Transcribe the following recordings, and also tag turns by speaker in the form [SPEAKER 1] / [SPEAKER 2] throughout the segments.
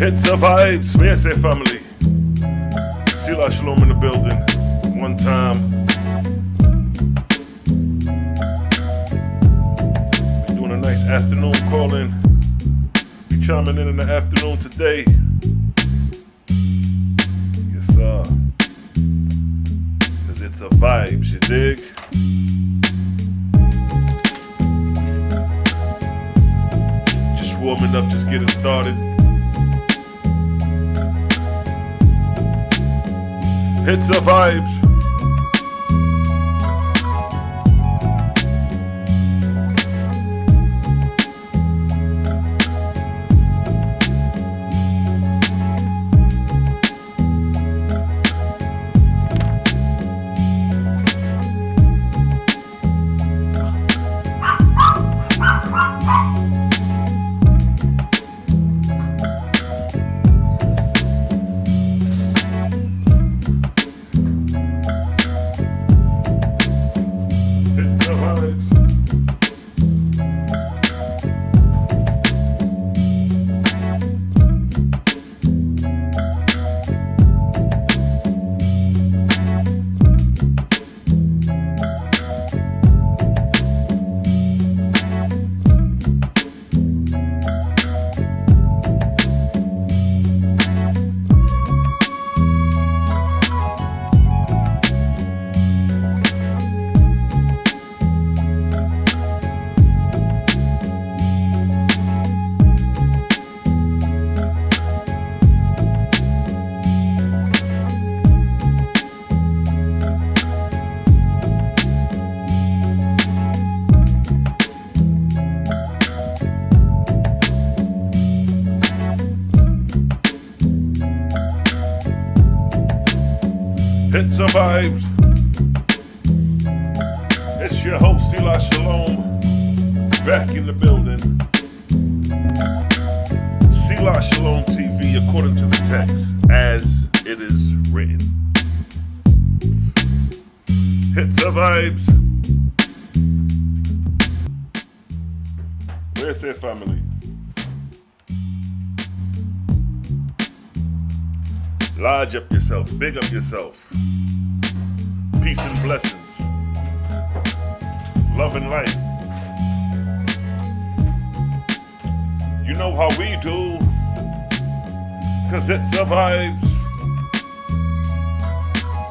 [SPEAKER 1] It's a vibes, may I say family. Selah, Shalom in the building. One time. We're doing a nice afternoon calling. Be chiming in the afternoon today. Yes, sir. Cause it's a vibes, you dig? Just warming up, just getting started. It's a vibes. It's a vibes. It's your host, Selah Shalom, back in the building. Selah Shalom TV, according to the text, as it is written. It's a vibes. Where's their family? Lodge up yourself, big up yourself. Peace and blessings. Love and light. You know how we do, cause it's a vibes.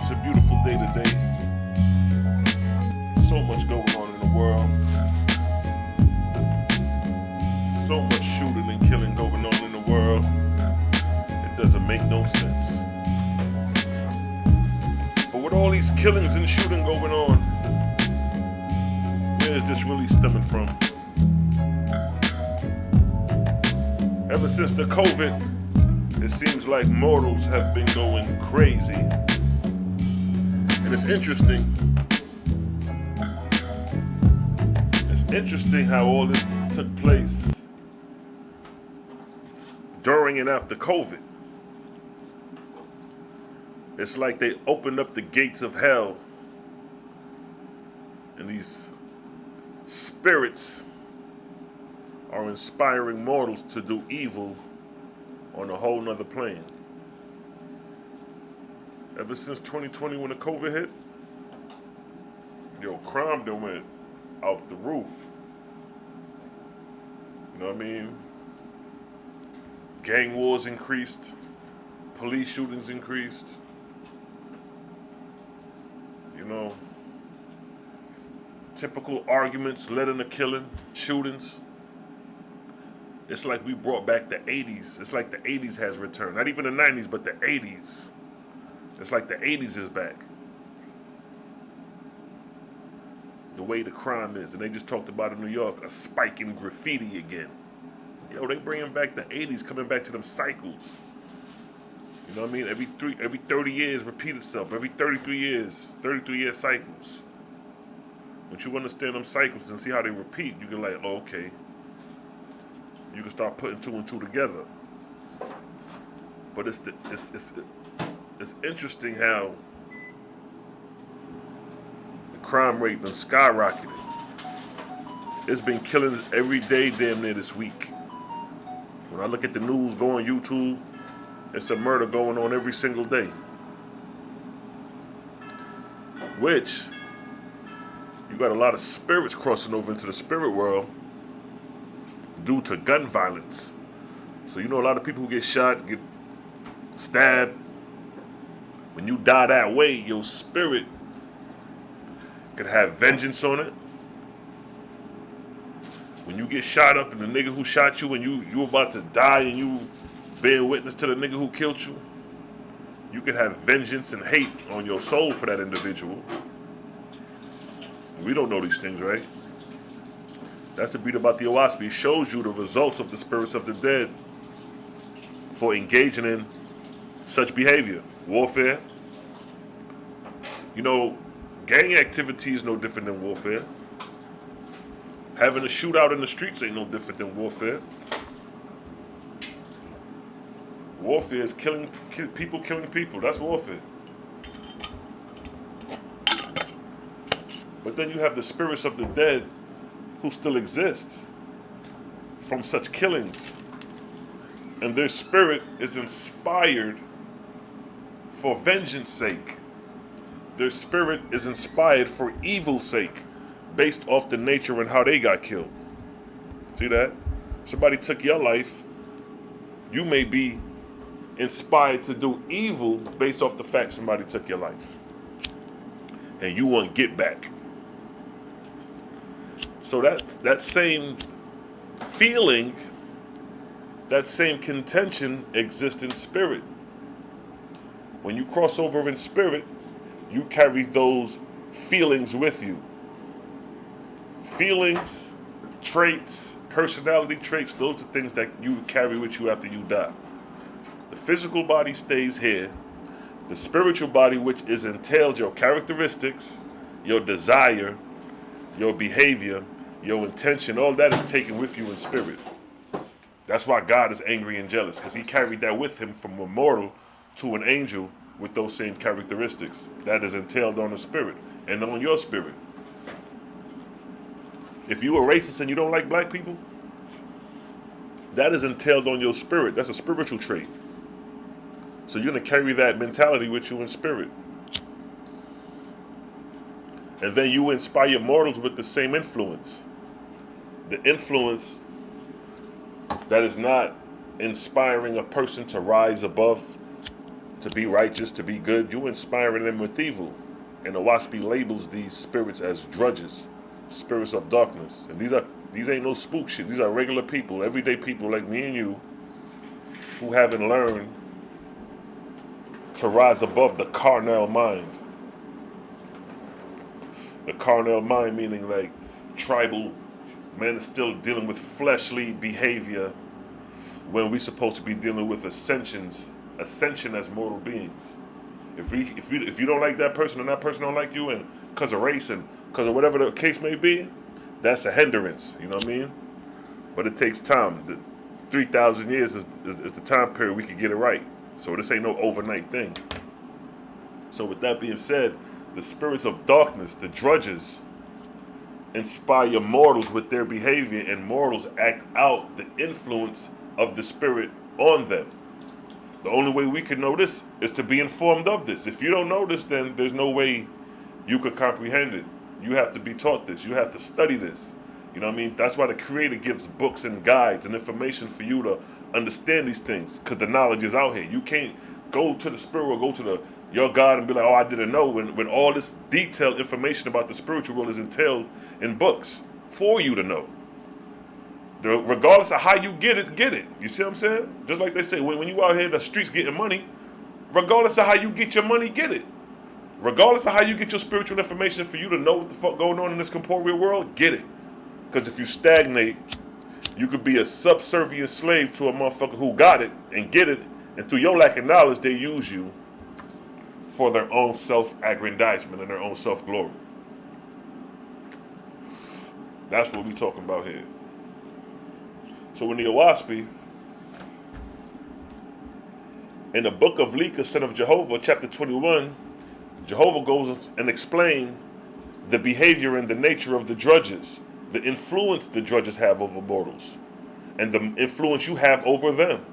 [SPEAKER 1] It's a beautiful day today. So much going on in the world. So much shooting and killing going on in the world. It doesn't make no sense. But with all these killings and shooting going on, where is this really stemming from? Ever since the COVID, it seems like mortals have been going crazy. And it's interesting. It's interesting how all this took place during and after COVID. It's like they opened up the gates of hell, and these spirits are inspiring mortals to do evil on a whole nother plane. Ever since 2020 when the COVID hit, crime done went out the roof. You know what I mean? Gang wars increased, police shootings increased. Typical arguments led into killing, shootings. It's like we brought back the 80s. It's like the 80s has returned. Not even the 90s, but the 80s. It's like the 80s is back. The way the crime is. And they just talked about in New York, a spike in graffiti again. They bringing back the 80s, coming back to them cycles. You know what I mean? Every 30 years repeat itself. Every 33 years, 33-year cycles. Once you understand them cycles and see how they repeat, you can like, oh, okay. You can start putting two and two together. But it's interesting how the crime rate done skyrocketed. It's been killings every day damn near this week. When I look at the news, go on YouTube, it's a murder going on every single day. Which, you got a lot of spirits crossing over into the spirit world due to gun violence. So you know a lot of people who get shot, get stabbed. When you die that way, your spirit could have vengeance on it. When you get shot up and the nigga who shot you and you about to die and you bear witness to the nigga who killed you, you could have vengeance and hate on your soul for that individual. We don't know these things, right? That's the beat about the Oahspe. It shows you the results of the spirits of the dead for engaging in such behavior. Warfare. You know, gang activity is no different than warfare. Having a shootout in the streets ain't no different than warfare. Warfare is killing people. That's warfare. But then you have the spirits of the dead who still exist from such killings. And their spirit is inspired for vengeance sake. Their spirit is inspired for evil's sake, based off the nature and how they got killed. See that? Somebody took your life, you may be inspired to do evil based off the fact somebody took your life. And you want get back. So that same feeling, that same contention exists in spirit. When you cross over in spirit, you carry those feelings with you. Feelings, traits, personality traits, those are things that you carry with you after you die. The physical body stays here. The spiritual body, which is entailed your characteristics, your desire, your behavior, your intention, all that is taken with you in spirit. That's why God is angry and jealous, because he carried that with him from a mortal to an angel with those same characteristics. That is entailed on the spirit and on your spirit. If you are racist and you don't like black people, that is entailed on your spirit. That's a spiritual trait. So you're going to carry that mentality with you in spirit. And then you inspire mortals with the same influence. The influence that is not inspiring a person to rise above, to be righteous, to be good. You're inspiring them with evil. And Oahspe labels these spirits as drudges, spirits of darkness. And these ain't no spook shit. These are regular people, everyday people like me and you, who haven't learned to rise above the carnal mind. The carnal mind meaning like tribal, man is still dealing with fleshly behavior when we're supposed to be dealing with ascension as mortal beings. If you don't like that person and that person don't like you, and because of race and because of whatever the case may be, that's a hindrance, you know what I mean? But it takes time. The 3,000 years is the time period we can get it right. So this ain't no overnight thing. So with that being said, the spirits of darkness, the drudges, inspire mortals with their behavior, and mortals act out the influence of the spirit on them. The only way we can know this is to be informed of this. If you don't know this, then there's no way you could comprehend it. You have to be taught this. You have to study this. You know what I mean? That's why the Creator gives books and guides and information for you to understand these things, because the knowledge is out here. You can't go to the spirit or go to your God and be like, oh, I didn't know, when all this detailed information about the spiritual world is entailed in books for you to know. Regardless of how you get it. You see what I'm saying? Just like they say, when you out here in the streets getting money, regardless of how you get your money, get it. Regardless of how you get your spiritual information for you to know what the fuck going on in this corporeal world, get it. Because if you stagnate, you could be a subservient slave to a motherfucker who got it and get it, and through your lack of knowledge, they use you for their own self-aggrandizement and their own self-glory. That's what we talking about here. So in the Oahspe, in the book of Leka, son of Jehovah, chapter 21, Jehovah goes and explains the behavior and the nature of the drudges, the influence the drudges have over mortals. and the influence you have over them.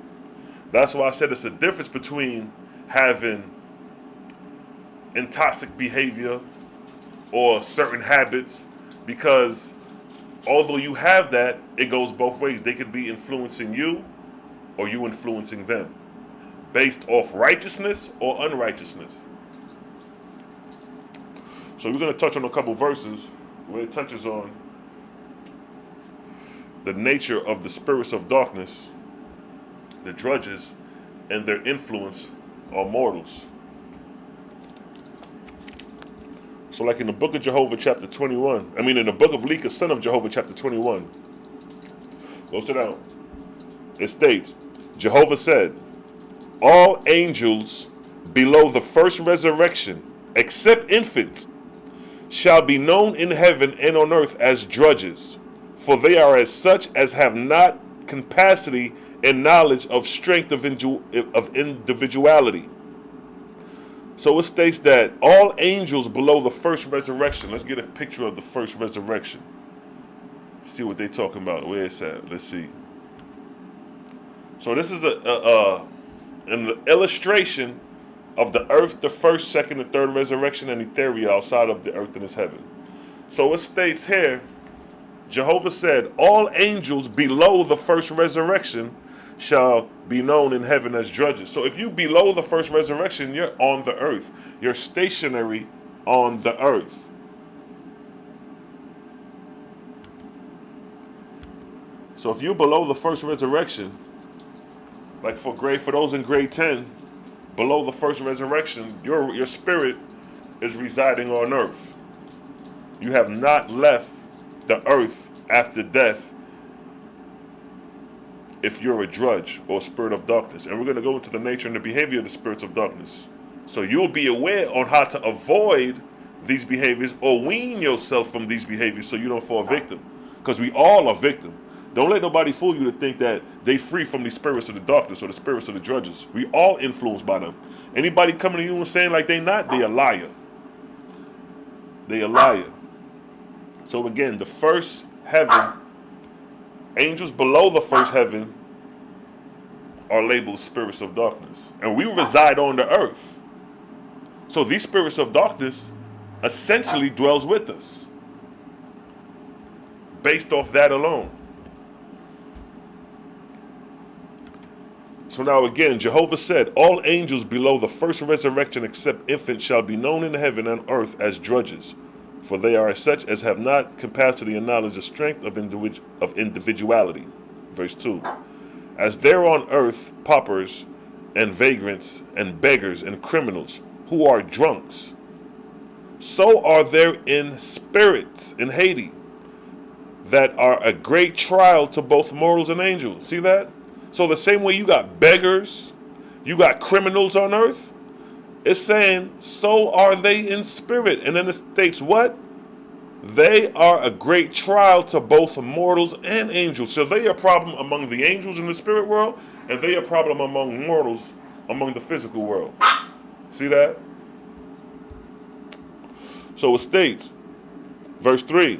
[SPEAKER 1] That's why I said it's a difference between having intoxic behavior or certain habits, because although you have that, it goes both ways. They could be influencing you or you influencing them based off righteousness or unrighteousness. So we're going to touch on a couple verses where it touches on the nature of the spirits of darkness, the drudges, and their influence on mortals. So like in the book of Jehovah chapter 21, in the book of Lecah, son of Jehovah chapter 21, go sit down. It states, Jehovah said, all angels below the first resurrection, except infants, shall be known in heaven and on earth as drudges, for they are as such as have not capacity and knowledge of strength of individuality. So it states that all angels below the first resurrection. Let's get a picture of the first resurrection. See what they're talking about. Where it's at. Let's see. So this is an illustration of the earth, the first, second, and third resurrection, and etheria outside of the earth and its heaven. So it states here, Jehovah said, all angels below the first resurrection shall be known in heaven as drudges. So if you below the first resurrection, you're on the earth. You're stationary on the earth. So if you're below the first resurrection, like for those in grade 10, below the first resurrection, your spirit is residing on earth. You have not left the earth after death if you're a drudge or spirit of darkness. And we're going to go into the nature and the behavior of the spirits of darkness. So you'll be aware on how to avoid these behaviors or wean yourself from these behaviors so you don't fall victim. Because we all are victim. Don't let nobody fool you to think that they free from the spirits of the darkness or the spirits of the drudges. We all influenced by them. Anybody coming to you and saying like they not, they a liar. They a liar. So again, the first heaven, angels below the first heaven are labeled spirits of darkness. And we reside on the earth. So these spirits of darkness essentially dwells with us. Based off that alone. So now again, Jehovah said, all angels below the first resurrection except infants shall be known in heaven and earth as drudges. For they are such as have not capacity and knowledge of strength of individuality. Verse 2. As there on earth paupers and vagrants and beggars and criminals who are drunks, so are there in spirits in Hades that are a great trial to both mortals and angels. See that? So the same way you got beggars, you got criminals on earth, it's saying, so are they in spirit. And then it states what? They are a great trial to both mortals and angels. So they are a problem among the angels in the spirit world, and they are a problem among mortals among the physical world. See that? So it states, verse 3,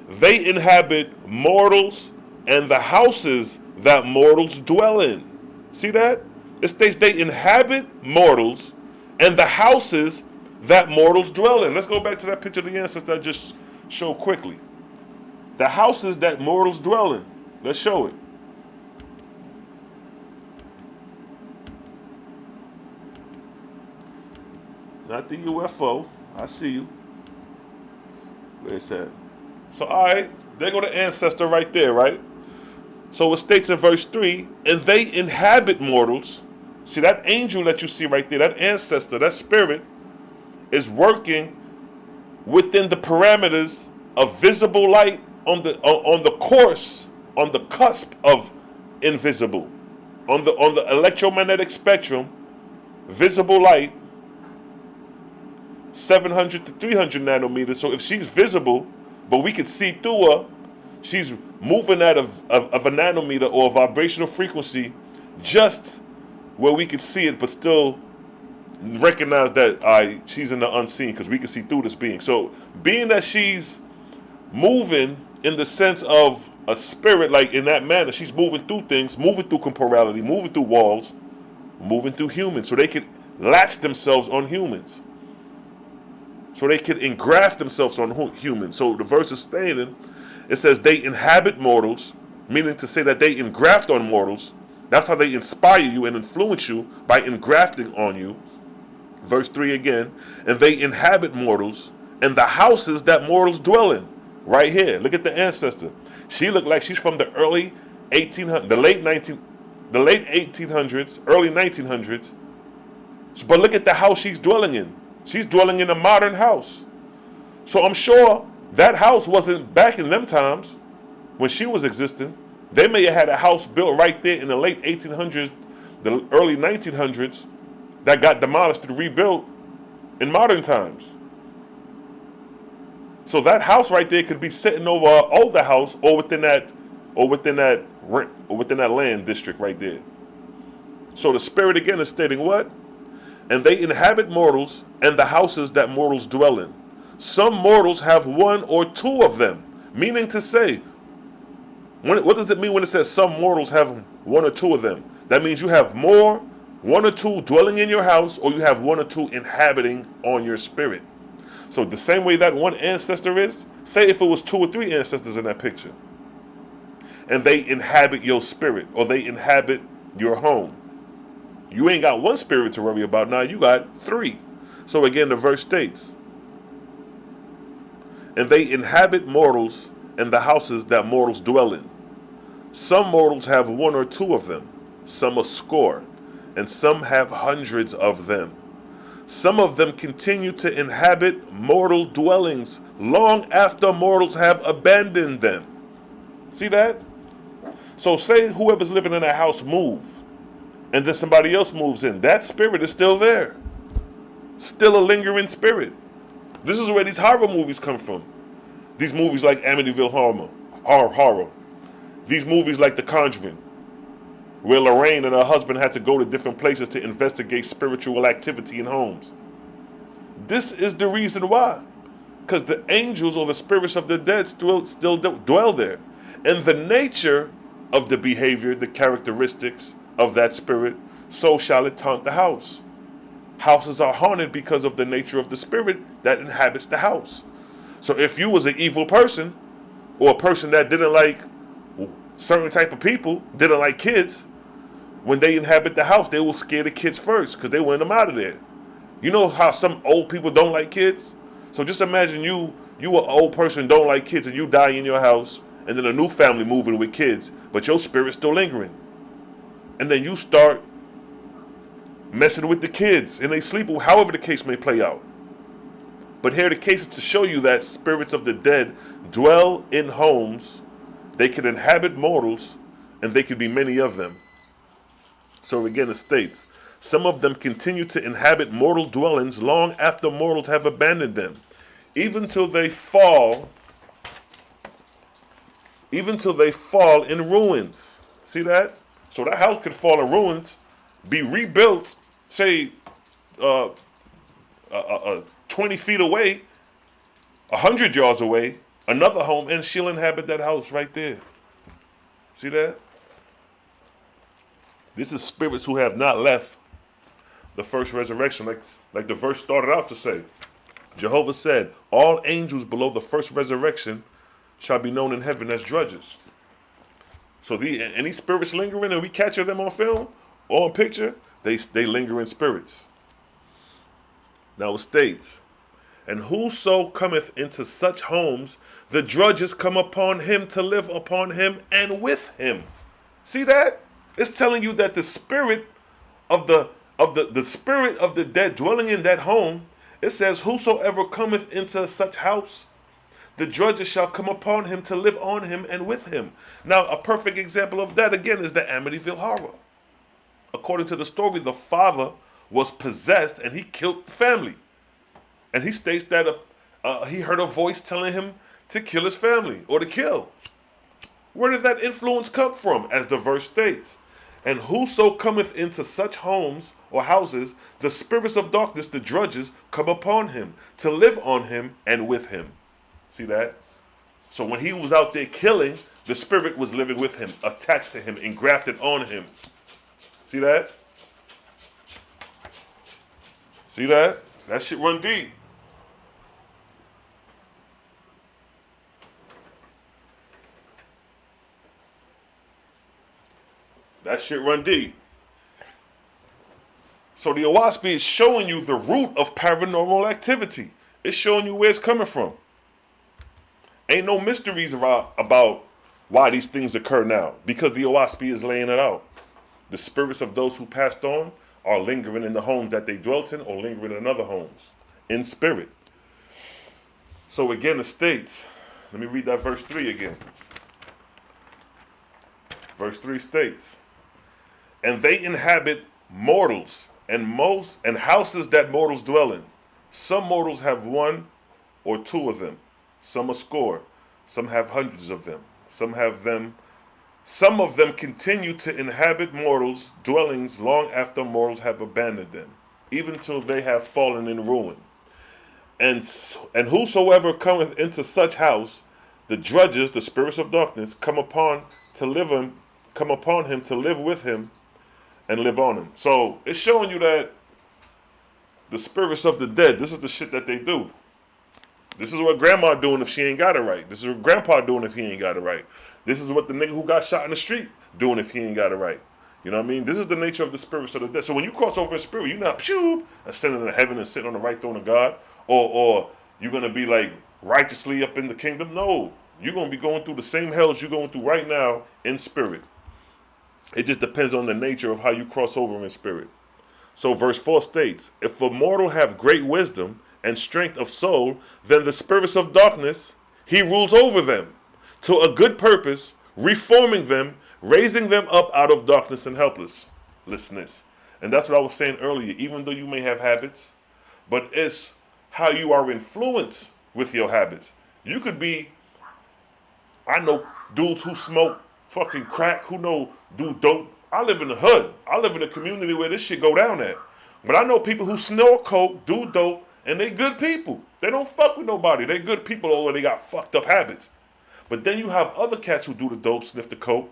[SPEAKER 1] they inhabit mortals and the houses that mortals dwell in. See that? It states they inhabit mortals and the houses that mortals dwell in. Let's go back to that picture of the ancestor I just showed quickly. The houses that mortals dwell in. Let's show it. Not the UFO. I see you. Where it's at. So, all right. There go the ancestor right there, right? So it states in verse 3, and they inhabit mortals. See, that angel that you see right there, that ancestor, that spirit, is working within the parameters of visible light on the course, on the cusp of invisible. On the electromagnetic spectrum, visible light, 700 to 300 nanometers. So if she's visible, but we can see through her, she's moving out of a nanometer or a vibrational frequency just where we could see it, but still recognize that she's in the unseen because we can see through this being. So being that she's moving in the sense of a spirit, like in that manner, she's moving through things, moving through corporality, moving through walls, moving through humans, so they could latch themselves on humans. So they could engraft themselves on humans. So the verse is stating, it says they inhabit mortals, meaning to say that they engraft on mortals. That's how they inspire you and influence you, by engrafting on you. Verse 3 again, and they inhabit mortals and the houses that mortals dwell in. Right here, look at the ancestor. She looked like she's from the early 1800s, the late 1800s, early 1900s. But look at the house she's dwelling in. She's dwelling in a modern house. So I'm sure that house wasn't back in them times when she was existing. They may have had a house built right there in the late 1800s, the early 1900s, that got demolished and rebuilt in modern times. So that house right there could be sitting over an older house, or within that land district right there. So the spirit again is stating what? And they inhabit mortals and the houses that mortals dwell in. Some mortals have one or two of them, meaning to say, what does it mean when it says some mortals have one or two of them? That means you have more, one or two dwelling in your house, or you have one or two inhabiting on your spirit. So the same way that one ancestor is, say if it was 2 or 3 ancestors in that picture, and they inhabit your spirit, or they inhabit your home. You ain't got one spirit to worry about now, you got 3. So again, the verse states, and they inhabit mortals and the houses that mortals dwell in. Some mortals have 1 or 2 of them, some a score, and some have hundreds of them. Some of them continue to inhabit mortal dwellings long after mortals have abandoned them. See that? So say whoever's living in a house move, and then somebody else moves in. That spirit is still there. Still a lingering spirit. This is where these horror movies come from. These movies like Amityville Horror. These movies like The Conjuring, where Lorraine and her husband had to go to different places to investigate spiritual activity in homes. This is the reason why. Because the angels or the spirits of the dead still dwell there. And the nature of the behavior, the characteristics of that spirit, so shall it taunt the house. Houses are haunted because of the nature of the spirit that inhabits the house. So if you was an evil person, or a person that didn't like certain type of people, didn't like kids, when they inhabit the house, they will scare the kids first because they want them out of there. You know how some old people don't like kids? So just imagine you an old person, don't like kids, and you die in your house, and then a new family moving with kids, but your spirit's still lingering. And then you start messing with the kids, and they sleep, however the case may play out. But here the case is to show you that spirits of the dead dwell in homes. They can inhabit mortals, and they could be many of them. So again, it states, some of them continue to inhabit mortal dwellings long after mortals have abandoned them, even till they fall in ruins. See that? So that house could fall in ruins, be rebuilt, say 20 feet away, 100 yards away, another home, and she'll inhabit that house right there. See that? This is spirits who have not left the first resurrection, like the verse started out to say. Jehovah said, all angels below the first resurrection shall be known in heaven as drudges. So any spirits lingering, and we capture them on film or on picture, they linger in spirits. Now it states, and whoso cometh into such homes, the drudges come upon him to live upon him and with him. See that? It's telling you that the spirit of the spirit of the dead dwelling in that home, it says, whosoever cometh into such house, the drudges shall come upon him to live on him and with him. Now, a perfect example of that, again, is the Amityville Horror. According to the story, the father was possessed and he killed the family. And he states that he heard a voice telling him to kill his family or to kill. Where did that influence come from? As the verse states, and whoso cometh into such homes or houses, the spirits of darkness, the drudges, come upon him to live on him and with him. See that? So when he was out there killing, The spirit was living with him, attached to him, engrafted on him. See that? See that? That shit run deep. That shit run deep. So the Oahspe is showing you the root of paranormal activity. It's showing you where it's coming from. Ain't no mysteries about why these things occur now, because the Oahspe is laying it out. The spirits of those who passed on are lingering in the homes that they dwelt in, or lingering in other homes in spirit. So again, it states, let me read that verse 3 again. Verse 3 states, and they inhabit mortals and houses that mortals dwell in. Some mortals have one or two of them, some a score, some have hundreds of them, some of them continue to inhabit mortals' dwellings long after mortals have abandoned them, even till they have fallen in ruin. And whosoever cometh into such house, the drudges, the spirits of darkness, come upon him to live with him and live on him. So it's showing you that the spirits of the dead, this is the shit that they do. This is what grandma doing if she ain't got it right. This is what grandpa doing if he ain't got it right. This is what the nigga who got shot in the street doing if he ain't got it right. You know what I mean? This is the nature of the spirits of the dead. So when you cross over in spirit, you're not ascending to heaven and sitting on the right throne of God, or you're gonna be like righteously up in the kingdom. No, you're gonna be going through the same hells you're going through right now in spirit. It just depends on the nature of how you cross over in spirit. So verse 4 states, if a mortal have great wisdom and strength of soul, then the spirits of darkness, he rules over them to a good purpose, reforming them, raising them up out of darkness and helplessness. And that's what I was saying earlier. Even though you may have habits, but it's how you are influenced with your habits. You could be, I know dudes who smoke fucking crack, who do dope. I live in the hood. I live in a community where this shit go down at. But I know people who snort coke, do dope, and they good people. They don't fuck with nobody. They good people, although they got fucked up habits. But then you have other cats who do the dope, sniff the coke,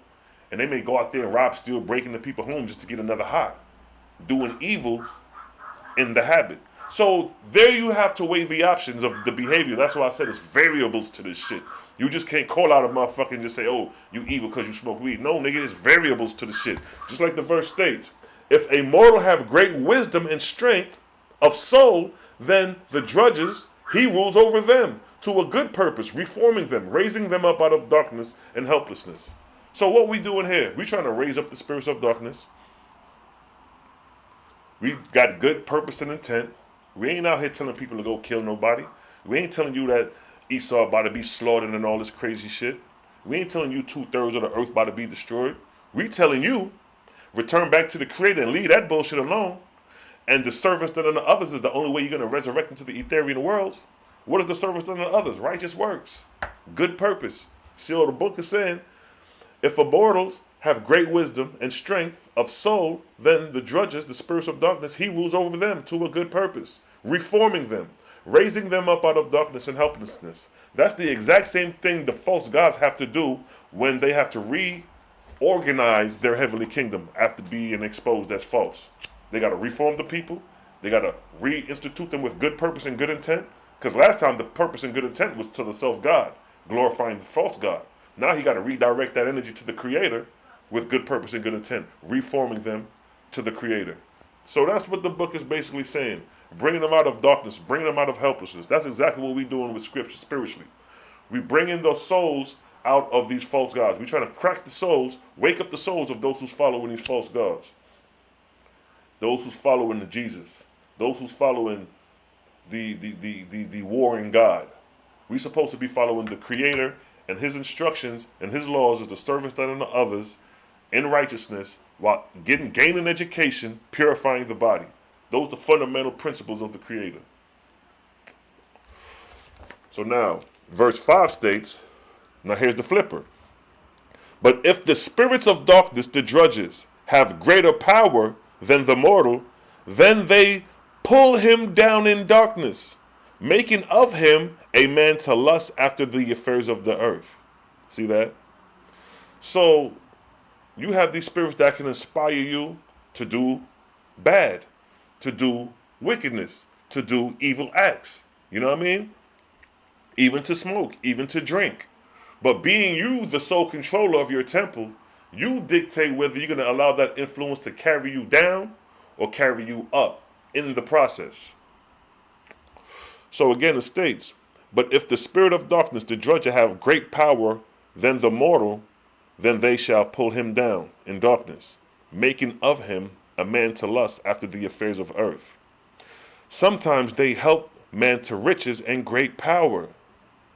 [SPEAKER 1] and they may go out there and rob, steal, break into people's homes just to get another high. Doing evil in the habit. So there you have to weigh the options of the behavior. That's why I said it's variables to this shit. You just can't call out a motherfucker and just say, oh, you evil because you smoke weed. No, nigga, it's variables to the shit. Just like the verse states, if a mortal have great wisdom and strength of soul, then the drudges, he rules over them to a good purpose, reforming them, raising them up out of darkness and helplessness. So what we doing here? We trying to raise up the spirits of darkness. We got good purpose and intent. We ain't out here telling people to go kill nobody. We ain't telling you that Esau about to be slaughtered and all this crazy shit. We ain't telling you 2/3 of the earth about to be destroyed. We telling you, return back to the Creator and leave that bullshit alone. And the service done unto others is the only way you're going to resurrect into the Etherian worlds. What is the service done unto others? Righteous works. Good purpose. See what the book is saying? If a mortals have great wisdom and strength of soul, then the drudges, the spirits of darkness, he rules over them to a good purpose, reforming them, raising them up out of darkness and helplessness. That's the exact same thing the false gods have to do when they have to reorganize their heavenly kingdom after being exposed as false. They got to reform the people. They got to reinstitute them with good purpose and good intent. Because last time the purpose and good intent was to the self-God, glorifying the false God. Now he got to redirect that energy to the Creator with good purpose and good intent, reforming them to the Creator. So that's what the book is basically saying. Bringing them out of darkness, bringing them out of helplessness. That's exactly what we're doing with Scripture spiritually. We bring in those souls out of these false gods. We're trying to crack the souls, wake up the souls of those who's following these false gods. Those who's following the Jesus. Those who's following the warring God. We're supposed to be following the Creator and His instructions and His laws as the service done unto others in righteousness while gaining education, purifying the body. Those are the fundamental principles of the Creator. So now, verse 5 states, now here's the flipper. But if the spirits of darkness, the drudges, have greater power than the mortal, then they pull him down in darkness, making of him a man to lust after the affairs of the earth. See that? So you have these spirits that can inspire you to do bad, to do wickedness, to do evil acts. You know what I mean? Even to smoke, even to drink. But being you the sole controller of your temple, you dictate whether you're going to allow that influence to carry you down or carry you up in the process. So again, it states, but if the spirit of darkness, the drudge, have great power than the mortal, then they shall pull him down in darkness, making of him a man to lust after the affairs of earth. Sometimes they help man to riches and great power.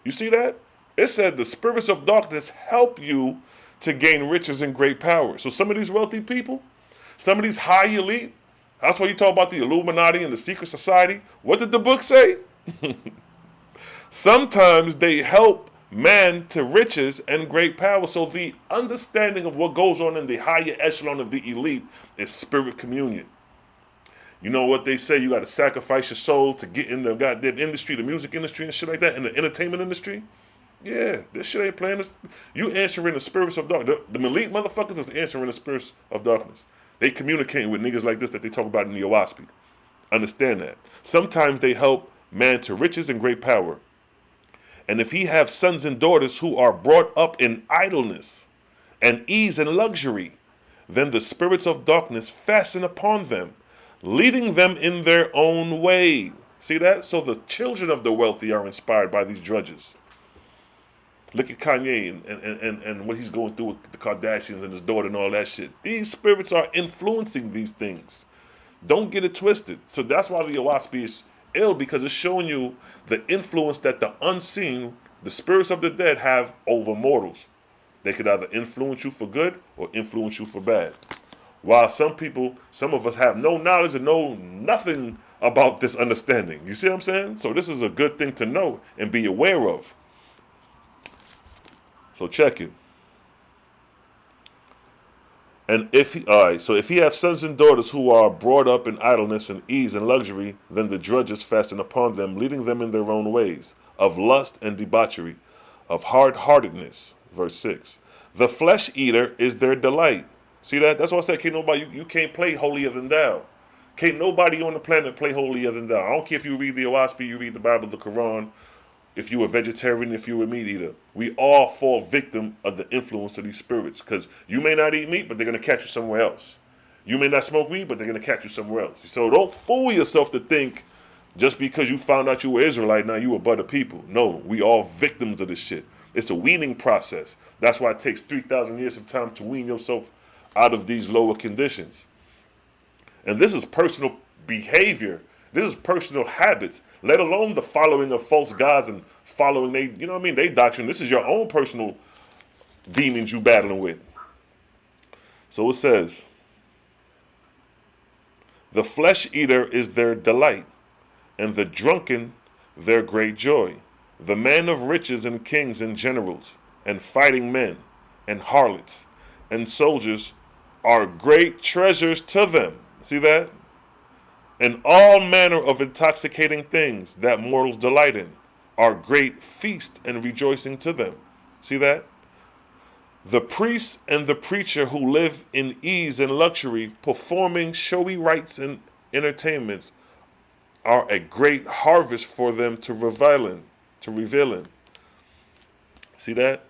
[SPEAKER 1] You see that? It said the spirits of darkness help you to gain riches and great power. So some of these wealthy people, some of these high elite, that's why you talk about the Illuminati and the secret society. What did the book say? Sometimes they help man to riches and great power. So the understanding of what goes on in the higher echelon of the elite is spirit communion. You know what they say, you got to sacrifice your soul to get in the goddamn industry, the music industry and shit like that, and the entertainment industry? Yeah, this shit ain't playing. This, you answering the spirits of darkness. The elite motherfuckers is answering the spirits of darkness. They communicating with niggas like this that they talk about in the Oahspe. Understand that. Sometimes they help man to riches and great power. And if he have sons and daughters who are brought up in idleness and ease and luxury, then the spirits of darkness fasten upon them, leading them in their own way. See that? So the children of the wealthy are inspired by these drudges. Look at Kanye and what he's going through with the Kardashians and his daughter and all that shit. These spirits are influencing these things. Don't get it twisted. So that's why the Oahspe is ill, because it's showing you the influence that the unseen, the spirits of the dead, have over mortals. They could either influence you for good or influence you for bad. While some people, some of us have no knowledge and know nothing about this understanding. You see what I'm saying? So this is a good thing to know and be aware of. So check it. And if he, all right, so if he have sons and daughters who are brought up in idleness and ease and luxury, then the drudges fasten upon them, leading them in their own ways, of lust and debauchery, of hard-heartedness. Verse 6. The flesh eater is their delight. See that? That's why I said, can't nobody, you can't play holier than thou. Can't nobody on the planet play holier than thou. I don't care if you read the Oahspe, you read the Bible, the Quran, if you were vegetarian, if you were meat eater. We all fall victim of the influence of these spirits, because you may not eat meat, but they're going to catch you somewhere else. You may not smoke weed, but they're going to catch you somewhere else. So don't fool yourself to think just because you found out you were Israelite, now you a butter people. No, we all victims of this shit. It's a weaning process. That's why it takes 3,000 years of time to wean yourself out of these lower conditions. And this is personal behavior. This is personal habits, let alone the following of false gods and following they, you know what I mean, they doctrine. This is your own personal demons you battling with. So it says, the flesh eater is their delight, and the drunken their great joy. The man of riches and kings and generals, and fighting men, and harlots, and soldiers are great treasures to them. See that? And all manner of intoxicating things that mortals delight in are great feast and rejoicing to them. See that? The priest and the preacher who live in ease and luxury, performing showy rites and entertainments, are a great harvest for them to revel in. See that?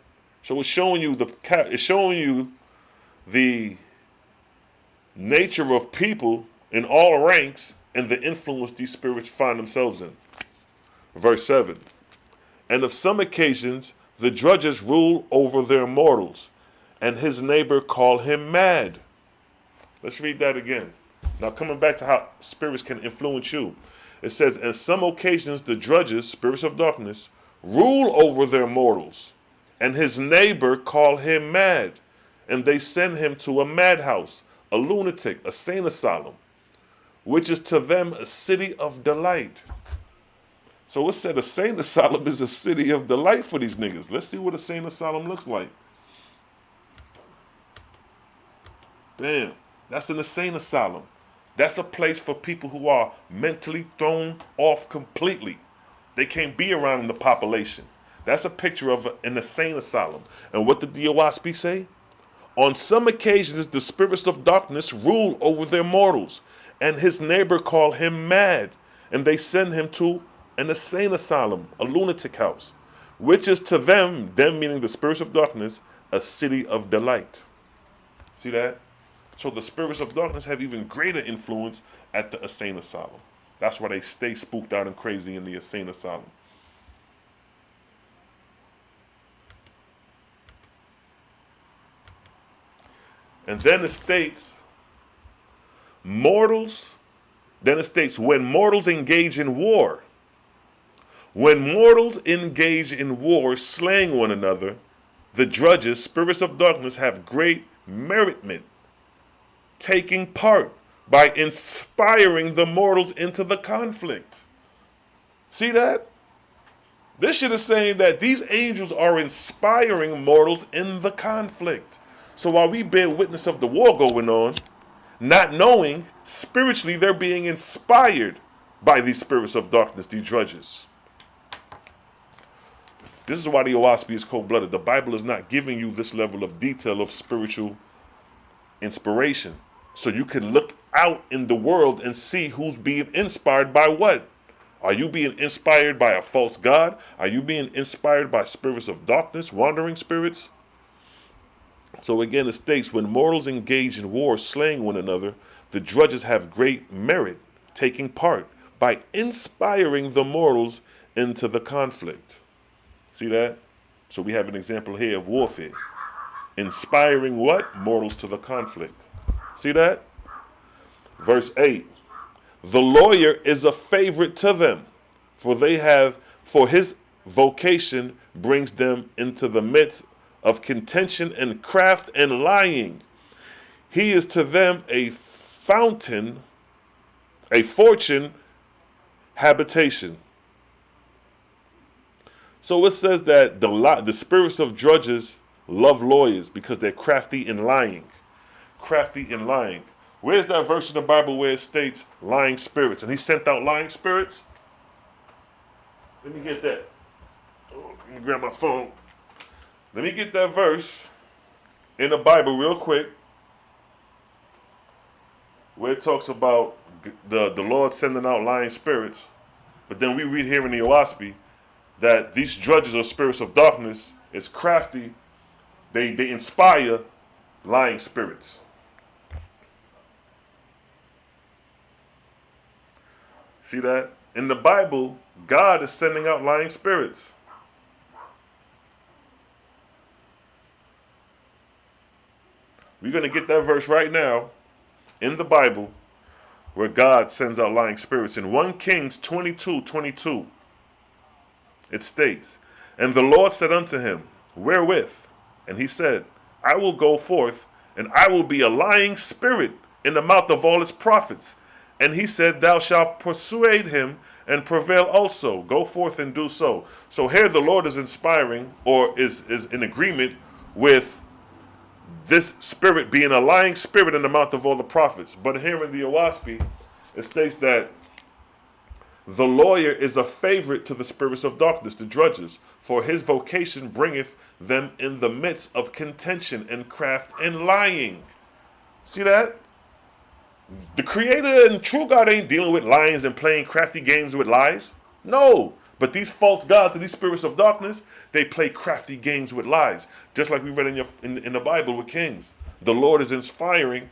[SPEAKER 1] So it's showing you the nature of people in all ranks and the influence these spirits find themselves in. Verse 7. And of some occasions the drudges rule over their mortals, and his neighbor call him mad. Let's read that again. Now coming back to how spirits can influence you. It says, and some occasions the drudges, spirits of darkness, rule over their mortals, and his neighbor call him mad, and they send him to a madhouse, a lunatic, a sane asylum, which is to them a city of delight. So it said a sane asylum is a city of delight for these niggas. Let's see what a sane asylum looks like. Bam. That's an insane asylum. That's a place for people who are mentally thrown off completely. They can't be around the population. That's a picture of an insane asylum. And what did the Oahspe say? On some occasions, the spirits of darkness rule over their mortals, and his neighbor call him mad, and they send him to an insane asylum, a lunatic house, which is to them meaning the spirits of darkness, a city of delight. See that? So the spirits of darkness have even greater influence at the insane asylum. That's why they stay spooked out and crazy in the insane asylum. And then it states, when mortals engage in war. When mortals engage in war, slaying one another, the drudges, spirits of darkness, have great merriment, taking part by inspiring the mortals into the conflict. See that? This shit is saying that these angels are inspiring mortals in the conflict. So while we bear witness of the war going on, not knowing, spiritually they're being inspired by these spirits of darkness, these drudges. This is why the Oahspe is cold-blooded. The Bible is not giving you this level of detail of spiritual inspiration. So you can look out in the world and see who's being inspired by what. Are you being inspired by a false god? Are you being inspired by spirits of darkness, wandering spirits? So again, it states, when mortals engage in war, slaying one another, the drudges have great merit, taking part by inspiring the mortals into the conflict. See that? So we have an example here of warfare. Inspiring what? Mortals to the conflict. See that? Verse 8. The lawyer is a favorite to them, for his vocation brings them into the midst of contention and craft and lying. He is to them a fountain, a fortune, habitation. So it says that the spirits of drudges love lawyers because they're crafty and lying. Crafty and lying. Where's that verse in the Bible where it states lying spirits? And he sent out lying spirits? Let me get that. Oh, let me grab my phone. Let me get that verse in the Bible real quick where it talks about the Lord sending out lying spirits. But then we read here in the Oahspe that these drudges or spirits of darkness is crafty. They inspire lying spirits. See that? In the Bible, God is sending out lying spirits. We're going to get that verse right now in the Bible where God sends out lying spirits. In 1 Kings 22:22, it states, and the Lord said unto him, wherewith? And he said, I will go forth, and I will be a lying spirit in the mouth of all his prophets. And he said, thou shalt persuade him and prevail also. Go forth and do so. So here the Lord is inspiring, or is in agreement with this spirit being a lying spirit in the mouth of all the prophets. But here in the Oahspe, it states that the lawyer is a favorite to the spirits of darkness, the drudges, for his vocation bringeth them in the midst of contention and craft and lying. See that? The creator and true God ain't dealing with lions and playing crafty games with lies. No. But these false gods and these spirits of darkness, they play crafty games with lies. Just like we read in the Bible with kings. The Lord is inspiring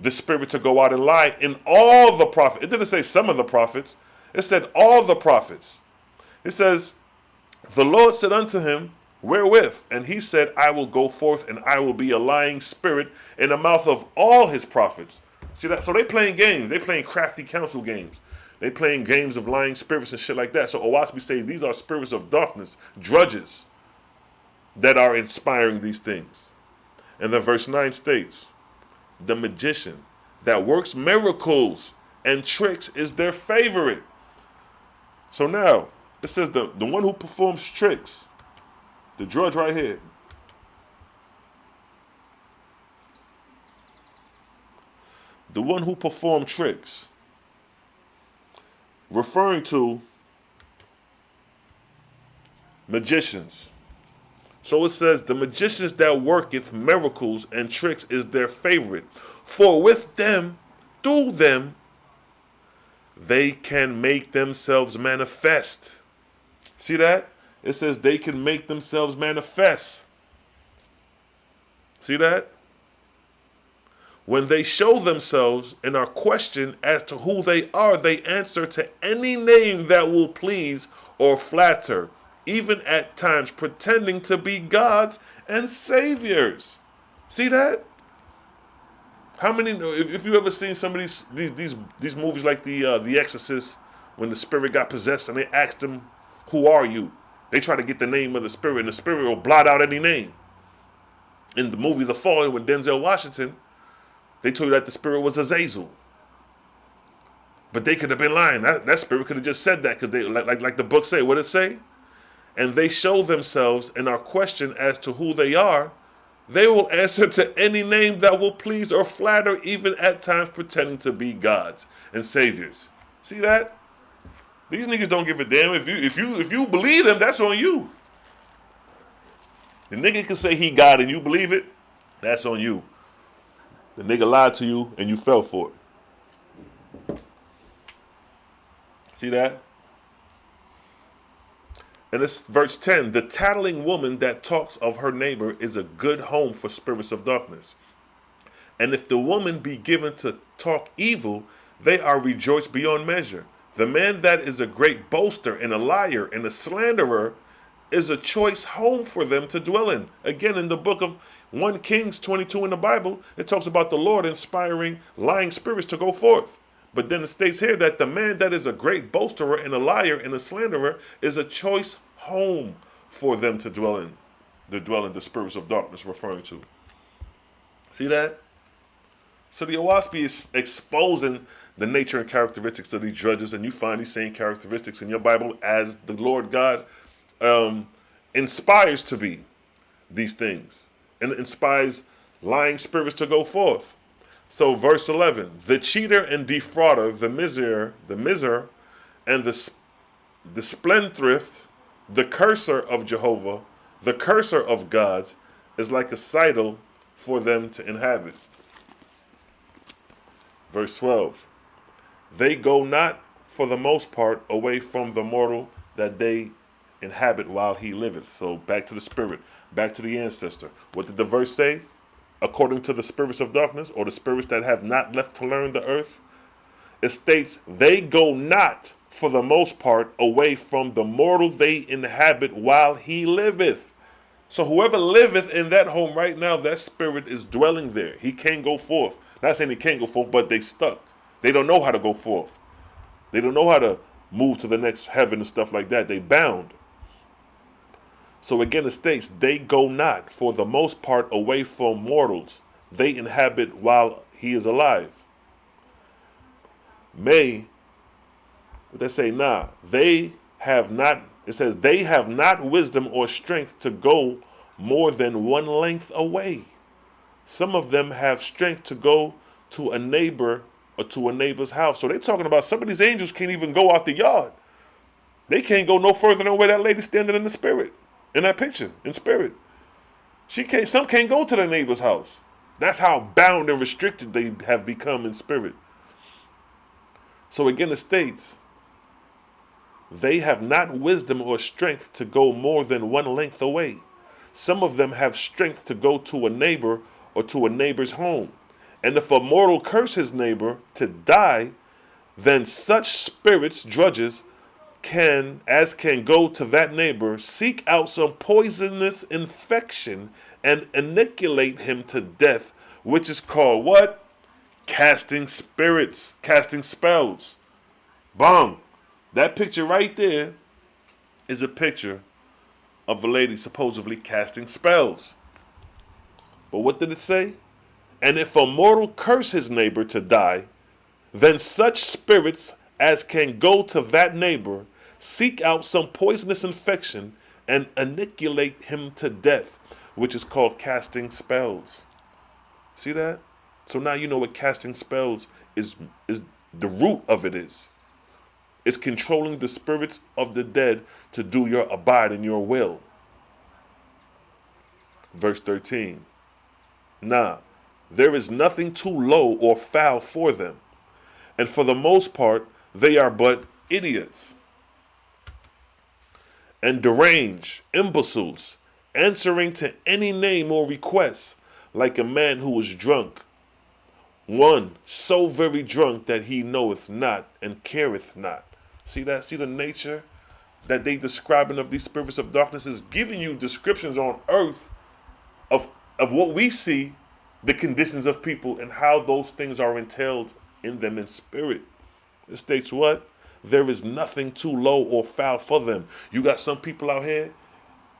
[SPEAKER 1] the spirit to go out and lie in all the prophets. It didn't say some of the prophets. It said all the prophets. It says, the Lord said unto him, wherewith? And he said, I will go forth and I will be a lying spirit in the mouth of all his prophets. See that? So they playing games. They playing crafty counsel games. They playing games of lying spirits and shit like that. So Oahspe say these are spirits of darkness, drudges, that are inspiring these things. And then verse 9 states, the magician that works miracles and tricks is their favorite. So now, it says the one who performs tricks, the drudge right here, the one who performed tricks, referring to magicians. So it says, the magicians that worketh miracles and tricks is their favorite. For with them, through them, they can make themselves manifest. See that? It says they can make themselves manifest. See that? When they show themselves and are questioned as to who they are, they answer to any name that will please or flatter, even at times pretending to be gods and saviors. See that? How many? If you ever seen some of these movies like the Exorcist, when the spirit got possessed and they asked him, "Who are you?" They try to get the name of the spirit, and the spirit will blot out any name. In the movie The Fallen with Denzel Washington, they told you that the spirit was Azazel. But they could have been lying. That spirit could have just said that because they like the book say. What it say? And they show themselves and are questioned as to who they are. They will answer to any name that will please or flatter, even at times pretending to be gods and saviors. See that? These niggas don't give a damn. If you believe them, that's on you. The nigga can say he God and you believe it, that's on you. The nigga lied to you and you fell for it. See that? And it's verse 10. The tattling woman that talks of her neighbor is a good home for spirits of darkness. And if the woman be given to talk evil, they are rejoiced beyond measure. The man that is a great boaster and a liar and a slanderer is a choice home for them to dwell in. Again, in the book of 1 Kings 22 in the Bible, it talks about the Lord inspiring lying spirits to go forth. But then it states here that the man that is a great boaster and a liar and a slanderer is a choice home for them to dwell in. The spirits of darkness referring to. See that? So the Oahspe is exposing the nature and characteristics of these drudges, and you find these same characteristics in your Bible as the Lord God inspires to be these things, and inspires lying spirits to go forth. So verse 11, the cheater and defrauder, the miser, and the spendthrift, the curser of Jehovah, the curser of gods, is like a citadel for them to inhabit. Verse 12, they go not for the most part away from the mortal that they inhabit while he liveth. So back to the spirit, back to the ancestor. What did the verse say? According to the spirits of darkness, or the spirits that have not left to learn the earth, it states they go not for the most part away from the mortal they inhabit while he liveth. So whoever liveth in that home right now, that spirit is dwelling there. He can't go forth. Not saying he can't go forth, but they stuck. They don't know how to go forth. They don't know how to move to the next heaven and stuff like that. They bound. So again, it states, they go not for the most part away from mortals they inhabit while he is alive. What they say? They have not, it says, they have not wisdom or strength to go more than one length away. Some of them have strength to go to a neighbor or to a neighbor's house. So they're talking about some of these angels can't even go out the yard. They can't go no further than where that lady standing in the spirit. In that picture, in spirit. Some can't go to their neighbor's house. That's how bound and restricted they have become in spirit. So again, it states, they have not wisdom or strength to go more than one length away. Some of them have strength to go to a neighbor or to a neighbor's home. And if a mortal curse his neighbor to die, then such spirits, drudges, can go to that neighbor, seek out some poisonous infection and inoculate him to death, which is called what? Casting spirits, casting spells. Bang. That picture right there is a picture of a lady supposedly casting spells. But what did it say? And if a mortal curse his neighbor to die, then such spirits as can go to that neighbor, seek out some poisonous infection and inoculate him to death, which is called casting spells. See that? So now you know what casting spells is the root of it is. It's controlling the spirits of the dead to do your abide in your will. Verse 13. Nah, there is nothing too low or foul for them, and for the most part, they are but idiots and deranged imbeciles, answering to any name or request, like a man who is drunk, one so very drunk that he knoweth not and careth not. See that? See the nature that they describing of these spirits of darkness is giving you descriptions on earth of what we see, the conditions of people and how those things are entailed in them in spirit. It states what? There is nothing too low or foul for them. You got some people out here,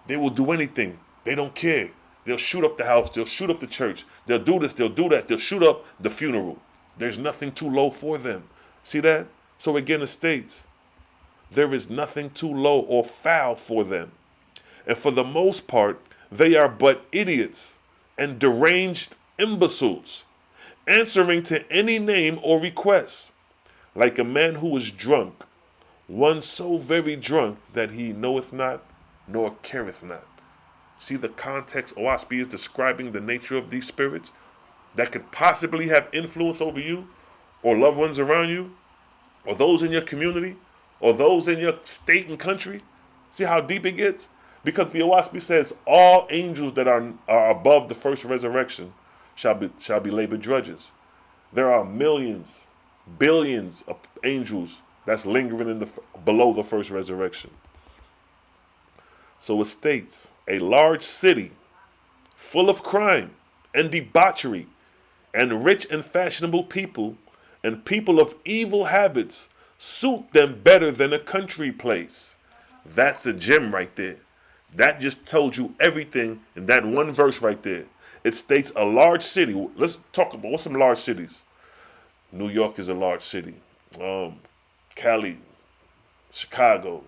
[SPEAKER 1] they will do anything. They don't care. They'll shoot up the house. They'll shoot up the church. They'll do this. They'll do that. They'll shoot up the funeral. There's nothing too low for them. See that? So again, it states, there is nothing too low or foul for them. And for the most part, they are but idiots and deranged imbeciles, answering to any name or request, like a man who is drunk, one so very drunk that he knoweth not nor careth not. See the context Oahspe is describing the nature of these spirits that could possibly have influence over you or loved ones around you or those in your community or those in your state and country. See how deep it gets? Because the Oahspe says all angels that are above the first resurrection shall be labeled drudges. There are millions, billions of angels that's lingering in below the first resurrection. So it states, a large city full of crime and debauchery and rich and fashionable people and people of evil habits suit them better than a country place. That's a gem right there. That just told you everything in that one verse right there. It states a large city. Let's talk about what's some large cities. New York is a large city. Cali, Chicago,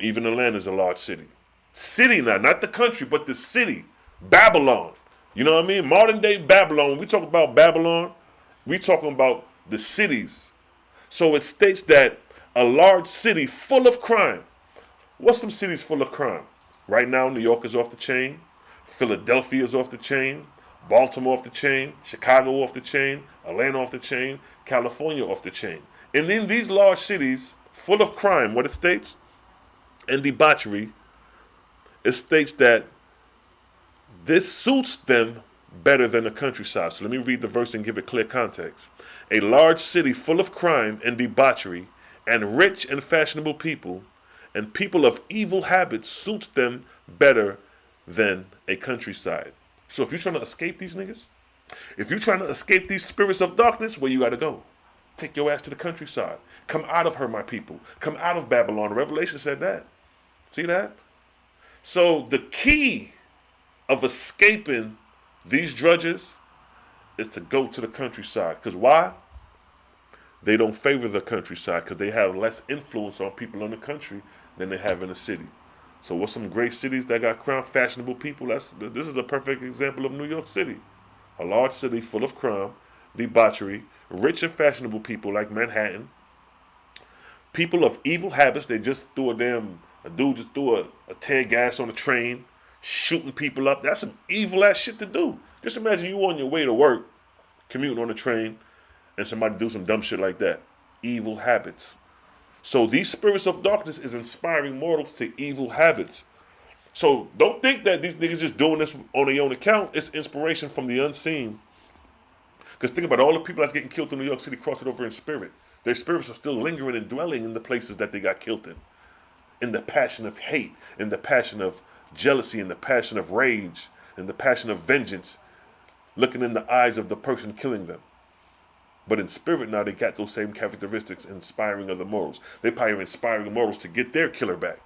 [SPEAKER 1] even Atlanta is a large city. City now, not the country, but the city. Babylon. You know what I mean? Modern day Babylon. When we talk about Babylon, we talking about the cities. So it states that a large city full of crime. What's some cities full of crime? Right now, New York is off the chain. Philadelphia is off the chain. Baltimore off the chain. Chicago off the chain. Atlanta off the chain. California off the chain. And in these large cities, full of crime, what it states, and debauchery, it states that this suits them better than the countryside. So let me read the verse and give it clear context. A large city full of crime and debauchery and rich and fashionable people and people of evil habits suits them better than a countryside. So if you're trying to escape these niggas, if you're trying to escape these spirits of darkness, where you got to go? Take your ass to the countryside. Come out of her, my people. Come out of Babylon. Revelation said that. See that? So the key of escaping these drudges is to go to the countryside. Because why? They don't favor the countryside because they have less influence on people in the country than they have in the city. So what's some great cities that got crime, fashionable people? This is a perfect example of New York City. A large city full of crime, debauchery, rich and fashionable people like Manhattan. People of evil habits. They just threw a dude just threw a tear gas on a train, shooting people up. That's some evil ass shit to do. Just imagine you on your way to work, commuting on a train, and somebody do some dumb shit like that. Evil habits. So these spirits of darkness is inspiring mortals to evil habits. So don't think that these niggas just doing this on their own account. It's inspiration from the unseen. Because think about all the people that's getting killed in New York City crossing over in spirit. Their spirits are still lingering and dwelling in the places that they got killed in the passion of hate, in the passion of jealousy, in the passion of rage, in the passion of vengeance, looking in the eyes of the person killing them. But in spirit now, they got those same characteristics, inspiring other mortals. They probably inspiring mortals to get their killer back.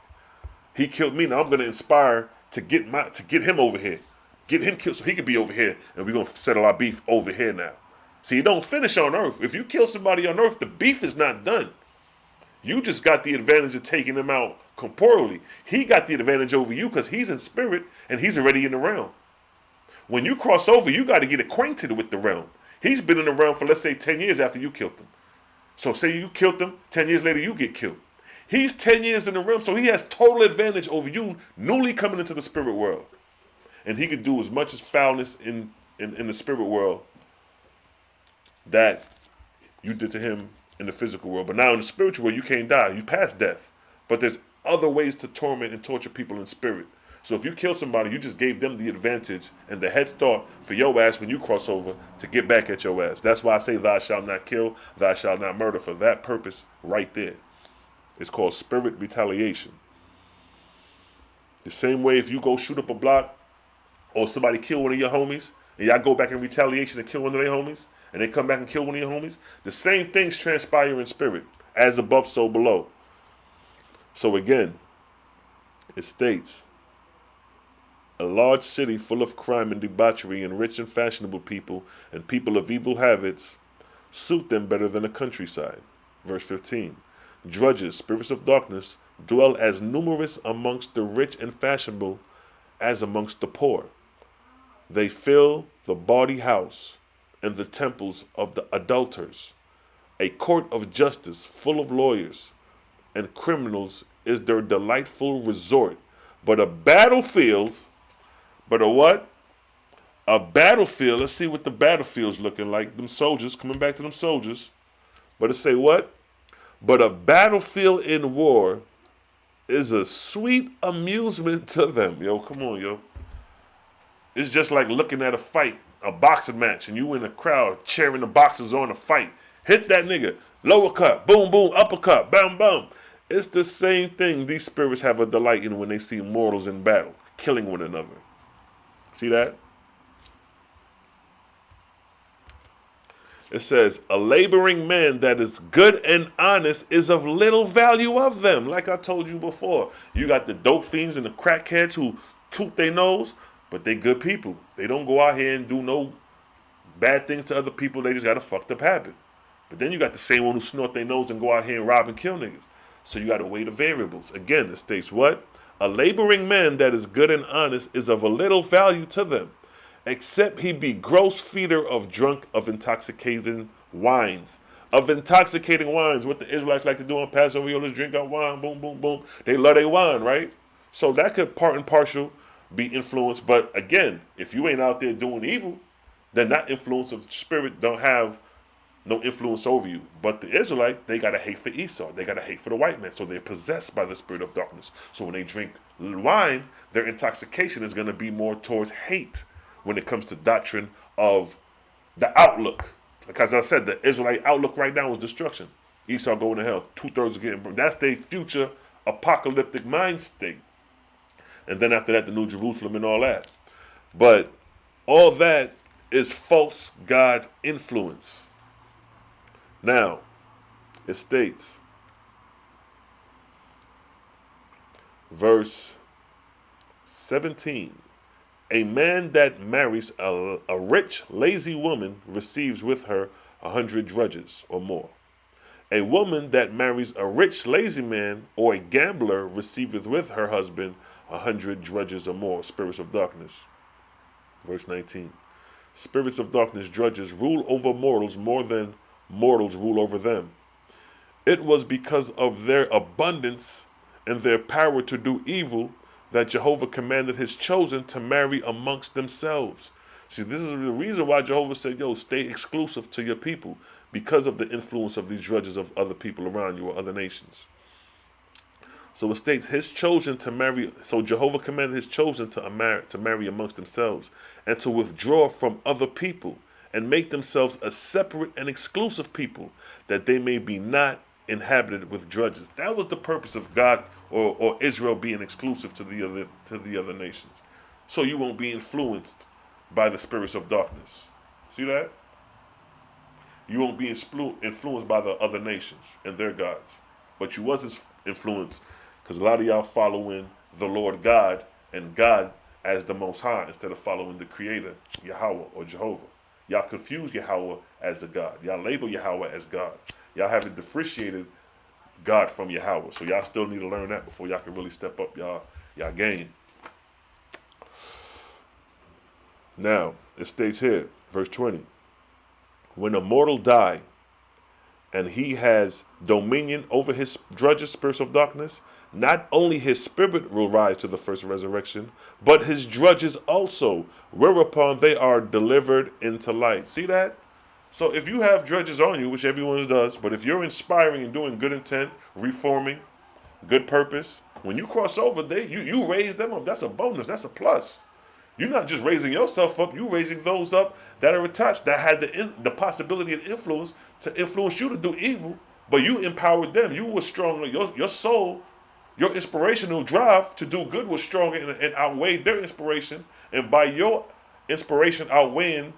[SPEAKER 1] He killed me, now I'm going to inspire to get him over here. Get him killed so he could be over here, and we're going to settle our beef over here now. See, it don't finish on earth. If you kill somebody on earth, the beef is not done. You just got the advantage of taking him out corporally. He got the advantage over you because he's in spirit and he's already in the realm. When you cross over, you got to get acquainted with the realm. He's been in the realm for, let's say, 10 years after you killed him. So say you killed him, 10 years later you get killed. He's 10 years in the realm, so he has total advantage over you newly coming into the spirit world. And he could do as much as foulness in the spirit world that you did to him in the physical world. But now in the spiritual world, you can't die. You pass death. But there's other ways to torment and torture people in spirit. So if you kill somebody, you just gave them the advantage and the head start for your ass when you cross over to get back at your ass. That's why I say thou shalt not kill, thou shalt not murder, for that purpose right there. It's called spirit retaliation. The same way if you go shoot up a block or somebody kill one of your homies and y'all go back in retaliation and kill one of their homies and they come back and kill one of your homies, the same things transpire in spirit. As above, so below. So again, it states, a large city full of crime and debauchery and rich and fashionable people and people of evil habits suit them better than a countryside. Verse 15. Drudges, spirits of darkness, dwell as numerous amongst the rich and fashionable as amongst the poor. They fill the bawdy house and the temples of the adulterers. A court of justice full of lawyers and criminals is their delightful resort. But a battlefield, but a what? A battlefield. Let's see what the battlefield's looking like. Them soldiers, coming back to them soldiers. But it say what? But a battlefield in war is a sweet amusement to them. Yo, come on, yo. It's just like looking at a fight, a boxing match, and you in the crowd cheering the boxers on a fight. Hit that nigga. Lower cut. Boom, boom. Uppercut. Bam, bam. It's the same thing these spirits have a delight in when they see mortals in battle, killing one another. See that? It says, a laboring man that is good and honest is of little value of them. Like I told you before, you got the dope fiends and the crackheads who toot their nose, but they good people. They don't go out here and do no bad things to other people. They just got a fucked up habit. But then you got the same one who snort their nose and go out here and rob and kill niggas. So you got to weigh the variables. Again, it states what? A laboring man that is good and honest is of a little value to them, except he be gross feeder of intoxicating wines. Of intoxicating wines, what the Israelites like to do on Passover, yo, let's drink our wine, boom, boom, boom. They love their wine, right? So that could part and partial be influenced. But again, if you ain't out there doing evil, then that influence of spirit don't have no influence over you. But the Israelites, they got a hate for Esau. They got a hate for the white man. So they're possessed by the spirit of darkness. So when they drink wine, their intoxication is going to be more towards hate when it comes to doctrine of the outlook. Like as I said, the Israelite outlook right now is destruction. Esau going to hell. 2/3 are getting burned. That's their future apocalyptic mind state. And then after that, the New Jerusalem and all that. But all that is false God influence. Now, it states, verse 17, a man that marries a rich, lazy woman receives with her 100 drudges or more. A woman that marries a rich, lazy man or a gambler receiveth with her husband 100 drudges or more, spirits of darkness. Verse 19, spirits of darkness, drudges, rule over mortals more than mortals rule over them. It was because of their abundance and their power to do evil that Jehovah commanded his chosen to marry amongst themselves. See, this is the reason why Jehovah said, yo, stay exclusive to your people, because of the influence of these drudges of other people around you or other nations. So it states his chosen to marry. So Jehovah commanded his chosen to marry amongst themselves and to withdraw from other people and make themselves a separate and exclusive people, that they may be not inhabited with drudges. That was the purpose of God or Israel being exclusive to the other nations. So you won't be influenced by the spirits of darkness. See that? You won't be influenced by the other nations and their gods. But you wasn't influenced because a lot of y'all following the Lord God and God as the Most High instead of following the Creator, Yahweh or Jehovah. Y'all confuse Yahweh as a God. Y'all label Yahweh as God. Y'all haven't differentiated God from Yahweh. So y'all still need to learn that before y'all can really step up y'all game. Now, it states here, verse 20. When a mortal die and he has dominion over his drudges, spirits of darkness, not only his spirit will rise to the first resurrection, but his drudges also, whereupon they are delivered into light. See that? So if you have drudges on you, which everyone does, but if you're inspiring and doing good intent, reforming, good purpose, when you cross over, you raise them up. That's a bonus. That's a plus. You're not just raising yourself up, you're raising those up that are attached, that had the possibility and influence to influence you to do evil, but you empowered them. You were stronger. Your soul, your inspirational drive to do good was stronger and outweighed their inspiration. And by your inspiration outweighing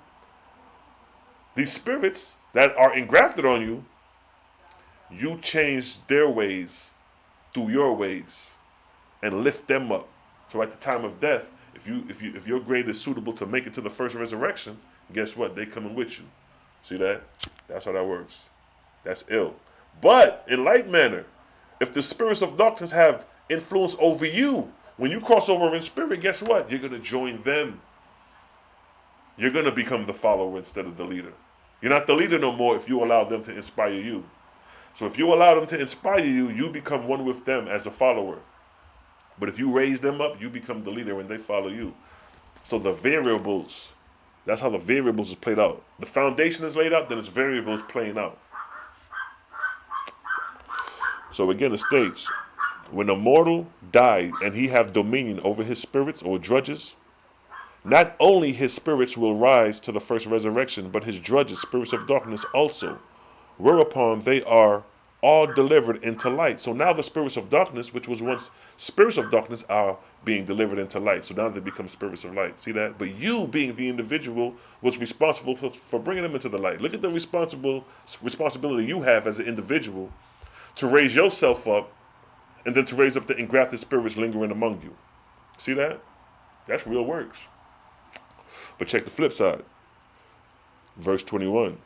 [SPEAKER 1] these spirits that are engrafted on you, you change their ways through your ways and lift them up. So at the time of death, if your grade is suitable to make it to the first resurrection, guess what? They coming with you. See that? That's how that works. That's ill. But in like manner, if the spirits of darkness have influence over you, when you cross over in spirit, guess what? You're going to join them. You're going to become the follower instead of the leader. You're not the leader no more if you allow them to inspire you. So if you allow them to inspire you, you become one with them as a follower. But if you raise them up, you become the leader and they follow you. So the variables, that's how the variables is played out. The foundation is laid out, then it's variables playing out. So again, it states, when a mortal died and he have dominion over his spirits or drudges, not only his spirits will rise to the first resurrection, but his drudges, spirits of darkness also, whereupon they are all delivered into light. So now the spirits of darkness, which was once spirits of darkness, are being delivered into light. So now they become spirits of light. See that? But you, being the individual, was responsible for bringing them into the light. Look at the responsibility you have as an individual to raise yourself up and then to raise up the engrafted spirits lingering among you. See that? That's real works. But check the flip side. Verse 21.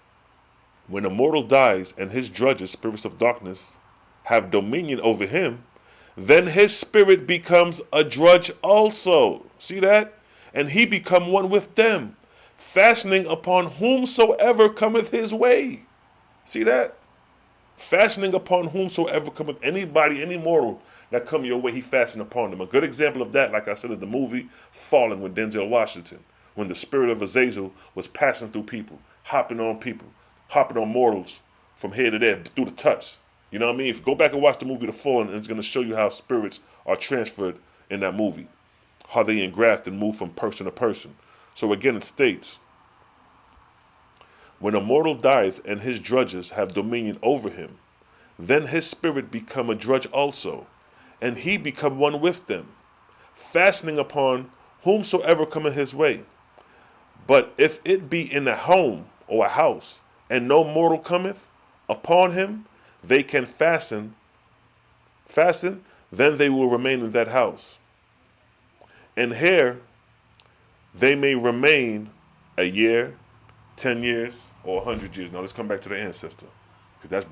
[SPEAKER 1] When a mortal dies and his drudges, spirits of darkness, have dominion over him, then his spirit becomes a drudge also. See that? And he become one with them, fastening upon whomsoever cometh his way. See that? Fastening upon whomsoever cometh, anybody, any mortal that come your way, he fastened upon them. A good example of that, like I said, is the movie Fallen with Denzel Washington, when the spirit of Azazel was passing through people, hopping on mortals from here to there through the touch. You know what I mean? If you go back and watch the movie The Fallen, it's going to show you how spirits are transferred in that movie, how they engraft and move from person to person. So again, it states, when a mortal dieth and his drudges have dominion over him, then his spirit become a drudge also, and he become one with them, fastening upon whomsoever cometh his way. But if it be in a home or a house, and no mortal cometh upon him, they can fasten, then they will remain in that house. And here they may remain a year, 10 years, or 100 years. Now let's come back to the ancestor, because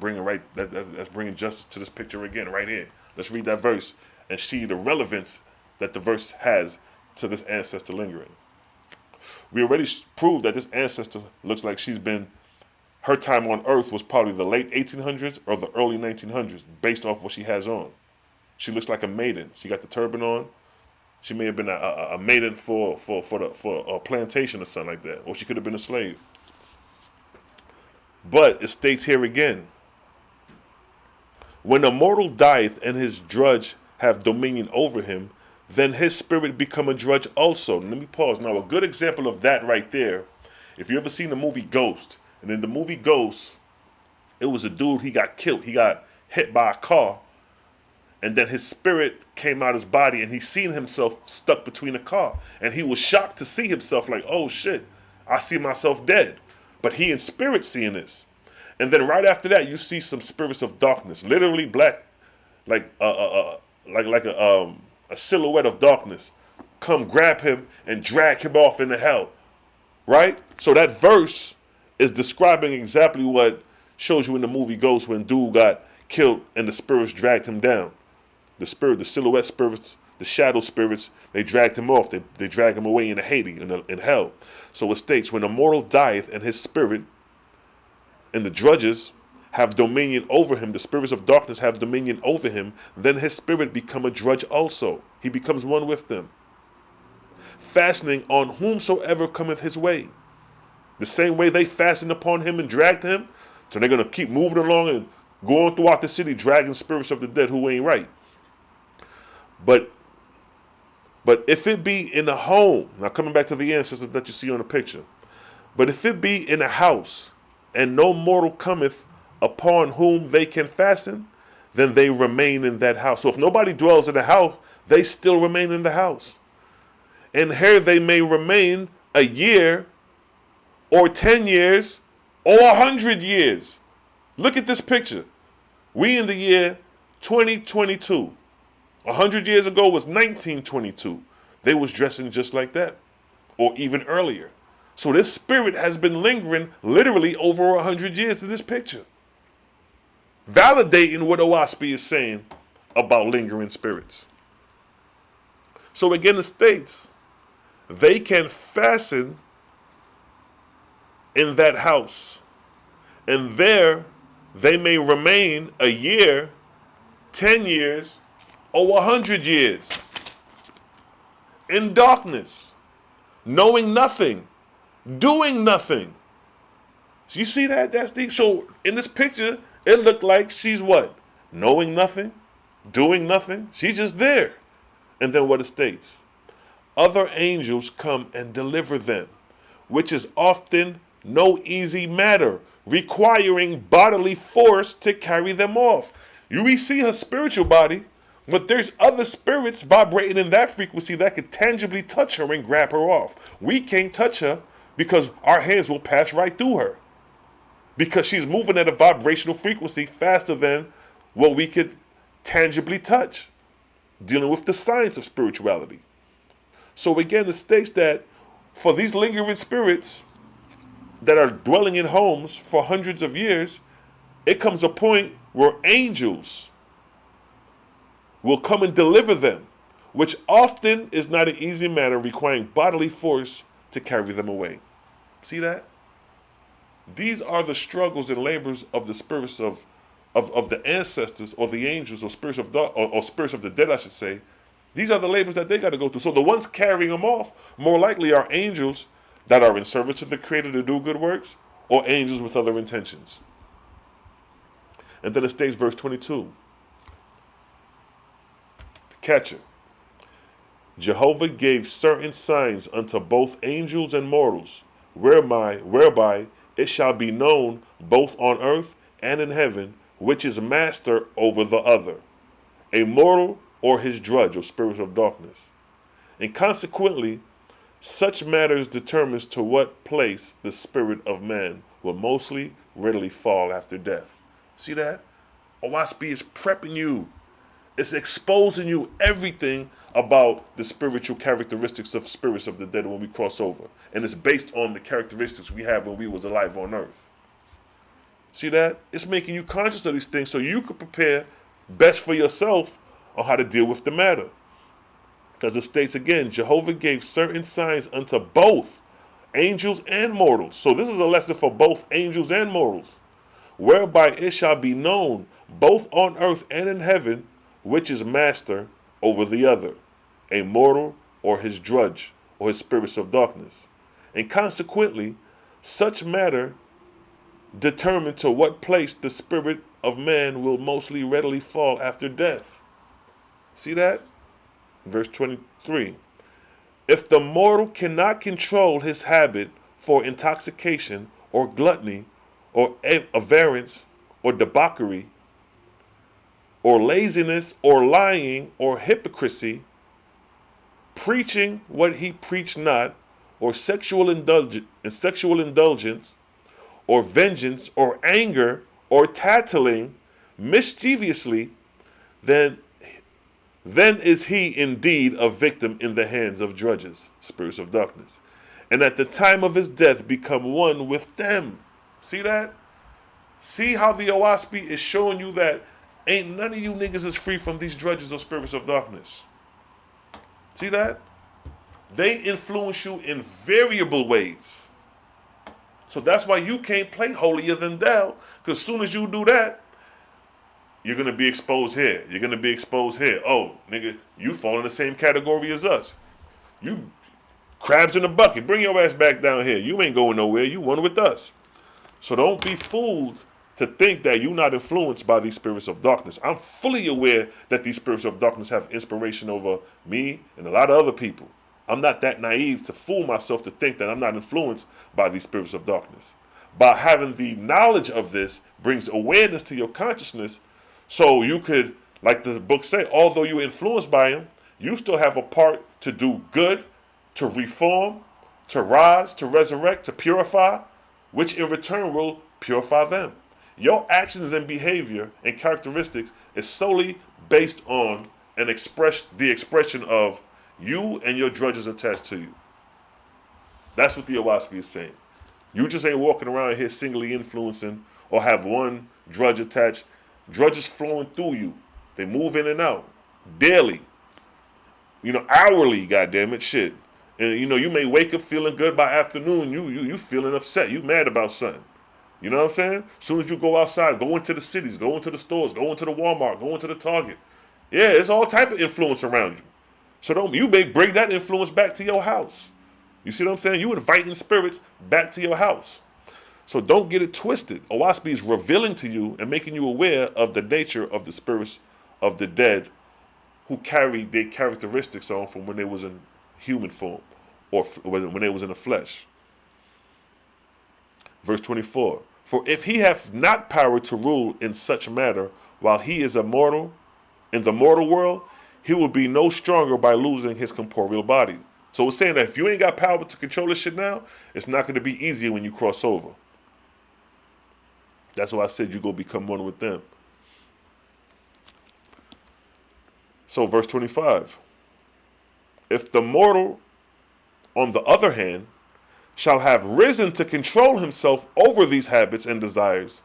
[SPEAKER 1] that's bringing justice to this picture again right here. Let's read that verse and see the relevance that the verse has to this ancestor lingering. We already proved that this ancestor looks like her time on earth was probably the late 1800s or the early 1900s, based off what she has on. She looks like a maiden. She got the turban on. She may have been a maiden for a plantation or something like that, or she could have been a slave. But it states here again, when a mortal dieth and his drudge have dominion over him, then his spirit become a drudge also. Let me pause. Now, a good example of that right there, if you ever seen the movie Ghost, and in the movie Ghost, it was a dude, he got killed. He got hit by a car, and then his spirit came out his body, and he seen himself stuck between a car. And he was shocked to see himself like, oh shit, I see myself dead. But he in spirit seeing this. And then right after that, you see some spirits of darkness, literally black, like a silhouette of darkness, come grab him and drag him off into hell. Right? So that verse is describing exactly what shows you in the movie Ghost, when dude got killed and the spirits dragged him down. The silhouette spirits, the shadow spirits, they dragged him off. They dragged him away into Hades, in hell. So it states, when a mortal dieth and his spirit and the drudges have dominion over him, the spirits of darkness have dominion over him, then his spirit become a drudge also. He becomes one with them, fastening on whomsoever cometh his way. The same way they fastened upon him and dragged him, so they're going to keep moving along and going throughout the city, dragging spirits of the dead who ain't right. But if it be in a home, now coming back to the ancestors that you see on the picture, but if it be in a house, and no mortal cometh upon whom they can fasten, then they remain in that house. So if nobody dwells in the house, they still remain in the house. And here they may remain a year, or 10 years, or 100 years. Look at this picture. We in the year 2022. 100 years ago was 1922. They was dressing just like that, or even earlier. So this spirit has been lingering literally over 100 years in this picture, validating what Oahspe is saying about lingering spirits. So again, it states, they can fasten in that house, and there they may remain a year, 10 years, or 100 years in darkness, knowing nothing, doing nothing. So you see that? That's deep. So in this picture, it looked like she's what? Knowing nothing, doing nothing. She's just there. And then what it states, other angels come and deliver them, which is often no easy matter, requiring bodily force to carry them off. We see her spiritual body, but there's other spirits vibrating in that frequency that could tangibly touch her and grab her off. We can't touch her because our hands will pass right through her, because she's moving at a vibrational frequency faster than what we could tangibly touch, dealing with the science of spirituality. So again, it states that for these lingering spirits that are dwelling in homes for hundreds of years, it comes a point where angels will come and deliver them, which often is not an easy matter, requiring bodily force to carry them away. See that? These are the struggles and labors of the spirits of the ancestors, or the angels, or spirits of or spirits of the dead, I should say. These are the labors that they got to go through. So the ones carrying them off more likely are angels that are in service to the Creator to do good works, or angels with other intentions. And then it states, verse 22. The catcher. Jehovah gave certain signs unto both angels and mortals, whereby it shall be known both on earth and in heaven, which is master over the other, a mortal or his drudge, or spirit of darkness. And consequently, such matters determines to what place the spirit of man will mostly readily fall after death. See that? Oahspe is prepping you. It's exposing you everything about the spiritual characteristics of spirits of the dead when we cross over. And it's based on the characteristics we have when we was alive on earth. See that? It's making you conscious of these things so you could prepare best for yourself on how to deal with the matter. Because it states again, Jehovah gave certain signs unto both angels and mortals. So this is a lesson for both angels and mortals, whereby it shall be known both on earth and in heaven, which is master over the other, a mortal or his drudge, or his spirits of darkness. And consequently, such matter determine to what place the spirit of man will mostly readily fall after death. See that? Verse 23. If the mortal cannot control his habit for intoxication or gluttony or avarice or debauchery or laziness or lying or hypocrisy, preaching what he preached not, or sexual indulgence or vengeance or anger or tattling mischievously, then is he indeed a victim in the hands of drudges, spirits of darkness, and at the time of his death become one with them. See that? See how the Oahspe is showing you that ain't none of you niggas is free from these drudges or spirits of darkness. See that? They influence you in variable ways. So that's why you can't play holier than thou, because as soon as you do that, you're going to be exposed here. You're going to be exposed here. Oh, nigga, you fall in the same category as us. You crabs in the bucket. Bring your ass back down here. You ain't going nowhere. You one with us. So don't be fooled to think that you're not influenced by these spirits of darkness. I'm fully aware that these spirits of darkness have inspiration over me and a lot of other people. I'm not that naive to fool myself to think that I'm not influenced by these spirits of darkness. By having the knowledge of this brings awareness to your consciousness, so you could, like the book say, although you're influenced by them, you still have a part to do good, to reform, to rise, to resurrect, to purify, which in return will purify them. Your actions and behavior and characteristics is solely based on the expression of you and your drudges attached to you. That's what the Oahspe is saying. You just ain't walking around here singly influencing or have one drudge attached. Drudges flowing through you. They move in and out daily. Hourly, goddammit, shit. And you may wake up feeling good, by afternoon you feeling upset. You mad about something. You know what I'm saying? As soon as you go outside, go into the cities, go into the stores, go into the Walmart, go into the Target. Yeah, it's all type of influence around you. So you may bring that influence back to your house. You see what I'm saying? You inviting spirits back to your house. So don't get it twisted. Oahspe is revealing to you and making you aware of the nature of the spirits of the dead who carried their characteristics on from when they was in human form or when they was in the flesh. Verse 24. For if he hath not power to rule in such matter while he is immortal in the mortal world, he will be no stronger by losing his corporeal body. So it's saying that if you ain't got power to control this shit now, it's not going to be easier when you cross over. That's why I said you go become one with them. So verse 25. If the mortal, on the other hand, shall have risen to control himself over these habits and desires,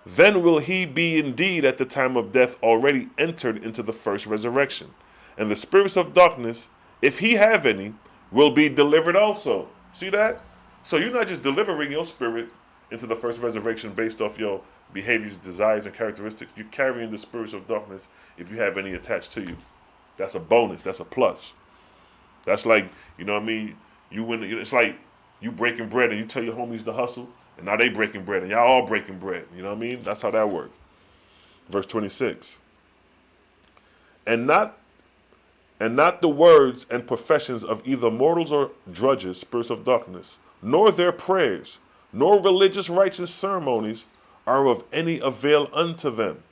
[SPEAKER 1] then will he be indeed at the time of death already entered into the first resurrection. And the spirits of darkness, if he have any, will be delivered also. See that? So you're not just delivering your spirit into the first resurrection based off your behaviors, desires, and characteristics. You're carrying the spirits of darkness if you have any attached to you. That's a bonus. That's a plus. That's like, you know what I mean? It's like you breaking bread and you tell your homies to hustle, and now they breaking bread, and y'all all breaking bread. You know what I mean? That's how that works. Verse 26. And not the words and professions of either mortals or drudges, spirits of darkness, nor their prayers, nor religious rites and ceremonies are of any avail unto them.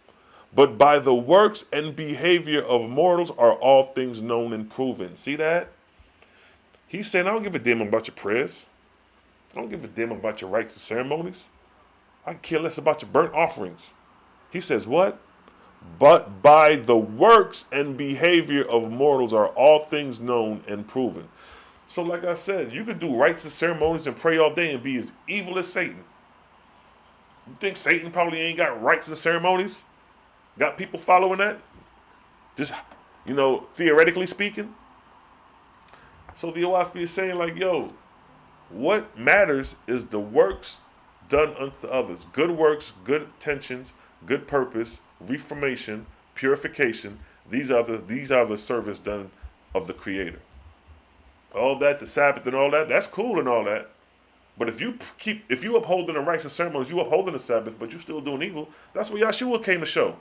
[SPEAKER 1] But by the works and behavior of mortals are all things known and proven. See that? He's saying, I don't give a damn about your prayers. I don't give a damn about your rites and ceremonies. I care less about your burnt offerings. He says what? But by the works and behavior of mortals are all things known and proven. So like I said, you could do rites and ceremonies and pray all day and be as evil as Satan. You think Satan probably ain't got rites and ceremonies? Got people following that? Just, theoretically speaking. So the Oahspe is saying like, yo, what matters is the works done unto others. Good works, good intentions, good purpose, reformation, purification. These are the service done of the Creator. All that, the Sabbath and all that, that's cool and all that. But if you upholding the rites and ceremonies, you upholding the Sabbath, but you still doing evil, that's what Yahshua came to show.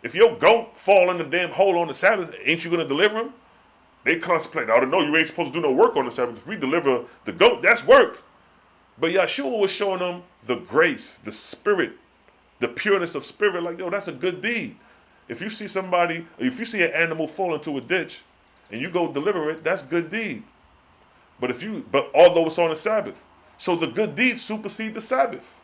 [SPEAKER 1] If your goat fall in the damn hole on the Sabbath, ain't you going to deliver him? They contemplate, I don't know, you ain't supposed to do no work on the Sabbath. If we deliver the goat, that's work. But Yahshua was showing them the grace, the spirit, the pureness of spirit, like, yo, that's a good deed. If you see an animal fall into a ditch and you go deliver it, that's good deed. But although it's on the Sabbath. So the good deeds supersede the Sabbath.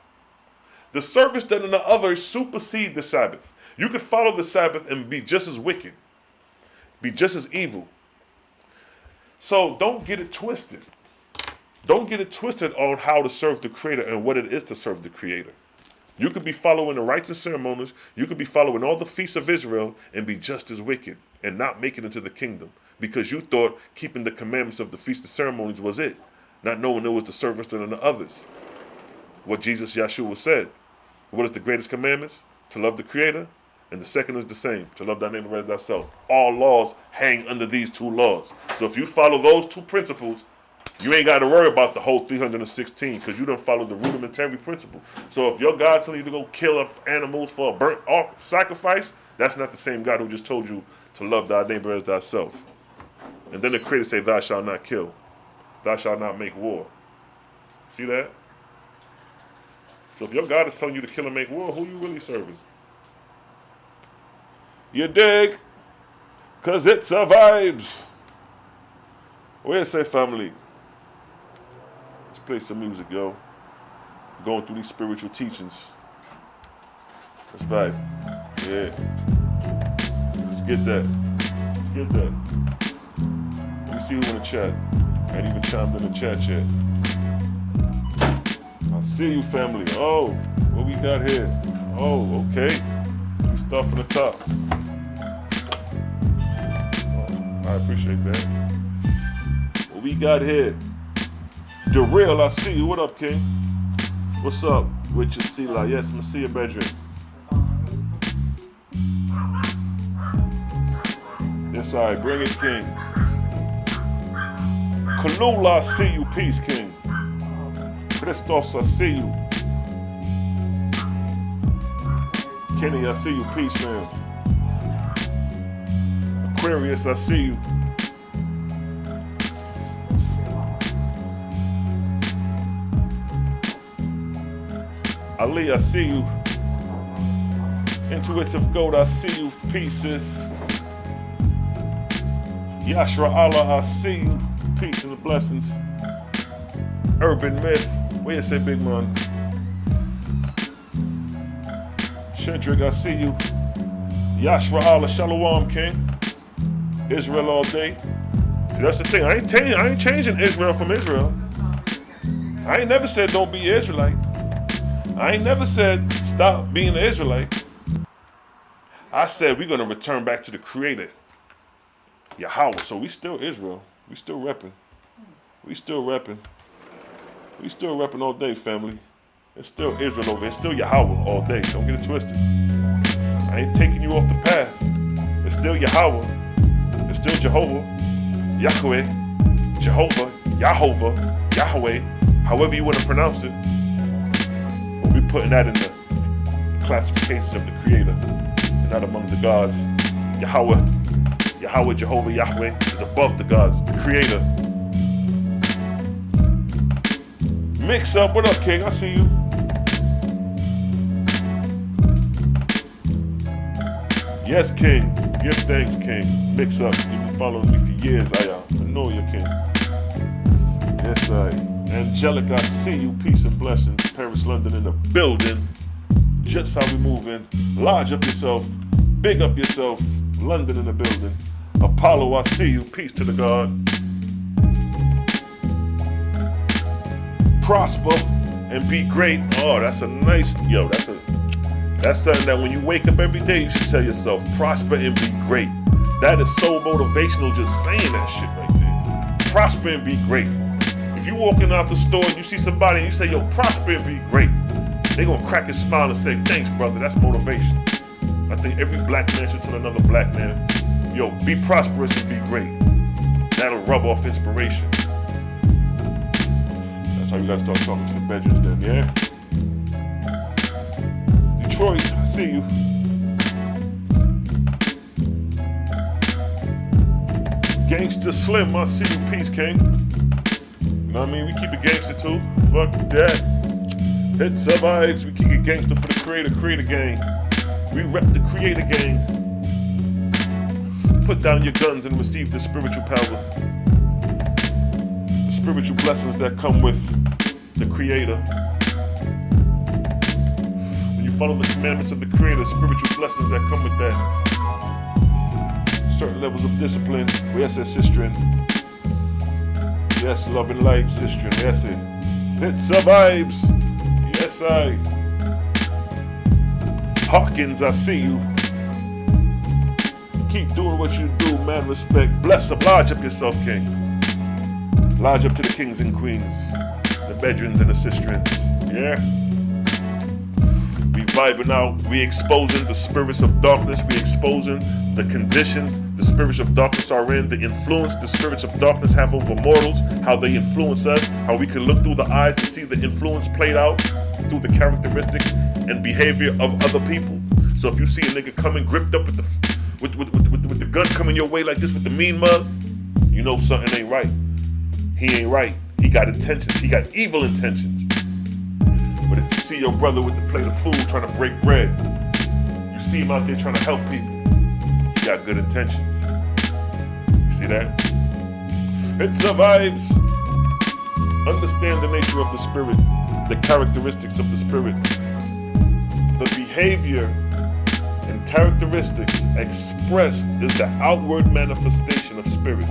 [SPEAKER 1] The service done in the others supersede the Sabbath. You could follow the Sabbath and be just as wicked, be just as evil. So don't get it twisted. Don't get it twisted on how to serve the Creator and what it is to serve the Creator. You could be following the rites and ceremonies. You could be following all the feasts of Israel and be just as wicked and not make it into the kingdom because you thought keeping the commandments of the feast of ceremonies was it, not knowing it was the service done unto others. what Jesus Yeshua said. What is the greatest commandments? To love the Creator. And the second is the same, to love thy neighbor as thyself. All laws hang under these two laws. So if you follow those two principles, you ain't got to worry about the whole 316 because you don't follow the rudimentary principle. So if your God telling you to go kill animals for a burnt sacrifice, that's not the same God who just told you to love thy neighbor as thyself. And then the Creator say, thou shalt not kill. Thou shalt not make war. See that? So if your God is telling you to kill and make war, who you really serving? You dig? Because it's a vibes. Oahspe family. Let's play some music, yo. Going through these spiritual teachings. Let's vibe. Yeah. Let's get that. Let's get that. Let me see who in the chat. I ain't even chimed in the chat yet. I see you, family. Oh, what we got here? Oh, okay. We start from the top. I appreciate that. What we got here? The real, I see you. What up, King? What's up with your Selah? Yes, I'm see your bedroom. Yes, all right. Bring it, King. Kalula, I see you. Peace, King. Christos, I see you. Kenny, I see you. Peace, man. Aquarius, I see you. Ali, I see you. Intuitive Gold, I see you. Pieces. Yashra Allah, I see you. Peace and the blessings. Urban Myth, where you say, big man? Shedrick, I see you. Yashra Allah, Shalom, King. Israel all day. See, that's the thing. I ain't changing Israel from Israel. I ain't never said don't be Israelite. I ain't never said stop being an Israelite. I said we're gonna return back to the Creator, Yahweh. So we still Israel. We still repping. We still repping. We still repping all day, family. It's still Israel over here. It's still Yahweh all day. Don't get it twisted. I ain't taking you off the path. It's still Yahweh. It's still Jehovah, Yahweh, Jehovah, Yahovah, Yahweh, however you want to pronounce it. But we're putting that in the classifications of the Creator and not among the gods. Yahweh, Jehovah, Yahweh is above the gods, the Creator. Mix up, what up, King? I see you. Yes, King. Give thanks, King. Mix up. You've been following me for years. I know you, King. Yes, I. Angelic, I see you. Peace and blessings. Paris, London in the building. Just how we moving. Large up yourself. Big up yourself. London in the building. Apollo, I see you. Peace to the God. Prosper and be great. Oh, that's a nice, yo, that's something that when you wake up every day, you should tell yourself, prosper and be great. That is so motivational just saying that shit right there. Prosper and be great. If you walking out the store and you see somebody and you say, yo, prosper and be great, they gonna crack a smile and say, thanks, brother, that's motivation. I think every black man should tell another black man, yo, be prosperous and be great. That'll rub off inspiration. That's how you gotta start talking to the bedrooms then, yeah? Detroit, I see you. Gangsta Slim, I see you. Peace, King. You know what I mean? We keep it gangster too. Fuck that. It survives. We keep it gangster for the Creator gang. We rep the Creator gang. Put down your guns and receive the spiritual power. The spiritual blessings that come with the Creator. Follow the commandments of the Creator, spiritual blessings that come with that. Certain levels of discipline. Yes, sister. Yes, love and light, sister. Yes, it. It survives. Yes, I. Hawkins, I see you. Keep doing what you do, man. Respect. Bless up. Lodge up yourself, King. Lodge up to the kings and queens, the bedrooms and the sisterins. Yeah. vibing out. We exposing the spirits of darkness. We exposing the conditions the spirits of darkness are in, the influence the spirits of darkness have over mortals, how they influence us, how we can look through the eyes and see the influence played out through the characteristics and behavior of other people. So if you see a nigga coming gripped up with the gun coming your way like this with the mean mug, you know something ain't right. He ain't right. He got intentions. He got evil intentions. But if you see your brother with the plate of food trying to break bread, you see him out there trying to help people, he got good intentions. You see that? It survives. Understand the nature of the spirit, the characteristics of the spirit. The behavior and characteristics expressed is the outward manifestation of spirit.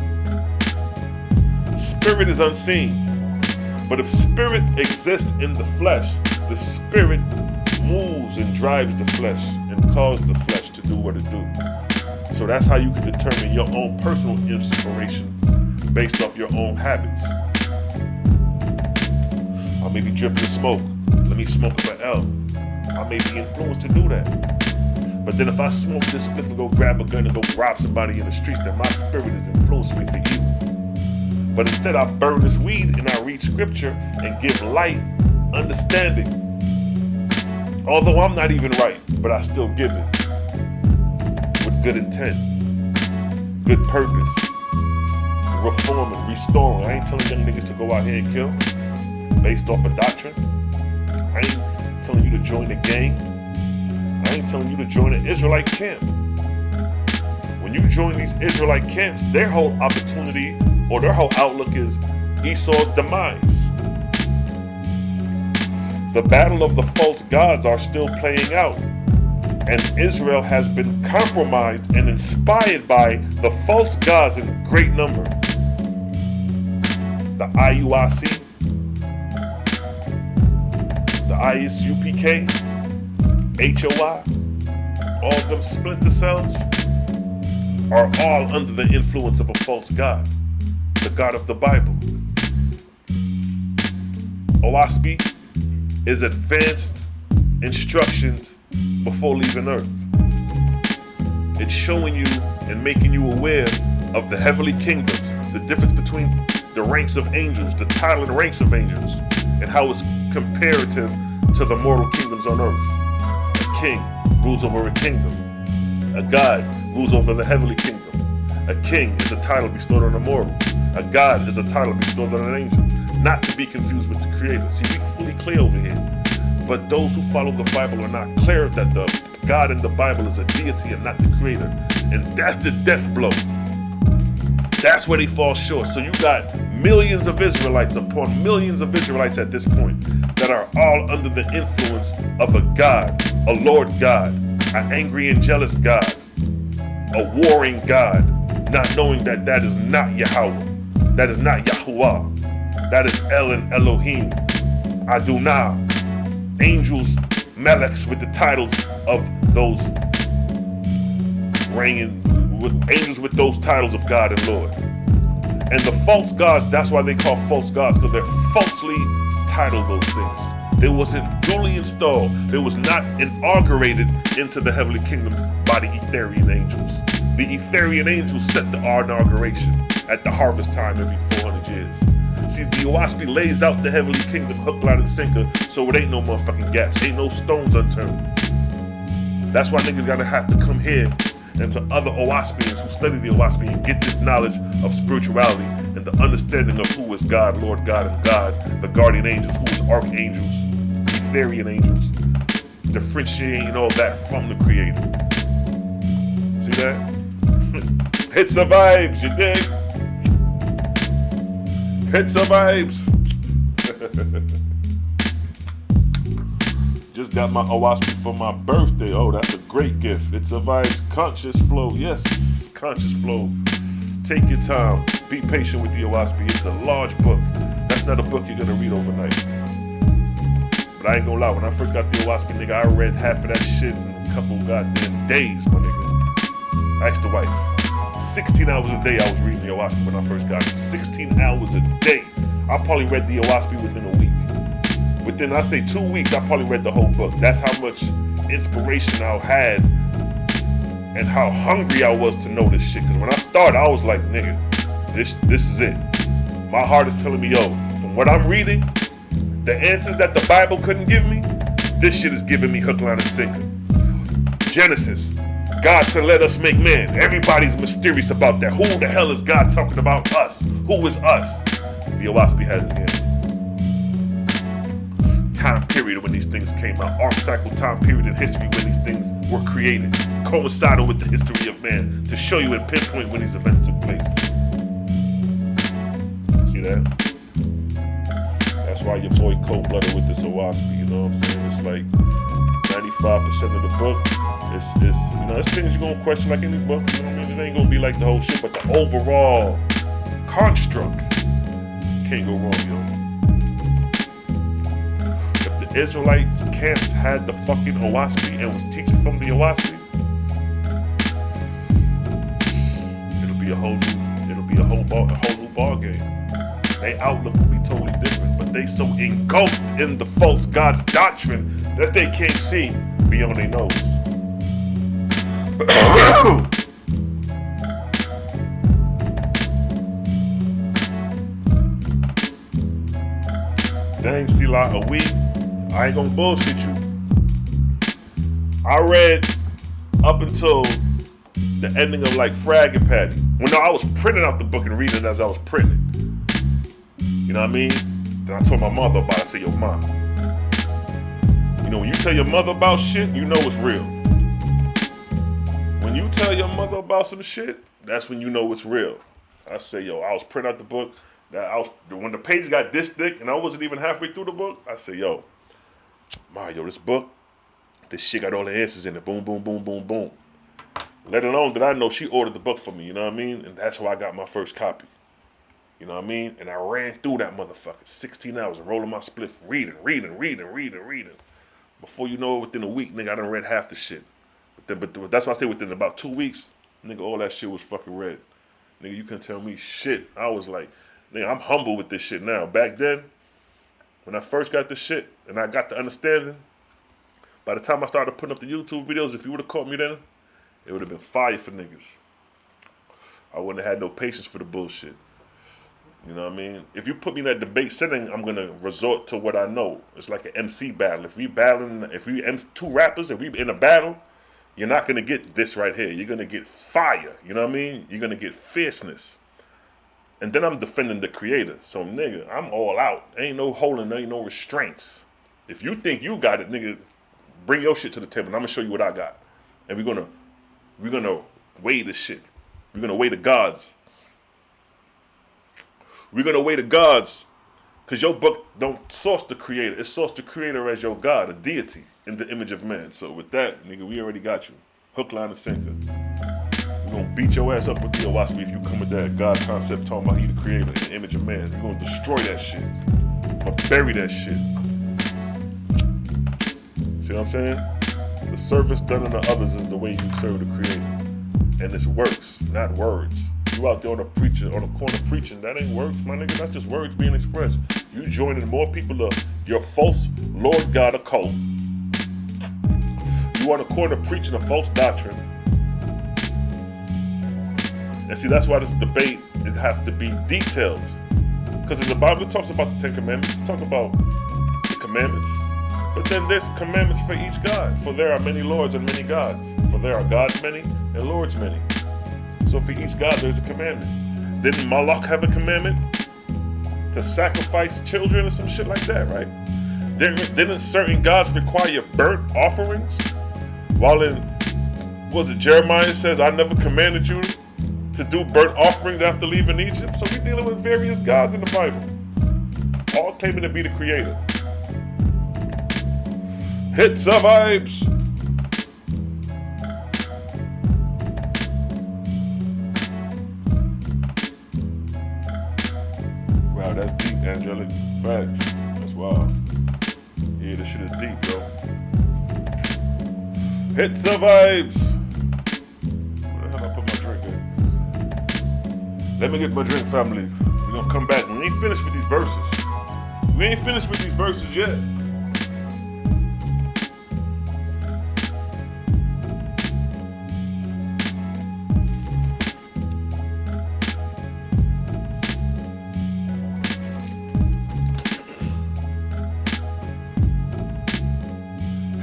[SPEAKER 1] Spirit is unseen. But if spirit exists in the flesh, the spirit moves and drives the flesh and causes the flesh to do what it do. So that's how you can determine your own personal inspiration based off your own habits. I may be drifting smoke. Let me smoke for L. I may be influenced to do that. But then if I smoke this spliff and go grab a gun and go rob somebody in the streets, then my spirit is influencing me for evil. But instead I burn this weed and I read scripture and give light, understanding. Although I'm not even right, but I still give it with good intent, good purpose, reforming, restoring. I ain't telling young niggas to go out here and kill based off of doctrine. I ain't telling you to join a gang. I ain't telling you to join an Israelite camp. When you join these Israelite camps, their whole opportunity or their whole outlook is Esau's demise. The battle of the false gods are still playing out, and Israel has been compromised and inspired by the false gods in great number. The IUIC, the ISUPK, HOI, all them splinter cells are all under the influence of a false god, the God of the Bible. Oahspe is advanced instructions before leaving earth. It's showing you and making you aware of the heavenly kingdoms, the difference between the ranks of angels, the title and ranks of angels, and how it's comparative to the mortal kingdoms on earth. A king rules over a kingdom. A god rules over the heavenly kingdom. A king is a title bestowed on a mortal. A god is a title bestowed on an angel. Not to be confused with the creator. See, we fully clear over here. But those who follow the Bible are not clear that the God in the Bible is a deity and not the creator. And that's the death blow. That's where they fall short. So you got millions of Israelites upon millions of Israelites at this point that are all under the influence of a God, a Lord God, an angry and jealous God, a warring God, not knowing that that is not Yahweh, that is not Yahuwah, that is El and Elohim, Adonai, angels, melechs with the titles of those reigning, angels with those titles of God and Lord. And the false gods, that's why they call false gods, because they're falsely titled those things. They wasn't duly installed. They was not inaugurated into the heavenly kingdoms by the Etherian angels. The Etherian angels set the inauguration at the harvest time every 400 years. See, the Oahspe lays out the heavenly kingdom hook, line, and sinker, so it ain't no motherfucking gaps. Ain't no stones unturned. That's why niggas gotta have to come here and to other Oahspeans who study the Oahspe and get this knowledge of spirituality and the understanding of who is God, Lord God, and God, the guardian angels, who is archangels, Etherian angels, differentiating all that from the creator. See that? Hits the vibes, you dig? Hits the vibes. Just got my Oahspe for my birthday. Oh, that's a great gift. It's a vibes, conscious flow. Yes, conscious flow. Take your time. Be patient with the Oahspe. It's a large book. That's not a book you're gonna read overnight. But I ain't gonna lie, when I first got the Oahspe, nigga, I read half of that shit in a couple goddamn days, my nigga. Ask the wife. 16 hours a day I was reading the Oahspe when I first got it. 16 hours a day. I probably read the Oahspe within a week. Within, I say 2 weeks, I probably read the whole book. That's how much inspiration I had and how hungry I was to know this shit. Because when I started, I was like, nigga, this is it. My heart is telling me, yo, from what I'm reading, the answers that the Bible couldn't give me, this shit is giving me hook, line, and sinker. Genesis, God said, let us make man. Everybody's mysterious about that. Who the hell is God talking about? Us. Who is us? The Oahspe has the answer. Time period when these things came out. Arc cycle time period in history when these things were created. Coinciding with the history of man to show you and pinpoint when these events took place. See that? That's why your boy cold-blooded with this Oahspe, you know what I'm saying? It's like 95% of the book. It's you know, it's things you're gonna question like any book, you know what I mean? It ain't gonna be like the whole shit, but the overall construct can't go wrong, yo. If the Israelites camps had the fucking Oahspe and was teaching from the Oahspe, it'll be a whole new ball game. Their outlook will be totally different, but they so engulfed in the false God's doctrine that they can't see beyond their nose. Dang, Selah, a week. I ain't gonna bullshit you. I read up until the ending of like Frag and Patty. Well, no, I was printing out the book and reading it as I was printing. You know what I mean? Then I told my mother about it. I said, yo, mom, you know, when you tell your mother about shit, you know it's real. When you tell your mother about some shit, that's when you know it's real. I say, yo, I was printing out the book. When the page got this thick and I wasn't even halfway through the book, I say, yo, Ma, yo, this book, this shit got all the answers in it. Boom, boom, boom, boom, boom. Let alone that I know she ordered the book for me, you know what I mean? And that's how I got my first copy. You know what I mean? And I ran through that motherfucker 16 hours rolling my spliff, reading. Before you know it, within a week, nigga, I done read half the shit. But that's why I say within about 2 weeks, nigga, all that shit was fucking read. Nigga, you couldn't tell me shit. I was like, nigga, I'm humble with this shit now. Back then, when I first got this shit and I got the understanding, by the time I started putting up the YouTube videos, if you would have caught me then, it would have been fire for niggas. I wouldn't have had no patience for the bullshit. You know what I mean? If you put me in that debate setting, I'm going to resort to what I know. It's like an MC battle. If we two rappers, if we in a battle, you're not going to get this right here. You're going to get fire. You know what I mean? You're going to get fierceness. And then I'm defending the creator. So, nigga, I'm all out. Ain't no holding, ain't no restraints. If you think you got it, nigga, bring your shit to the table and I'm going to show you what I got. And we're going to weigh this shit. We're going to weigh the gods. We're going to weigh the gods, because your book don't source the creator. It source the creator as your God, a deity, in the image of man. So with that, nigga, we already got you. Hook, line, and sinker. We're going to beat your ass up with the Oahspe if you come with that God concept talking about he the creator in the image of man. We're going to destroy that shit. I'm going to bury that shit. See what I'm saying? The service done unto others is the way you serve the creator. And it's works, not words. You out there on the corner preaching, that ain't words, my nigga. That's just words being expressed. You joining more people of your false Lord God occult. You on the corner preaching a false doctrine. And see, that's why this debate, it has to be detailed. Because in the Bible, it talks about the 10 Commandments. It talks about the commandments. But then there's commandments for each God. For there are many lords and many gods. For there are gods many and lords many. So for each God, there's a commandment. Didn't Moloch have a commandment to sacrifice children or some shit like that, right? Didn't certain gods require burnt offerings? While Jeremiah says, I never commanded you to do burnt offerings after leaving Egypt? So we're dealing with various gods in the Bible, all claiming to be the creator. Hits of vibes. Wow, that's deep, angelic. Facts. That's wild. Yeah, this shit is deep, bro. Hits of vibes. Where the hell I put my drink in? Let me get my drink, family. We're gonna come back. We ain't finished with these verses. We ain't finished with these verses yet.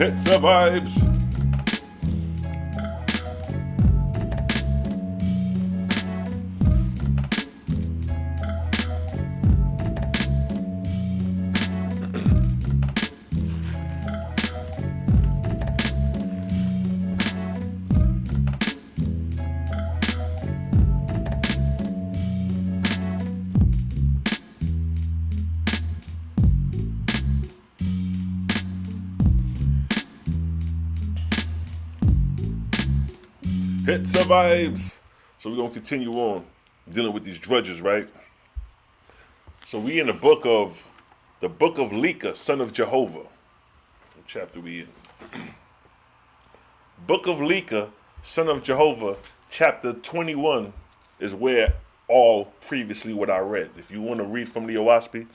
[SPEAKER 1] Hits the vibes. Hits the vibes. So we're gonna continue on dealing with these drudges, right? So we in the book of Lecah, son of Jehovah. What chapter we in? Book of Lecah, son of Jehovah, chapter 21 is where all previously what I read. If you want to read from the Oahspe,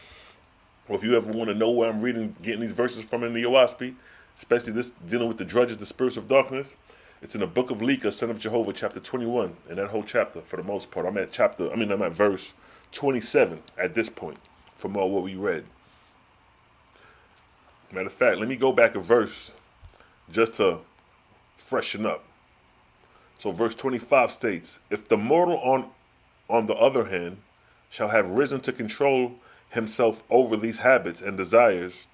[SPEAKER 1] or if you ever want to know where I'm getting these verses from in the Oahspe, especially this dealing with the drudges, the spirits of darkness, it's in the book of Lecah, son of Jehovah, chapter 21. And that whole chapter, for the most part, I'm at verse 27 at this point from all what we read. Matter of fact, let me go back a verse just to freshen up. So verse 25 states, if the mortal on the other hand shall have risen to control himself over these habits and desires,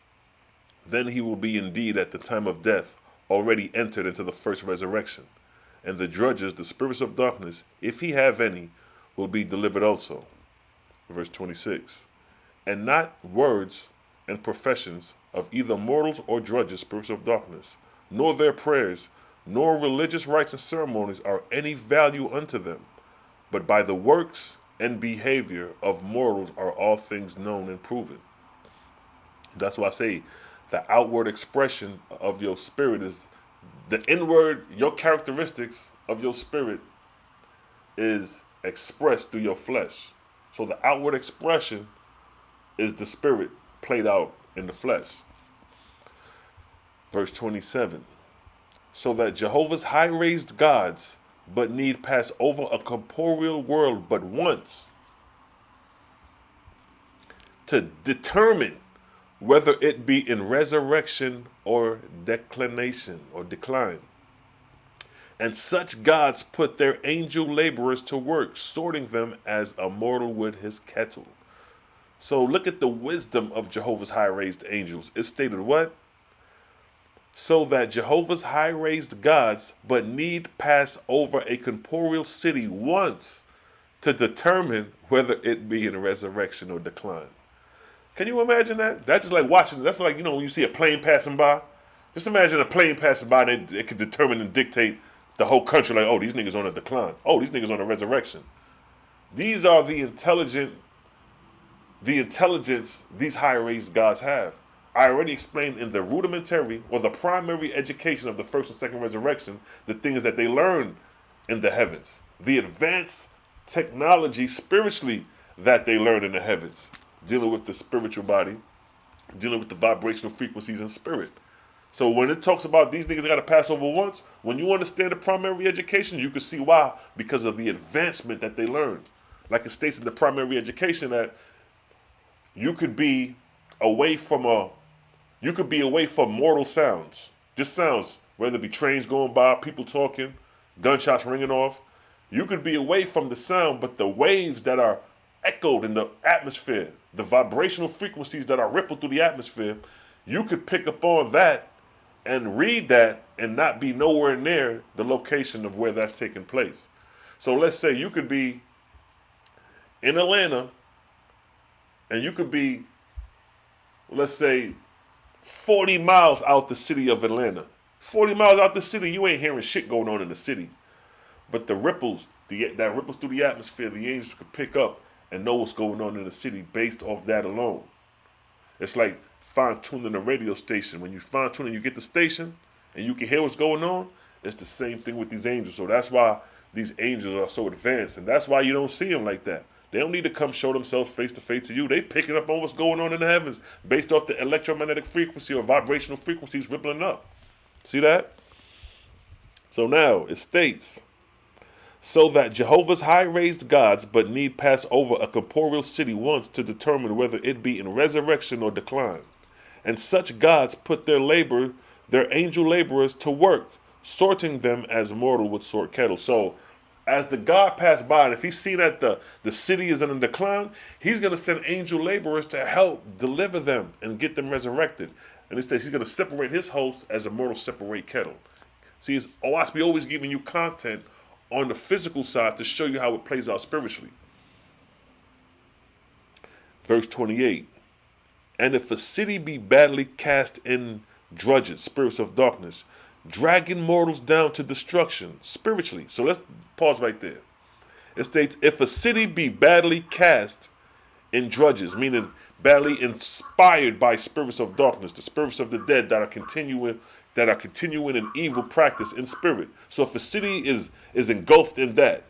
[SPEAKER 1] then he will be indeed at the time of death already entered into the first resurrection. And the drudges, the spirits of darkness, if he have any, will be delivered also. Verse 26. And not words and professions of either mortals or drudges, spirits of darkness, nor their prayers, nor religious rites and ceremonies are any value unto them, but by the works and behavior of mortals are all things known and proven. That's why I say the outward expression of your spirit is the inward, your characteristics of your spirit is expressed through your flesh. So the outward expression is the spirit played out in the flesh. Verse 27. So that Jehovah's high-raised gods but need pass over a corporeal world but once to determine whether it be in resurrection or decline. And such gods put their angel laborers to work, sorting them as a mortal would his kettle. So look at the wisdom of Jehovah's high-raised angels. It stated what? So that Jehovah's high-raised gods but need pass over a corporeal city once to determine whether it be in resurrection or decline. Can you imagine that? That's just like watching. That's like, when you see a plane passing by. Just imagine a plane passing by and it could determine and dictate the whole country. Like, oh, these niggas on a decline. Oh, these niggas on a resurrection. These are the intelligence these high-raised gods have. I already explained in the rudimentary or the primary education of the first and second resurrection the things that they learn in the heavens. The advanced technology spiritually that they learn in the heavens. Dealing with the spiritual body, dealing with the vibrational frequencies in spirit. So when it talks about these niggas got to pass over once, when you understand the primary education, you can see why, because of the advancement that they learn. Like it states in the primary education that you could be away from mortal sounds, just sounds, whether it be trains going by, people talking, gunshots ringing off. You could be away from the sound, but the waves that are echoed in the atmosphere, the vibrational frequencies that are rippled through the atmosphere, you could pick up on that and read that and not be nowhere near the location of where that's taking place. So let's say you could be in Atlanta and you could be, let's say, 40 miles out the city of Atlanta. 40 miles out the city, you ain't hearing shit going on in the city. But the ripples, that ripples through the atmosphere, the angels could pick up and know what's going on in the city based off that alone. It's like fine-tuning a radio station. When you fine-tune and you get the station and you can hear what's going on, it's the same thing with these angels. So that's why these angels are so advanced, and that's why you don't see them like that. They don't need to come show themselves face-to-face to you. They picking up on what's going on in the heavens based off the electromagnetic frequency or vibrational frequencies rippling up. See that? So now it states, so that Jehovah's high-raised gods but need pass over a corporeal city once to determine whether it be in resurrection or decline. And such gods put their labor their angel laborers to work, sorting them as mortal would sort cattle. So as the God passed by, and if he see that the city is in a decline, he's going to send angel laborers to help deliver them and get them resurrected. And it says he's going to separate his hosts as a mortal separate cattle. See, Oahspe always giving you content on the physical side to show you how it plays out spiritually. Verse 28. And if a city be badly cast in drudges, spirits of darkness, dragging mortals down to destruction spiritually. So let's pause right there. It states, if a city be badly cast in drudges, meaning badly inspired by spirits of darkness, the spirits of the dead that are continuing in evil practice in spirit. So if a city is engulfed in that,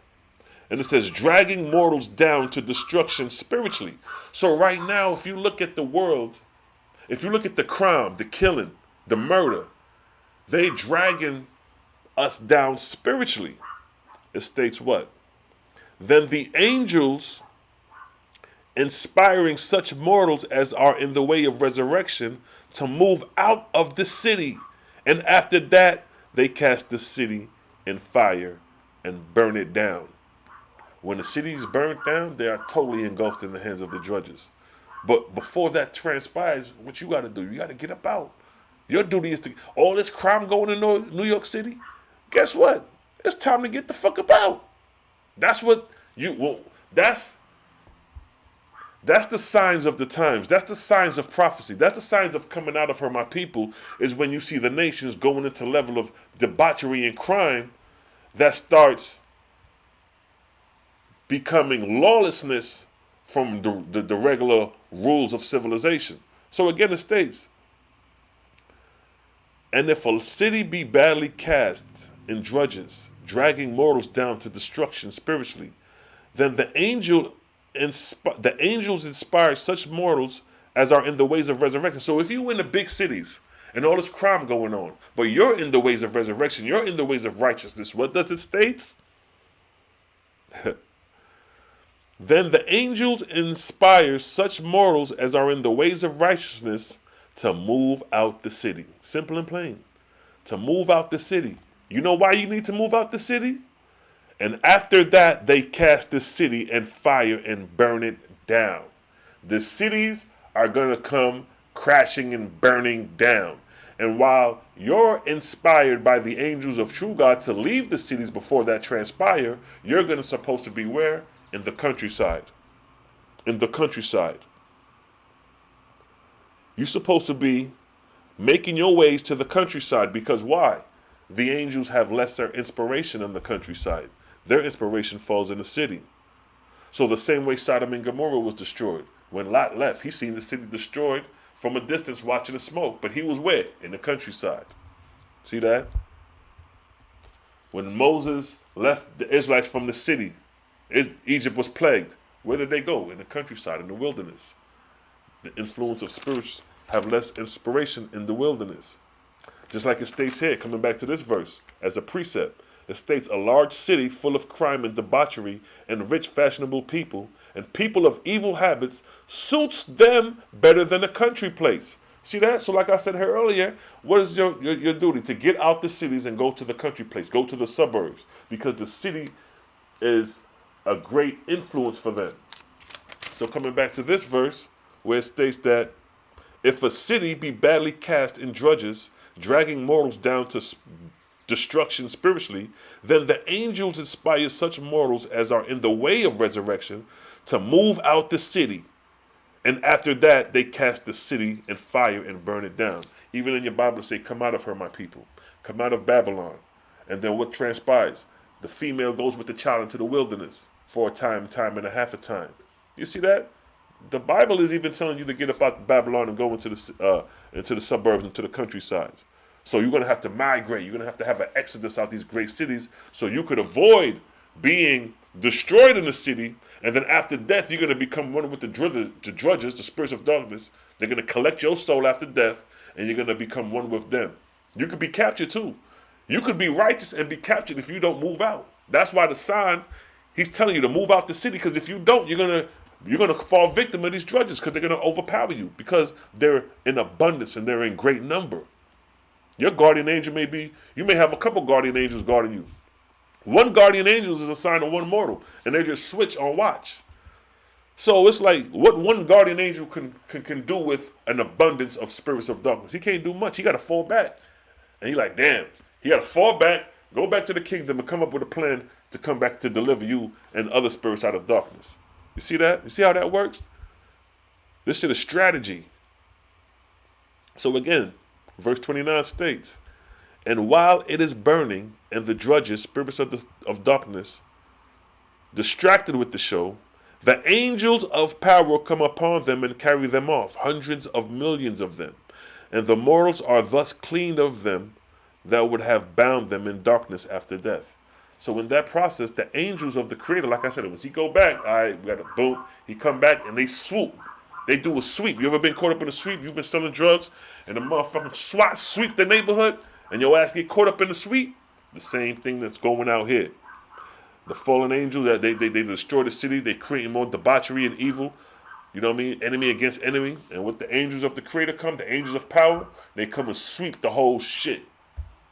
[SPEAKER 1] and it says dragging mortals down to destruction spiritually. So right now, if you look at the world, if you look at the crime, the killing, the murder, they dragging us down spiritually. It states what? Then the angels inspiring such mortals as are in the way of resurrection to move out of the city. And after that, they cast the city in fire and burn it down. When the city is burnt down, they are totally engulfed in the hands of the drudges. But before that transpires, what you got to do, you got to get up out. Your duty is to, all this crime going in New York City, guess what? It's time to get the fuck about. That's what that's the signs of the times. That's the signs of prophecy. That's the signs of coming out of her, my people, is when you see the nations going into level of debauchery and crime that starts becoming lawlessness from the regular rules of civilization. So again, it states, and if a city be badly cast in drudges, dragging mortals down to destruction spiritually, then the angels inspire such mortals as are in the ways of resurrection. So if you in the big cities and all this crime going on, but you're in the ways of resurrection, you're in the ways of righteousness, what does it state? Then the angels inspire such mortals as are in the ways of righteousness to move out the city. Simple and plain. To move out the city. You know why you need to move out the city? And after that, they cast the city in fire and burn it down. The cities are going to come crashing and burning down. And while you're inspired by the angels of true God to leave the cities before that transpire, you're going to supposed to be where? In the countryside. In the countryside. You're supposed to be making your ways to the countryside, because why? The angels have lesser inspiration in the countryside. Their inspiration falls in the city. So the same way Sodom and Gomorrah was destroyed. When Lot left, he seen the city destroyed from a distance watching the smoke. But he was where? In the countryside. See that? When Moses left the Israelites from the city, Egypt was plagued. Where did they go? In the countryside, in the wilderness. The influence of spirits have less inspiration in the wilderness. Just like it states here, coming back to this verse, as a precept, it states a large city full of crime and debauchery and rich fashionable people and people of evil habits suits them better than a country place. See that? So like I said here earlier, what is your duty? To get out the cities and go to the country place, go to the suburbs, because the city is a great influence for them. So coming back to this verse, where it states that if a city be badly cast in drudges, dragging mortals down to destruction spiritually, then the angels inspire such mortals as are in the way of resurrection to move out the city. And after that, they cast the city in fire and burn it down. Even in your Bible, it say, come out of her, my people. Come out of Babylon. And then what transpires? The female goes with the child into the wilderness for a time and a half a time. You see that? The Bible is even telling you to get up out Babylon and go into the suburbs, into the countrysides. So you're going to have to migrate. You're going to have an exodus out these great cities so you could avoid being destroyed in the city. And then after death, you're going to become one with the drudges, the spirits of darkness. They're going to collect your soul after death, and you're going to become one with them. You could be captured too. You could be righteous and be captured if you don't move out. That's why the sign, he's telling you to move out the city, because if you don't, you're going to fall victim of these drudges, because they're going to overpower you, because they're in abundance and they're in great number. Your guardian angel you may have a couple guardian angels guarding you. One guardian angel is assigned to one mortal, and they just switch on watch. So it's like what one guardian angel can do with an abundance of spirits of darkness. He can't do much. He got to fall back. And you're like, damn, he got to fall back, go back to the kingdom, and come up with a plan to come back to deliver you and other spirits out of darkness. You see that? You see how that works? This shit is strategy. So again, verse 29 states, and while it is burning, and the drudges, spirits of darkness, distracted with the show, the angels of power come upon them and carry them off, hundreds of millions of them. And the mortals are thus cleaned of them that would have bound them in darkness after death. So in that process, the angels of the Creator, like I said, once he go back, all right, we got a boom, he come back and they swoop. They do a sweep. You ever been caught up in a sweep? You've been selling drugs and the motherfucking SWAT sweep the neighborhood and your ass get caught up in the sweep? The same thing that's going out here. The fallen angels, that they destroy the city, they create more debauchery and evil. You know what I mean? Enemy against enemy. And with the angels of the Creator come, the angels of power, they come and sweep the whole shit.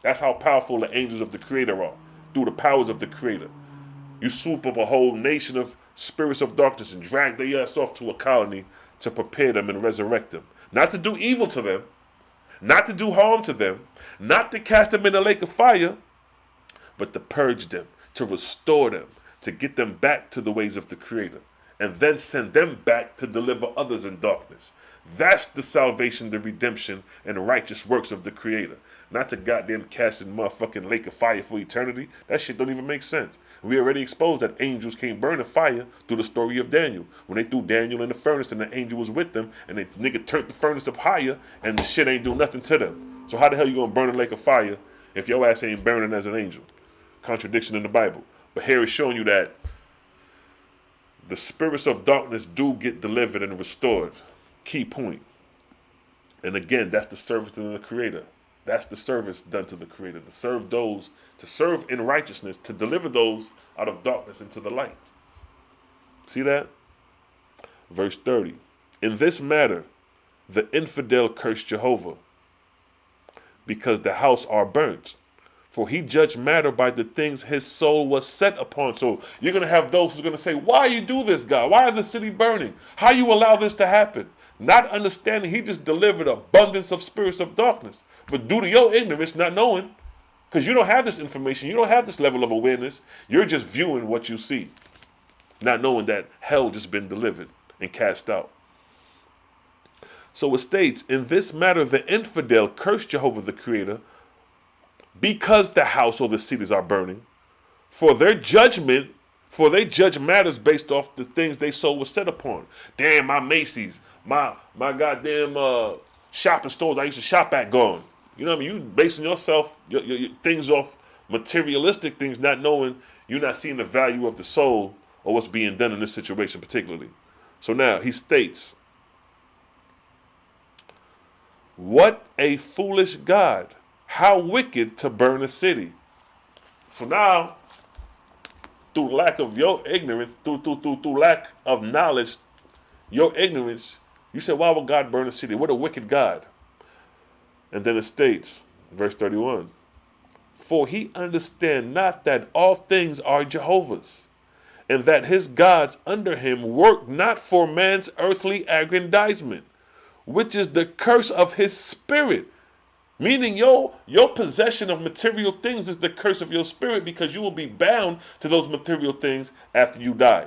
[SPEAKER 1] That's how powerful the angels of the Creator are, through the powers of the Creator. You swoop up a whole nation of spirits of darkness and drag their ass off to a colony to prepare them and resurrect them. Not to do evil to them, not to do harm to them, not to cast them in a lake of fire, but to purge them, to restore them, to get them back to the ways of the Creator, and then send them back to deliver others in darkness. That's the salvation, the redemption, and righteous works of the Creator. Not to goddamn cast in motherfucking lake of fire for eternity. That shit don't even make sense. We already exposed that angels can't burn in fire through the story of Daniel. When they threw Daniel in the furnace and the angel was with them, and the nigga turned the furnace up higher, and the shit ain't do nothing to them. So how the hell you gonna burn a lake of fire if your ass ain't burning as an angel? Contradiction in the Bible. But here it's showing you that the spirits of darkness do get delivered and restored. Key point. And again, that's the service to the Creator. That's the service done to the Creator. To serve those, to serve in righteousness, to deliver those out of darkness into the light. See that? Verse 30. In this matter, the infidel cursed Jehovah, because the house are burnt. For he judged matter by the things his soul was set upon. So you're going to have those who are going to say, why you do this, God? Why is the city burning? How you allow this to happen? Not understanding he just delivered abundance of spirits of darkness. But due to your ignorance, not knowing, because you don't have this information, you don't have this level of awareness, you're just viewing what you see, not knowing that hell just been delivered and cast out. So it states, in this matter, the infidel cursed Jehovah the Creator, because the house or the cities are burning, for they judge matters based off the things they soul was set upon. Damn, my Macy's, my goddamn shopping stores I used to shop at gone. You know what I mean? You basing yourself, your things off materialistic things, not knowing you're not seeing the value of the soul or what's being done in this situation particularly. So now he states, what a foolish God. How wicked to burn a city. So now, through lack of your ignorance, through lack of knowledge, your ignorance, you said, why would God burn a city? What a wicked God. And then it states, verse 31, for he understand not that all things are Jehovah's, and that his gods under him work not for man's earthly aggrandizement, which is the curse of his spirit. Meaning your possession of material things is the curse of your spirit, because you will be bound to those material things after you die.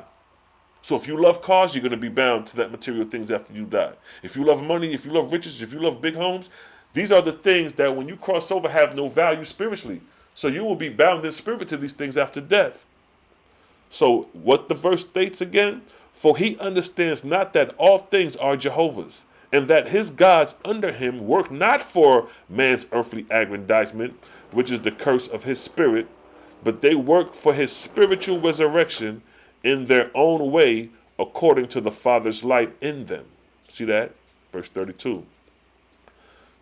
[SPEAKER 1] So if you love cars, you're going to be bound to that material things after you die. If you love money, if you love riches, if you love big homes, these are the things that when you cross over have no value spiritually. So you will be bound in spirit to these things after death. So what the verse states again, for he understands not that all things are Jehovah's, and that his gods under him work not for man's earthly aggrandizement, which is the curse of his spirit, but they work for his spiritual resurrection in their own way, according to the Father's light in them. See that? Verse 32.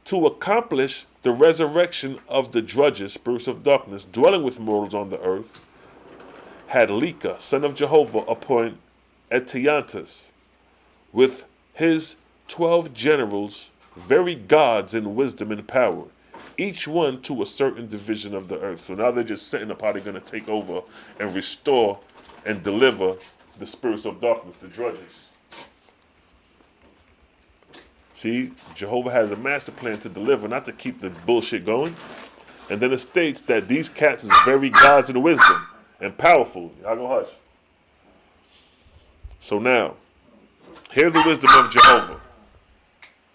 [SPEAKER 1] To accomplish the resurrection of the drudges, spirits of darkness, dwelling with mortals on the earth, had Leka, son of Jehovah, appoint Etiantus, with his 12 generals, very gods in wisdom and power. each one to a certain division of the earth. So now they're just setting up how they're going to take over and restore and deliver the spirits of darkness, the drudges. See, Jehovah has a master plan to deliver, not to keep the bullshit going. And then it states that these cats is very gods in wisdom and powerful. Y'all go hush. So now, hear the wisdom of Jehovah.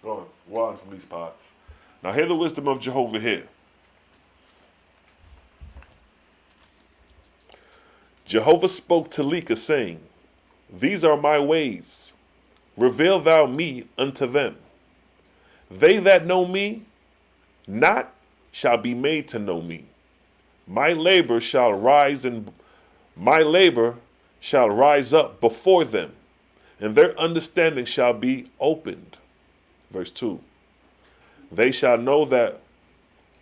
[SPEAKER 1] Go on, water from these pots. Now hear the wisdom of Jehovah here. Jehovah spoke to Leka, saying, These are my ways. Reveal thou me unto them. They that know me not shall be made to know me. My labor shall rise up before them, and their understanding shall be opened. Verse 2. They shall know that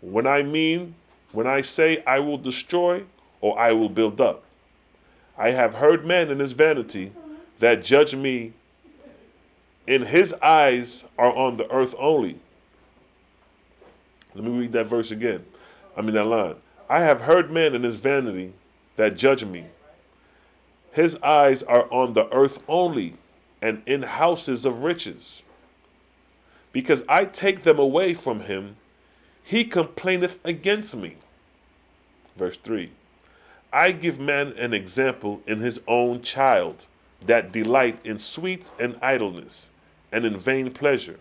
[SPEAKER 1] when I say I will destroy or I will build up. I have heard man in his vanity that judge me, in his eyes are on the earth only. Let me read that verse again. That line. I have heard man in his vanity that judge me. His eyes are on the earth only, and in houses of riches. Because I take them away from him, he complaineth against me. Verse 3. I give man an example in his own child, that delight in sweets and idleness, and in vain pleasure.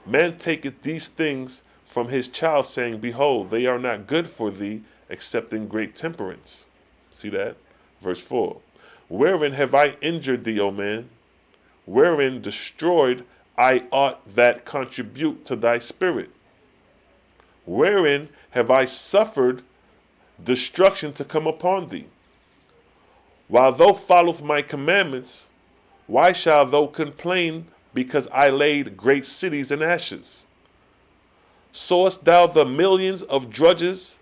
[SPEAKER 1] Man taketh these things from his child, saying, Behold, they are not good for thee, except in great temperance. See that? Verse 4. Wherein have I injured thee, O man? Wherein destroyed I aught that contribute to thy spirit? Wherein have I suffered destruction to come upon thee? While thou followest my commandments, why shalt thou complain, because I laid great cities in ashes? Sawest thou the millions of drudges,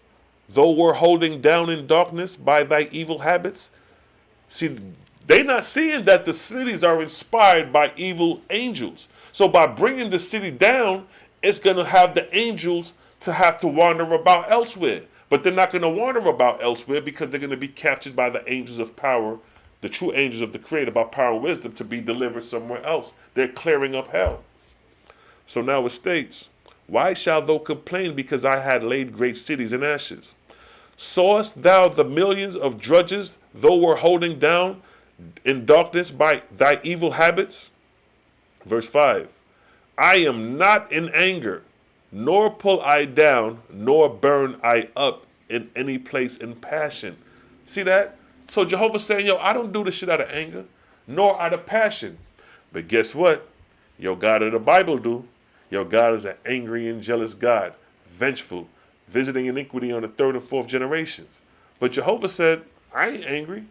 [SPEAKER 1] though were holding down in darkness by thy evil habits? See, they not seeing that the cities are inspired by evil angels. So by bringing the city down, it's going to have the angels to have to wander about elsewhere. But they're not going to wander about elsewhere because they're going to be captured by the angels of power, the true angels of the Creator, by power and wisdom, to be delivered somewhere else. They're clearing up hell. So now it states, Why shalt thou complain, because I had laid great cities in ashes? Sawest thou the millions of drudges, though were holding down in darkness by thy evil habits? Verse 5. I am not in anger, nor pull I down, nor burn I up in any place in passion. See that? So Jehovah's saying, I don't do this shit out of anger, nor out of passion. But guess what? Your God of the Bible do. Your God is an angry and jealous God, vengeful, visiting iniquity on the third and fourth generations. But Jehovah said, I ain't angry.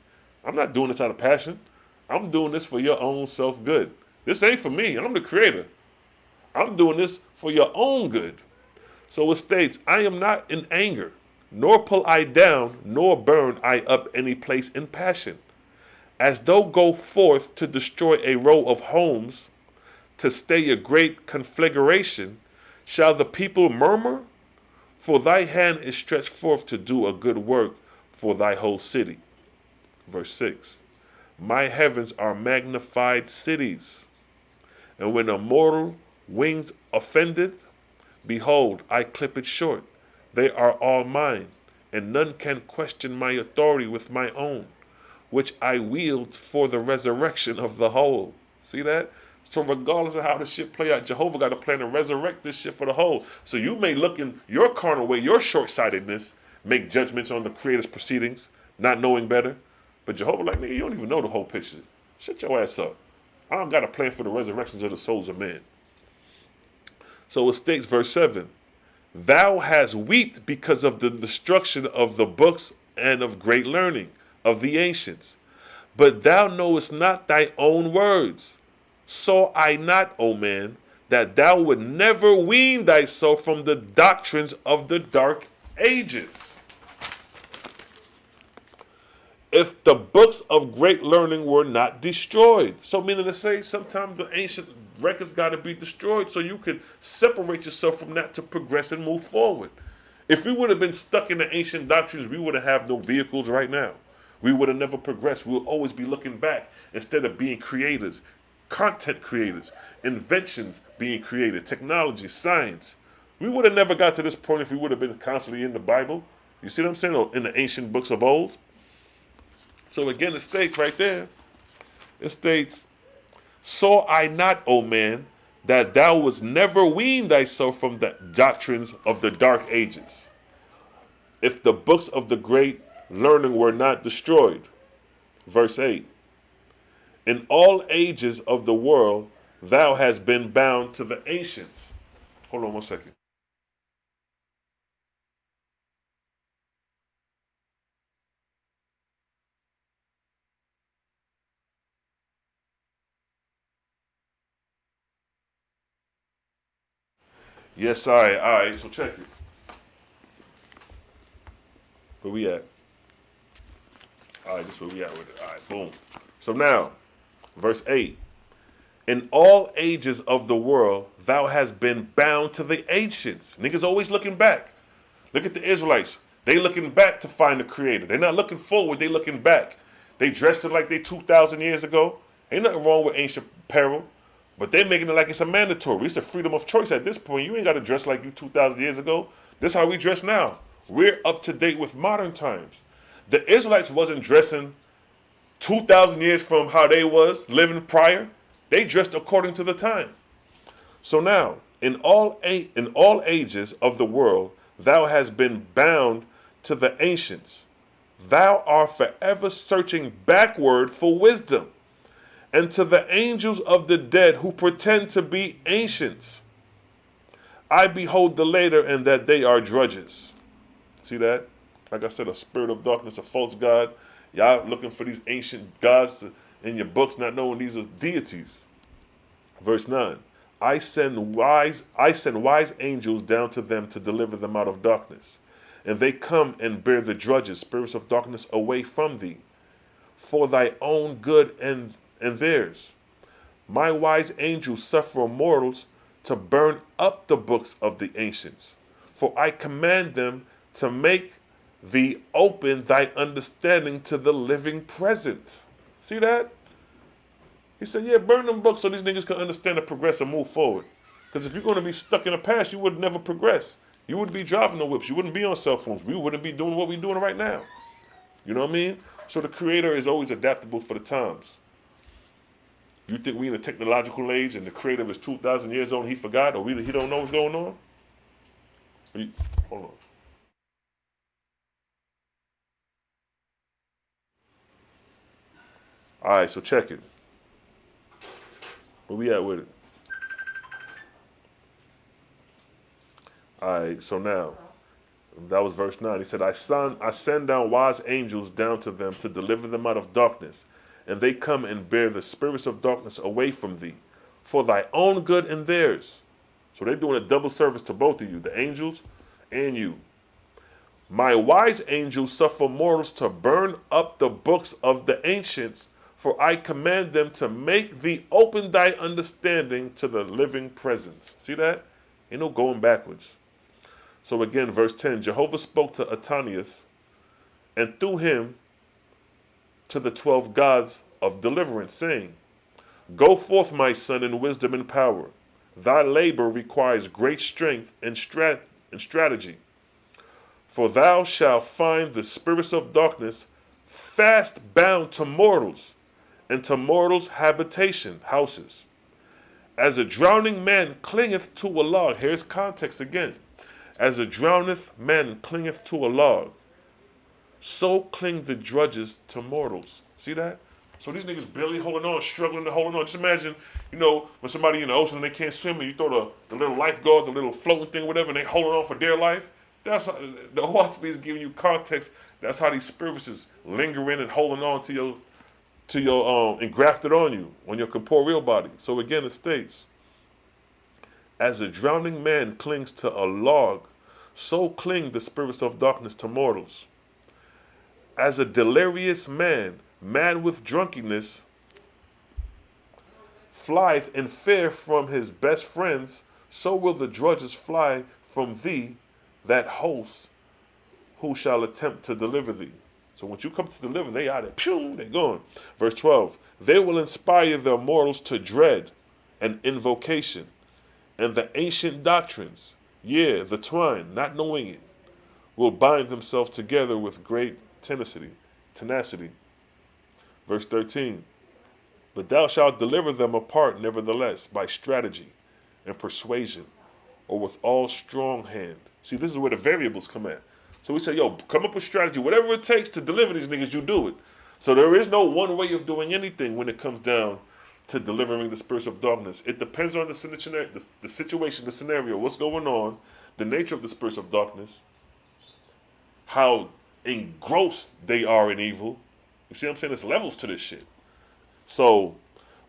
[SPEAKER 1] I'm not doing this out of passion. I'm doing this for your own self-good. This ain't for me. I'm the Creator. I'm doing this for your own good. So it states, I am not in anger, nor pull I down, nor burn I up any place in passion. As though go forth to destroy a row of homes, to stay a great conflagration, shall the people murmur? For thy hand is stretched forth to do a good work for thy whole city. Verse 6. My heavens are magnified cities, and when a mortal wings offendeth, behold, I clip it short. They are all mine, and none can question my authority with my own, which I wield for the resurrection of the whole. See that? So regardless of how the shit play out, Jehovah got a plan to resurrect this shit for the whole. So you may look in your carnal way, your short-sightedness, make judgments on the Creator's proceedings, not knowing better. But Jehovah like, nigga, you don't even know the whole picture. Shut your ass up. I don't got a plan for the resurrections of the souls of men. So it states, verse 7, Thou hast wept because of the destruction of the books and of great learning of the ancients. But thou knowest not thy own words. Saw I not, O man, that thou would never wean thyself from the doctrines of the dark ages? If the books of great learning were not destroyed. So meaning to say, sometimes the ancient records got to be destroyed so you could separate yourself from that to progress and move forward. If we would have been stuck in the ancient doctrines, we would have no vehicles right now. We would have never progressed. We will always be looking back instead of being creators, content creators, inventions being created, technology, science. We would have never got to this point if we would have been constantly in the Bible. You see what I'm saying? Or in the ancient books of old. So again, it states right there, it states, saw I not, O man, that thou wast never weaned thyself from the doctrines of the dark ages, if the books of the great learning were not destroyed. Verse 8, in all ages of the world thou hast been bound to the ancients. Hold on one second. Yes, all right, so check it. Where we at? All right, this is where we at with it. All right, boom. So now, verse 8. In all ages of the world, thou hast been bound to the ancients. Niggas always looking back. Look at the Israelites. They looking back to find the Creator. They're not looking forward, they looking back. They dressing like they 2,000 years ago. Ain't nothing wrong with ancient apparel. But they making it like it's a mandatory. It's a freedom of choice at this point. You ain't got to dress like you 2,000 years ago. This is how we dress now. We're up to date with modern times. The Israelites wasn't dressing 2,000 years from how they was living prior. They dressed according to the time. So now, in all ages of the world, thou hast been bound to the ancients. Thou art forever searching backward for wisdom, and to the angels of the dead who pretend to be ancients. I behold the later, and that they are drudges. See that? Like I said, a spirit of darkness, a false god. Y'all looking for these ancient gods in your books, not knowing these are deities. Verse 9. I send wise angels down to them to deliver them out of darkness. And they come and bear the drudges, spirits of darkness, away from thee, for thy own good and theirs. My wise angels suffer mortals to burn up the books of the ancients, for I command them to make thee open thy understanding to the living present. See that? He said, yeah, burn them books so these niggas can understand and progress and move forward. Because if you're going to be stuck in the past, you would never progress. You wouldn't be driving the whips. You wouldn't be on cell phones. We wouldn't be doing what we're doing right now. You know what I mean? So the Creator is always adaptable for the times. You think we in a technological age and the Creator is 2,000 years old and he forgot, or he don't know what's going on? Hold on. All right, so check it. Where we at with it? All right, so now, that was verse 9. He said, I send down wise angels down to them to deliver them out of darkness, and they come and bear the spirits of darkness away from thee, for thy own good and theirs. So they're doing a double service to both of you, the angels and you. My wise angels suffer mortals to burn up the books of the ancients, for I command them to make thee open thy understanding to the living presence. See that? Ain't no going backwards. So again, verse 10, Jehovah spoke to Atanias, and through him to the 12 gods of deliverance, saying, Go forth, my son, in wisdom and power. Thy labor requires great strength and strategy. For thou shalt find the spirits of darkness fast bound to mortals, and to mortals' habitation, houses. As a drowning man clingeth to a log. Here's context again. As a drowneth man clingeth to a log, so cling the drudges to mortals. See that? So these niggas barely holding on, struggling to hold on. Just imagine, when somebody in the ocean and they can't swim, and you throw the little lifeguard, the little floating thing, whatever, and they holding on for dear life. That's how, the Oahspe is giving you context. That's how these spirits is lingering and holding on to your engrafted on you, on your corporeal body. So again, it states, as a drowning man clings to a log, so cling the spirits of darkness to mortals. As a delirious man, mad with drunkenness, flieth in fear from his best friends, so will the drudges fly from thee that host who shall attempt to deliver thee. So once you come to deliver, they out there, pew, they're gone. Verse 12, they will inspire their mortals to dread and invocation, and the ancient doctrines, the twine, not knowing it, will bind themselves together with great tenacity. Verse 13, but thou shalt deliver them apart nevertheless by strategy and persuasion, or with all strong hand. See, this is where the variables come in. So we say, yo, come up with strategy. Whatever it takes to deliver these niggas, you do it. So there is no one way of doing anything when it comes down to delivering the spirits of darkness. It depends on the situation, the scenario, what's going on, the nature of the spirits of darkness, how engrossed they are in evil. You see what I'm saying? There's levels to this shit. So,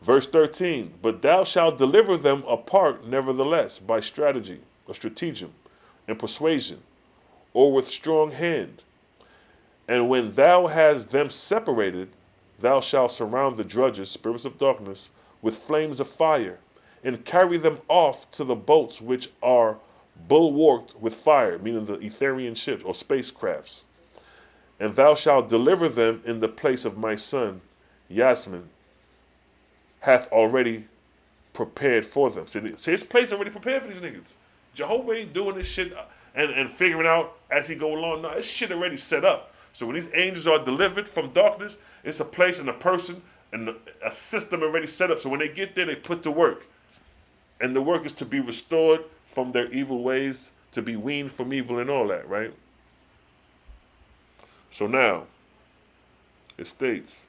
[SPEAKER 1] verse 13, but thou shalt deliver them apart nevertheless by strategy or stratagem and persuasion, or with strong hand. And when thou hast them separated, thou shalt surround the drudges, spirits of darkness, with flames of fire, and carry them off to the boats which are bulwarked with fire, meaning the Etherian ships or spacecrafts. And thou shalt deliver them in the place of my son, Yasmin, hath already prepared for them. See, his place already prepared for these niggas. Jehovah ain't doing this shit and figuring out as he go along. No, this shit already set up. So when these angels are delivered from darkness, it's a place and a person and a system already set up. So when they get there, they put to work. And the work is to be restored from their evil ways, to be weaned from evil and all that, right? So now, it states,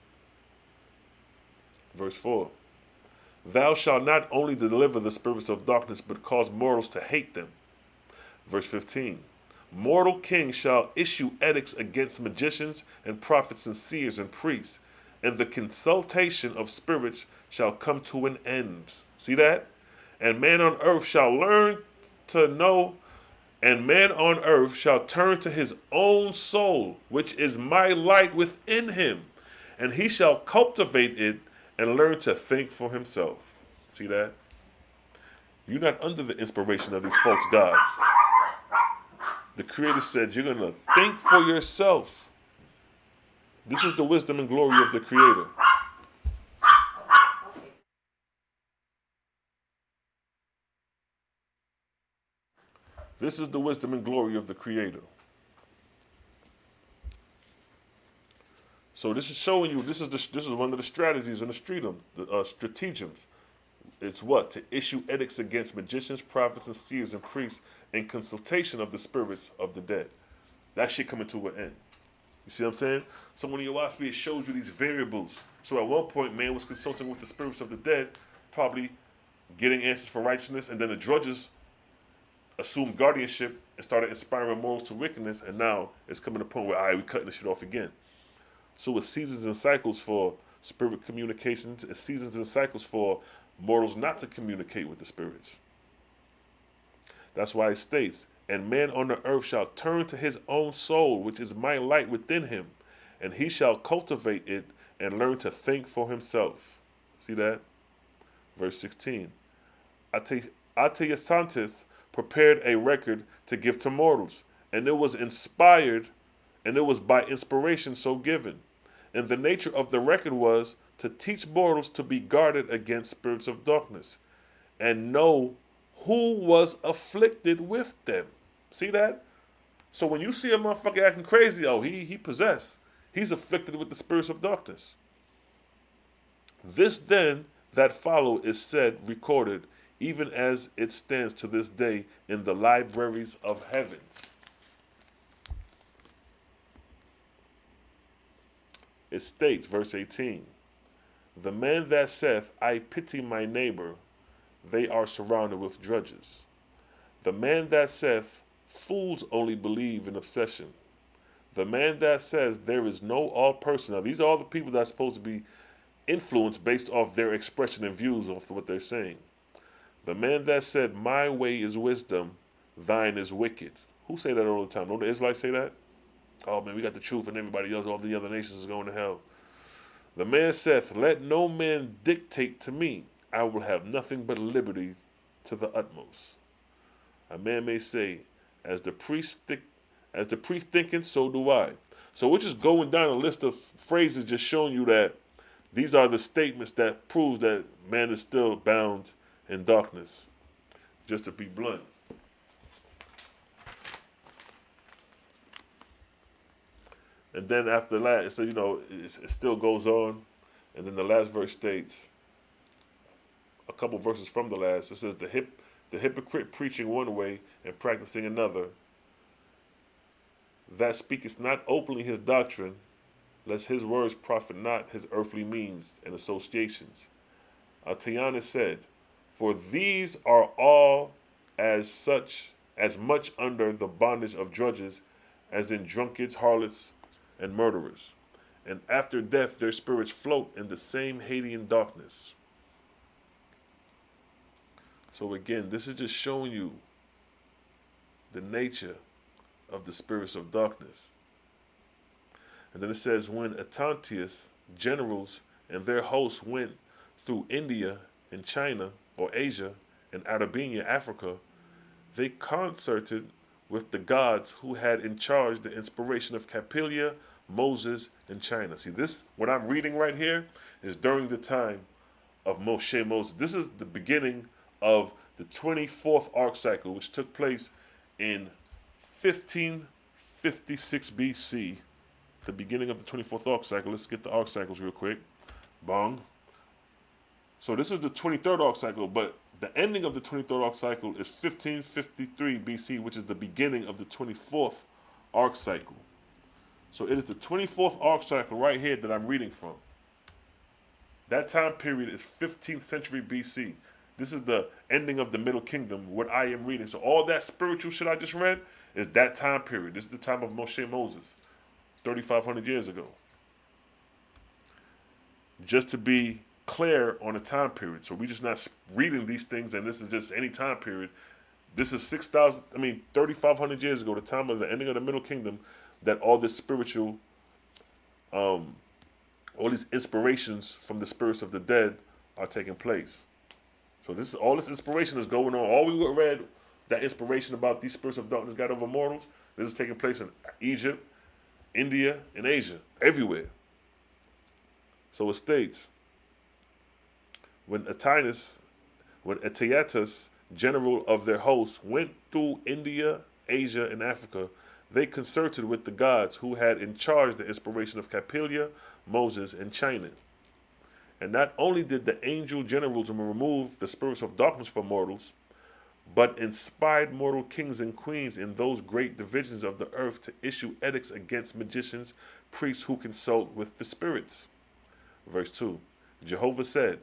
[SPEAKER 1] verse 4, thou shalt not only deliver the spirits of darkness, but cause mortals to hate them. Verse 15, mortal kings shall issue edicts against magicians and prophets and seers and priests, and the consultation of spirits shall come to an end. See that? And man on earth shall learn to know, and man on earth shall turn to his own soul, which is my light within him, and he shall cultivate it and learn to think for himself. See that? You're not under the inspiration of these false gods. The Creator said you're going to think for yourself. This is the wisdom and glory of the Creator. This is the wisdom and glory of the Creator. So this is showing you, this is one of the strategies in the stratagems. It's what? To issue edicts against magicians, prophets, and seers and priests in consultation of the spirits of the dead. That shit coming to an end. You see what I'm saying? So when the Oahspe, it shows you these variables. So at one point, man was consulting with the spirits of the dead, probably getting answers for righteousness, and then the drudges assumed guardianship and started inspiring morals to wickedness, and now it's coming to a point where, all right, we're cutting this shit off again. So it's seasons and cycles for spirit communications. It's seasons and cycles for mortals not to communicate with the spirits. That's why it states, and man on the earth shall turn to his own soul, which is my light within him, and he shall cultivate it and learn to think for himself. See that? Verse 16. Atayasantis prepared a record to give to mortals, and it was inspired, and it was by inspiration so given. And the nature of the record was to teach mortals to be guarded against spirits of darkness, and know who was afflicted with them. See that? So when you see a motherfucker acting crazy, oh, he possessed. He's afflicted with the spirits of darkness. This then that follow is said, recorded, even as it stands to this day in the libraries of heavens. It states, verse 18, the man that saith, I pity my neighbor, they are surrounded with drudges. The man that saith, fools only believe in obsession. The man that says, there is no all person. Now, these are all the people that are supposed to be influenced based off their expression and views of what they're saying. The man that said, my way is wisdom, thine is wicked. Who say that all the time? Don't the Israelites say that? Oh, man, we got the truth and everybody else, all the other nations is going to hell. The man saith, let no man dictate to me. I will have nothing but liberty to the utmost. A man may say, As the priest thinketh, so do I. So we're just going down a list of phrases, just showing you that these are the statements that prove that man is still bound in darkness. Just to be blunt. And then after that, it says, it still goes on. And then the last verse states, a couple verses from the last, it says, the hypocrite preaching one way and practicing another, that speaketh not openly his doctrine, lest his words profit not his earthly means and associations. Altianus said, for these are all as much under the bondage of drudges as in drunkards, harlots, and murderers. And after death their spirits float in the same Hadean darkness. So again, this is just showing you the nature of the spirits of darkness. And then it says, when Atlanteus generals and their hosts went through India and China, or Asia, and Arabia, Africa, they concerted with the gods who had in charge the inspiration of Capelia, Moses, and China. See, this, what I'm reading right here, is during the time of Moses. This is the beginning of the 24th arc cycle, which took place in 1556 BC, the beginning of the 24th arc cycle. Let's get the arc cycles real quick. Bong. So this is the 23rd arc cycle, but the ending of the 23rd arc cycle is 1553 BC, which is the beginning of the 24th arc cycle. So it is the 24th arc cycle right here that I'm reading from. That time period is 15th century BC. This is the ending of the Middle Kingdom, what I am reading. So all that spiritual shit I just read is that time period. This is the time of Moses, 3,500 years ago. Just to be clear on the time period. So we just not reading these things and this is just any time period. This is 3,500 years ago, the time of the ending of the Middle Kingdom, that all this spiritual, all these inspirations from the spirits of the dead are taking place. So this is all this inspiration is going on. All we read, that inspiration about these spirits of darkness got over mortals, this is taking place in Egypt, India, and Asia, everywhere. So it states, when Atlantis, general of their hosts, went through India, Asia, and Africa, they concerted with the gods who had in charge the inspiration of Capelia, Moses, and China. And not only did the angel generals remove the spirits of darkness from mortals, but inspired mortal kings and queens in those great divisions of the earth to issue edicts against magicians, priests who consult with the spirits. Verse 2, Jehovah said,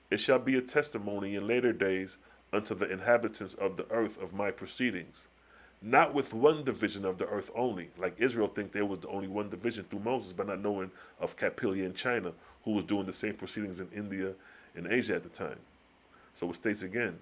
[SPEAKER 1] it shall be a testimony in later days unto the inhabitants of the earth of my proceedings. Not with one division of the earth only, like Israel think there was only one division through Moses, but not knowing of Capelia and China, who was doing the same proceedings in India and Asia at the time. So it states again,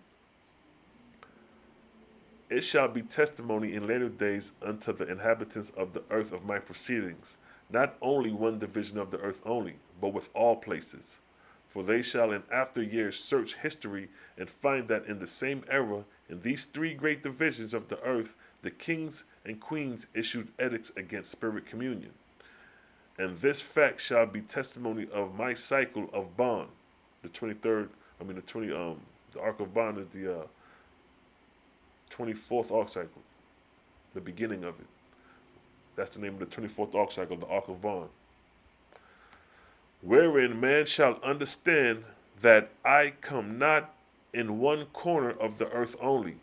[SPEAKER 1] it shall be testimony in later days unto the inhabitants of the earth of my proceedings, not only one division of the earth only, but with all places. For they shall in after years search history and find that in the same era, in these three great divisions of the earth, the kings and queens issued edicts against spirit communion. And this fact shall be testimony of my cycle of bond. The arc of bond is the 24th arc cycle, the beginning of it. That's the name of the 24th arc cycle, the arc of bond. Wherein man shall understand that I come not in one corner of the earth only,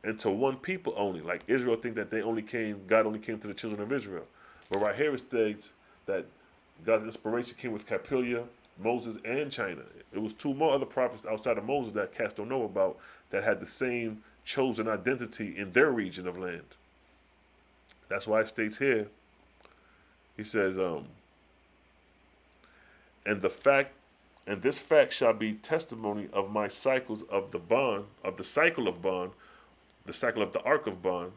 [SPEAKER 1] and to one people only. Like Israel think that God only came to the children of Israel. But right here it states that God's inspiration came with Capelia, Moses, and China. It was two more other prophets outside of Moses that cats don't know about that had the same chosen identity in their region of land. That's why it states here, he says, and this fact shall be testimony of my cycles of the bond, of the cycle of bond, the cycle of the ark of bond,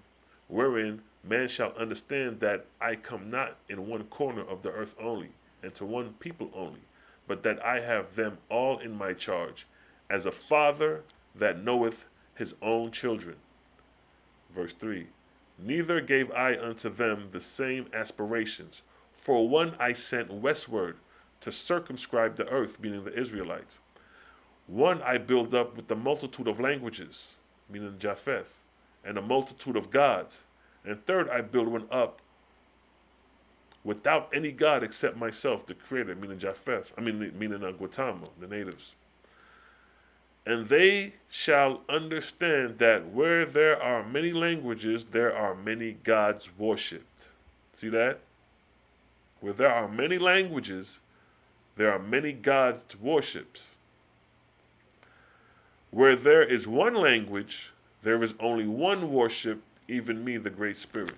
[SPEAKER 1] wherein man shall understand that I come not in one corner of the earth only, and to one people only, but that I have them all in my charge, as a father that knoweth his own children. Verse 3, neither gave I unto them the same aspirations. For one I sent westward to circumscribe the earth, meaning the Israelites. One I build up with the multitude of languages, meaning Japheth, and a multitude of gods. And third I build one up without any God except myself, the creator, meaning Japheth, meaning Gautama, the natives. And they shall understand that where there are many languages, there are many gods worshipped. See that? Where there are many languages, there are many gods worshipped. Where there is one language, there is only one worship, even me, the Great Spirit.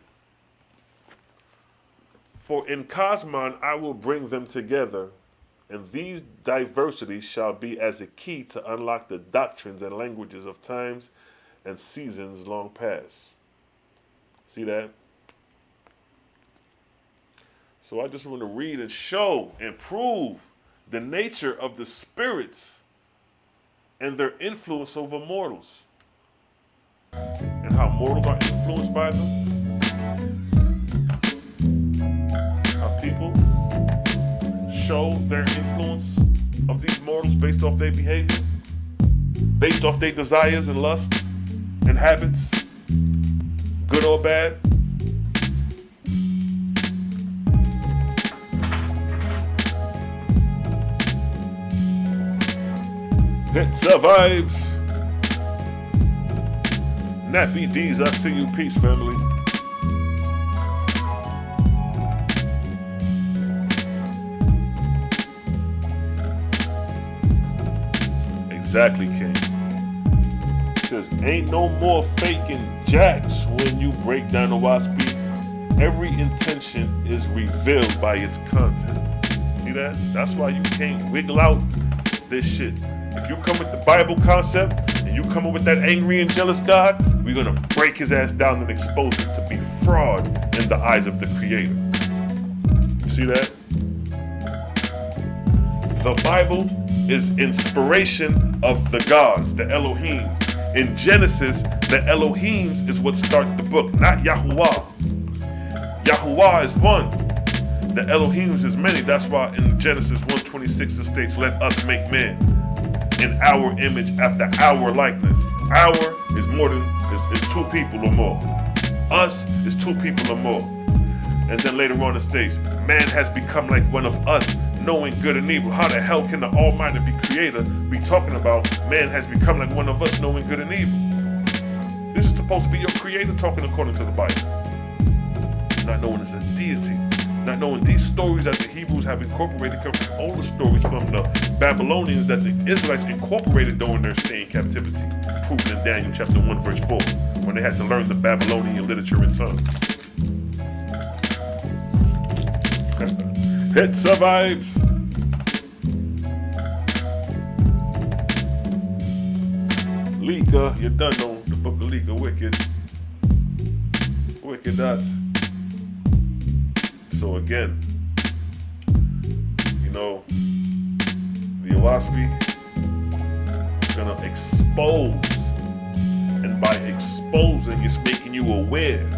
[SPEAKER 1] For in Cosmon I will bring them together, and these diversities shall be as a key to unlock the doctrines and languages of times and seasons long past. See that? So I just want to read and show and prove the nature of the spirits and their influence over mortals, and how mortals are influenced by them, how people show their influence of these mortals based off their behavior, based off their desires and lusts and habits, good or bad. It's a vibes. Nappy D's, I see you. Peace, family. Exactly, King. It says, ain't no more faking jacks when you break down the Oahspe. Every intention is revealed by its content. See that? That's why you can't wiggle out this shit. If you come with the Bible concept and you come up with that angry and jealous God, we're going to break his ass down and expose him to be fraud in the eyes of the Creator. You see that? The Bible is inspiration of the gods, the Elohims. In Genesis, the Elohims is what start the book, not Yahuwah. Yahuwah is one. The Elohims is many. That's why in Genesis 1:26 it states, let us make man in our image after our likeness. Our is more than is two people or more. Us is two people or more. And then later on it states, man has become like one of us, knowing good and evil. How the hell can the Almighty Creator be talking about man has become like one of us, knowing good and evil? This is supposed to be your Creator talking according to the Bible. Not knowing it's a deity. Not knowing these stories that the Hebrews have incorporated come from older stories from the Babylonians that the Israelites incorporated during their stay in captivity. Proven in Daniel chapter 1 verse 4, when they had to learn the Babylonian literature and tongue. It survives. Lika, you done know the book of Lika, wicked. Wicked that. So again, you know, the Oahspe is gonna expose, and by exposing, it's making you aware.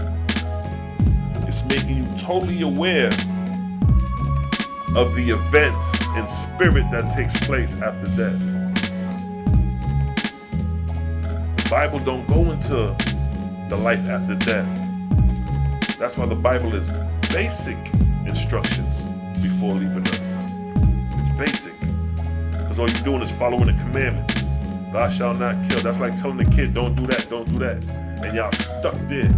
[SPEAKER 1] It's making you totally aware of the events and spirit that takes place after death. The Bible don't go into the life after death. That's why the Bible is basic instructions before leaving earth. It's basic. Because all you're doing is following the commandments. Thou shalt not kill. That's like telling the kid, don't do that, don't do that. And y'all stuck there,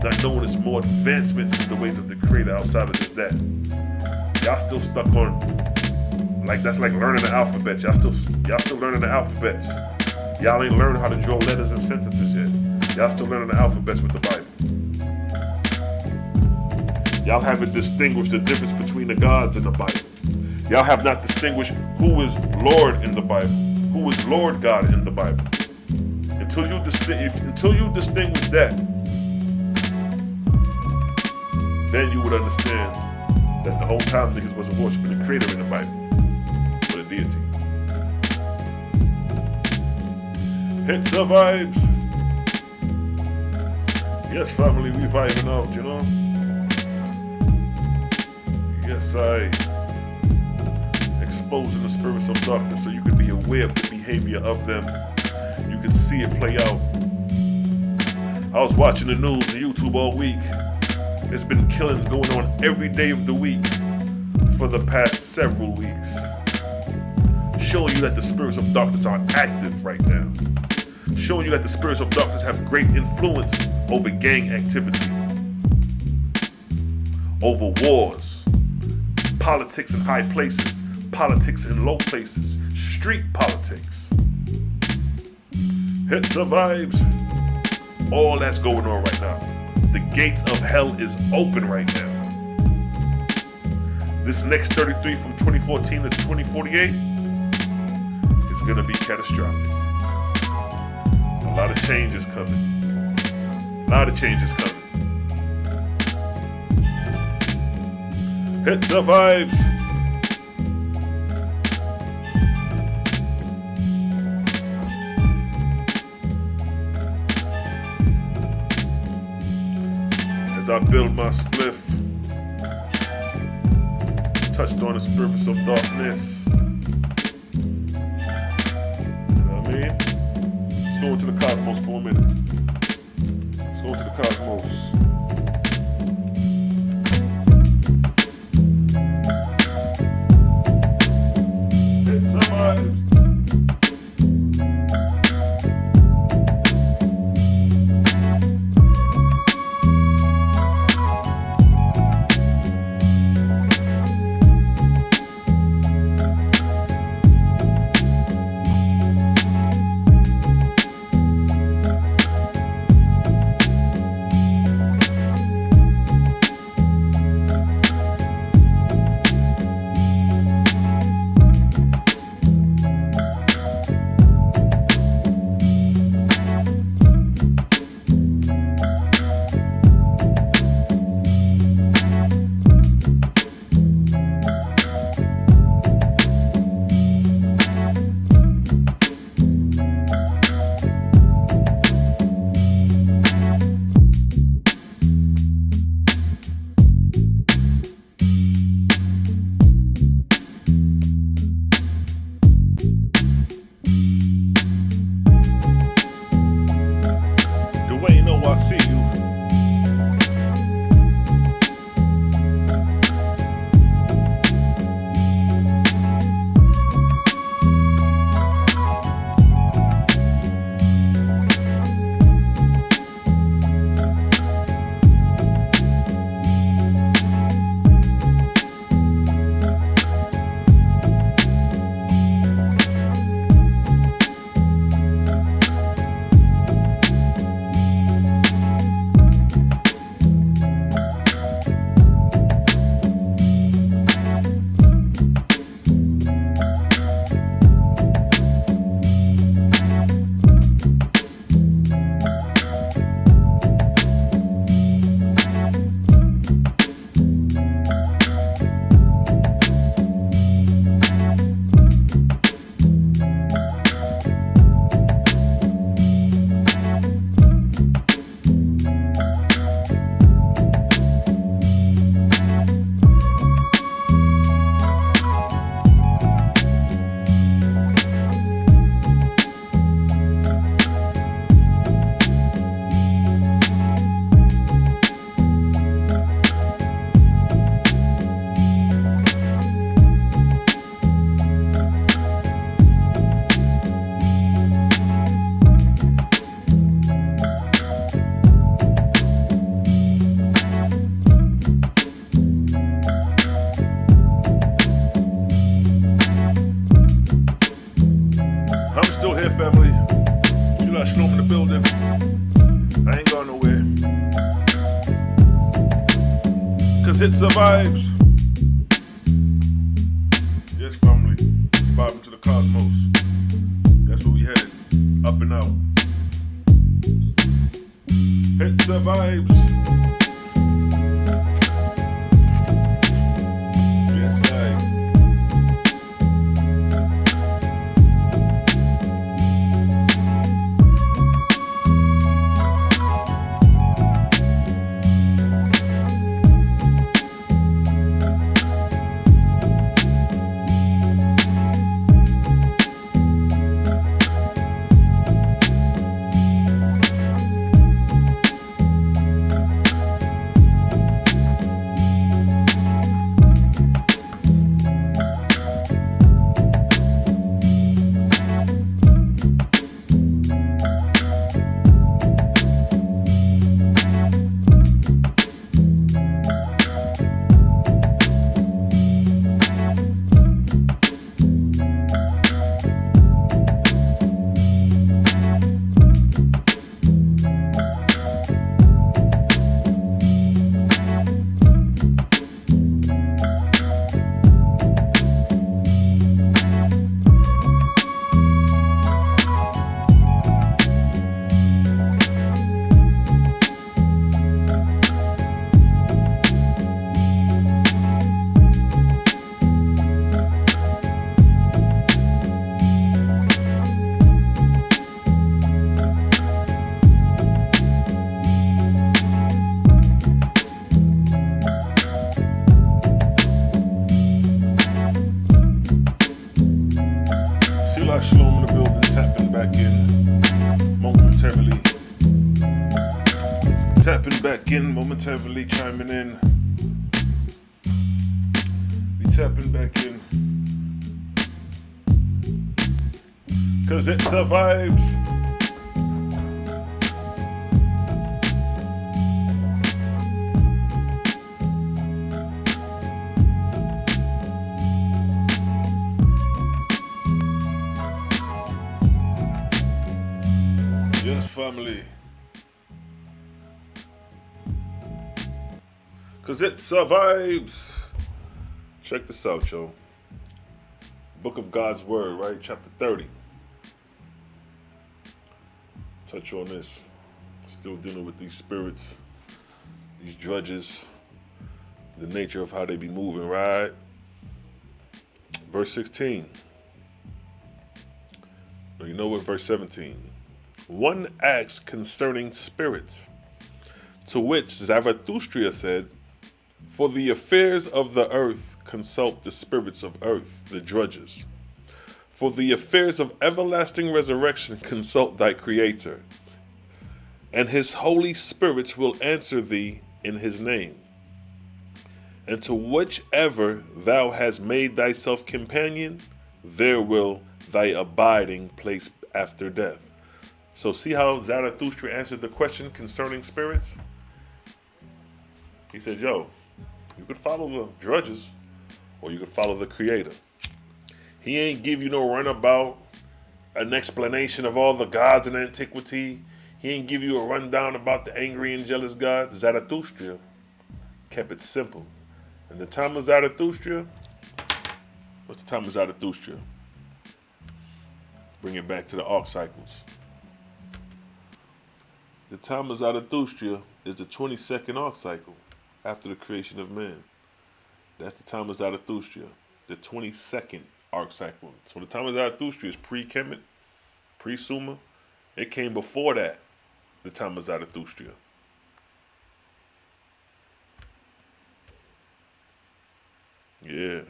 [SPEAKER 1] not knowing there's more advancements in the ways of the Creator outside of just that. Y'all still stuck on, like that's like learning the alphabet. Y'all still learning the alphabets. Y'all ain't learned how to draw letters and sentences yet. Y'all still learning the alphabets with the Bible. Y'all haven't distinguished the difference between the gods in the Bible. Y'all have not distinguished who is Lord in the Bible, who is Lord God in the Bible. Until you distinguish that, then you would understand that the whole time niggas wasn't worshiping the Creator in the Bible, but a deity. It survives. Yes, family, we vibing out, you know. Yes, I exposing the spirits of darkness so you can be aware of the behavior of them. You can see it play out. I was watching the news and YouTube all week. There's been killings going on every day of the week for the past several weeks, showing you that the spirits of darkness are active right now, showing you that the spirits of darkness have great influence over gang activity, over wars, politics in high places, politics in low places, street politics. Hits the vibes. All that's going on right now. The gates of hell is open right now. This next 33 from 2014 to 2048 is going to be catastrophic. A lot of change is coming. A lot of change is coming. Hits the vibes. As I build my spliff, touched on the spirits of darkness. You know what I mean? Let's go into the cosmos for a minute. Let's go into the cosmos. It's somebody. I see you. Family, Selah, Shalom in the building. I ain't going nowhere. Cause it survives. Yes, family, vibing to the cosmos. That's where we headed, up and out. It survives. Yes, I. Tapping back in, momentarily chiming in. We tapping back in. Cause it's a vibes. Yes, family. Cause it survives. Check this out, yo. Book of God's Word, right? Chapter 30. Touch on this. Still dealing with these spirits, these drudges, the nature of how they be moving, right? Verse 16. You know what? Verse 17. One asks concerning spirits, to which Zarathustra said, for the affairs of the earth consult the spirits of earth, the drudges. For the affairs of everlasting resurrection consult thy Creator, and his holy spirits will answer thee in his name. And to whichever thou hast made thyself companion, there will thy abiding place after death. So see how Zarathustra answered the question concerning spirits? He said, yo, you could follow the drudges or you could follow the Creator. He ain't give you no runabout, an explanation of all the gods in antiquity. He ain't give you a rundown about the angry and jealous God. Zarathustra kept it simple. And the time of Zarathustra, what's the time of Zarathustra? Bring it back to the arc cycles. The time of Zarathustra is the 22nd arc cycle after the creation of man. That's the time of Zarathustra, the 22nd arc cycle. So the time of Zarathustra is pre-Kemet, pre-Sumer. It came before that, the time of Zarathustra. Yeah.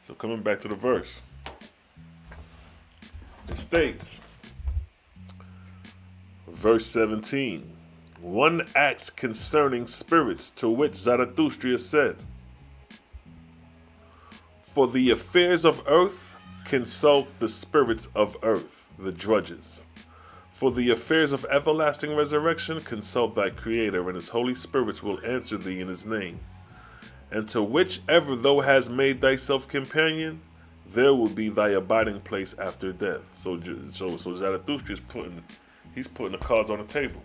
[SPEAKER 1] So coming back to the verse. It states, verse 17, one asks concerning spirits, to which Zarathustra said, for the affairs of earth consult the spirits of earth, the drudges. For the affairs of everlasting resurrection consult thy Creator, and his holy spirits will answer thee in his name. And to whichever thou hast made thyself companion, there will be thy abiding place after death. So Zarathustra is putting the cards on the table.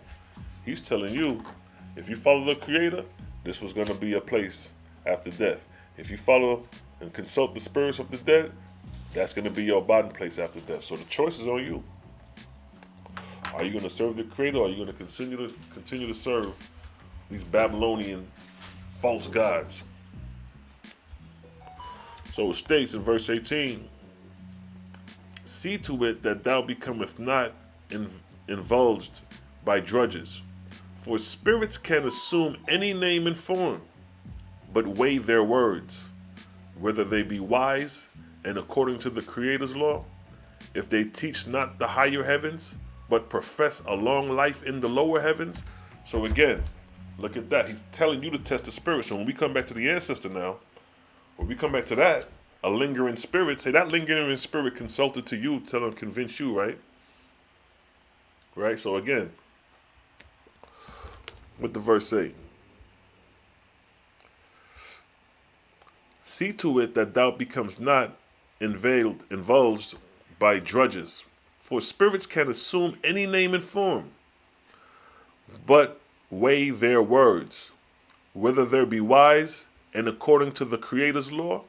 [SPEAKER 1] He's telling you, if you follow the Creator, this was going to be a place after death. If you follow and consult the spirits of the dead, that's going to be your abiding place after death. So the choice is on you. Are you going to serve the Creator, or are you going to continue to serve these Babylonian false gods? So it states in verse 18, see to it that thou becometh not indulged by drudges. For spirits can assume any name and form, but weigh their words, whether they be wise and according to the Creator's law, if they teach not the higher heavens, but profess a long life in the lower heavens. So again, look at that. He's telling you to test the spirit. So when we come back to the ancestor now, when we come back to that, a lingering spirit, say that lingering spirit consulted to you, tell him, convince you, right? Right? So again, what the verse say? See to it that thou becomes not indulged by drudges. For spirits can assume any name and form, but weigh their words, whether there be wise and according to the Creator's law.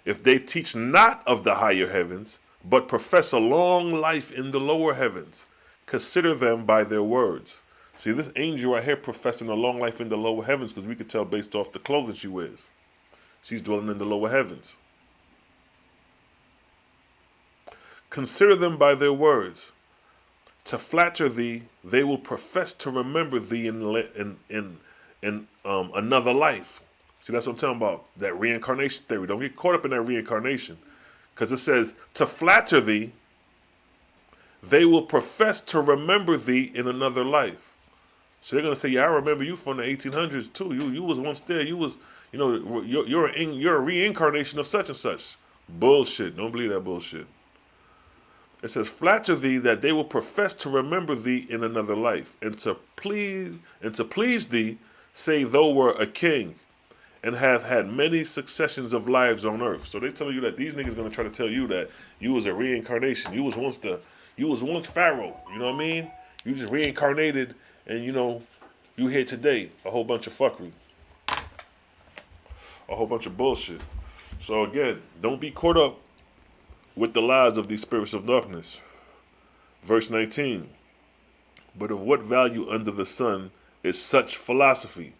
[SPEAKER 1] If they teach not of the higher heavens, but profess a long life in the lower heavens, consider them by their words. See, this angel right here professing a long life in the lower heavens, because we could tell based off the clothing she wears. She's dwelling in the lower heavens. Consider them by their words. To flatter thee, they will profess to remember thee in another life. See, that's what I'm talking about, that reincarnation theory. Don't get caught up in that reincarnation, because it says, to flatter thee, they will profess to remember thee in another life. So they're gonna say, yeah, I remember you from the 1800s too. You was once there. You was, you're a reincarnation of such and such. Bullshit. Don't believe that bullshit. It says, flatter thee that they will profess to remember thee in another life, and to please thee, say thou were a king, and have had many successions of lives on earth. So they tell you that these niggas gonna try to tell you that you was a reincarnation. You was once Pharaoh. You know what I mean? You just reincarnated, and you here today. A whole bunch of fuckery. A whole bunch of bullshit. So again, don't be caught up with the lies of these spirits of darkness. Verse 19. But of what value under the sun is such philosophy?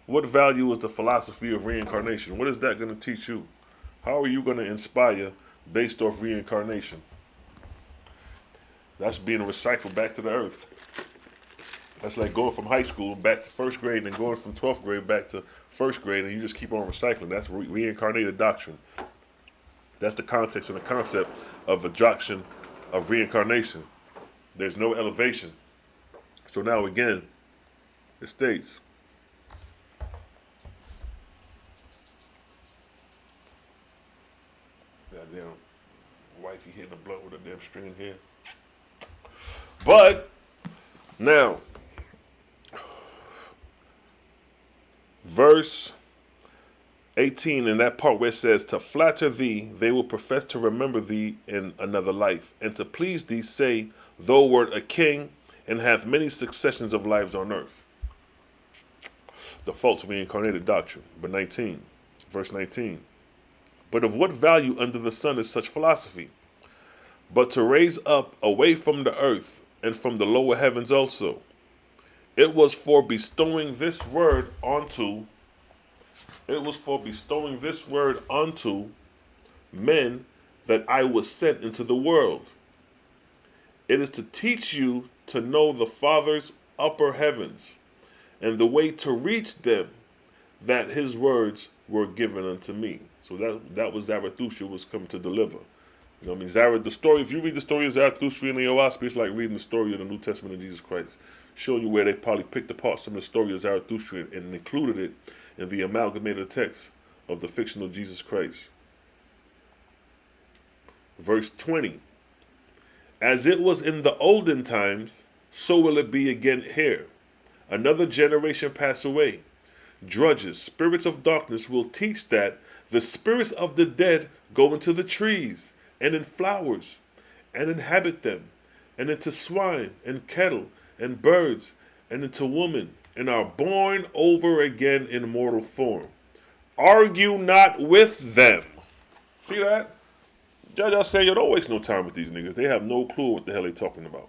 [SPEAKER 1] What value is the philosophy of reincarnation? What is that going to teach you? How are you going to inspire based off reincarnation? That's being recycled back to the earth. That's like going from high school back to first grade and going from 12th grade back to first grade, and you just keep on recycling. That's reincarnated doctrine. That's the context and the concept of a doctrine of reincarnation. There's no elevation. So now again, it states, goddamn wifey hitting the blunt with a damn string here. But now, verse 18, in that part where it says, to flatter thee, they will profess to remember thee in another life, and to please thee, say, thou wert a king, and hath many successions of lives on earth. The false reincarnated doctrine. But verse 19. But of what value under the sun is such philosophy? But to raise up away from the earth, and from the lower heavens also. It was for bestowing this word unto men that I was sent into the world. It is to teach you to know the Father's upper heavens, and the way to reach them, that his words were given unto me. So that was Zarathustra was coming to deliver. You know what I mean? If you read the story of Zarathustra in the Oahspe, it's like reading the story of the New Testament of Jesus Christ, showing you where they probably picked apart some of the story of Zarathustra and included it in the amalgamated text of the fictional Jesus Christ. Verse 20. As it was in the olden times, so will it be again here. Another generation pass away. Drudges, spirits of darkness, will teach that the spirits of the dead go into the trees and in flowers and inhabit them, and into swine and cattle and birds and into women, and are born over again in mortal form. Argue not with them. See that? Judge, say, don't waste no time with these niggas. They have no clue what the hell they talking about.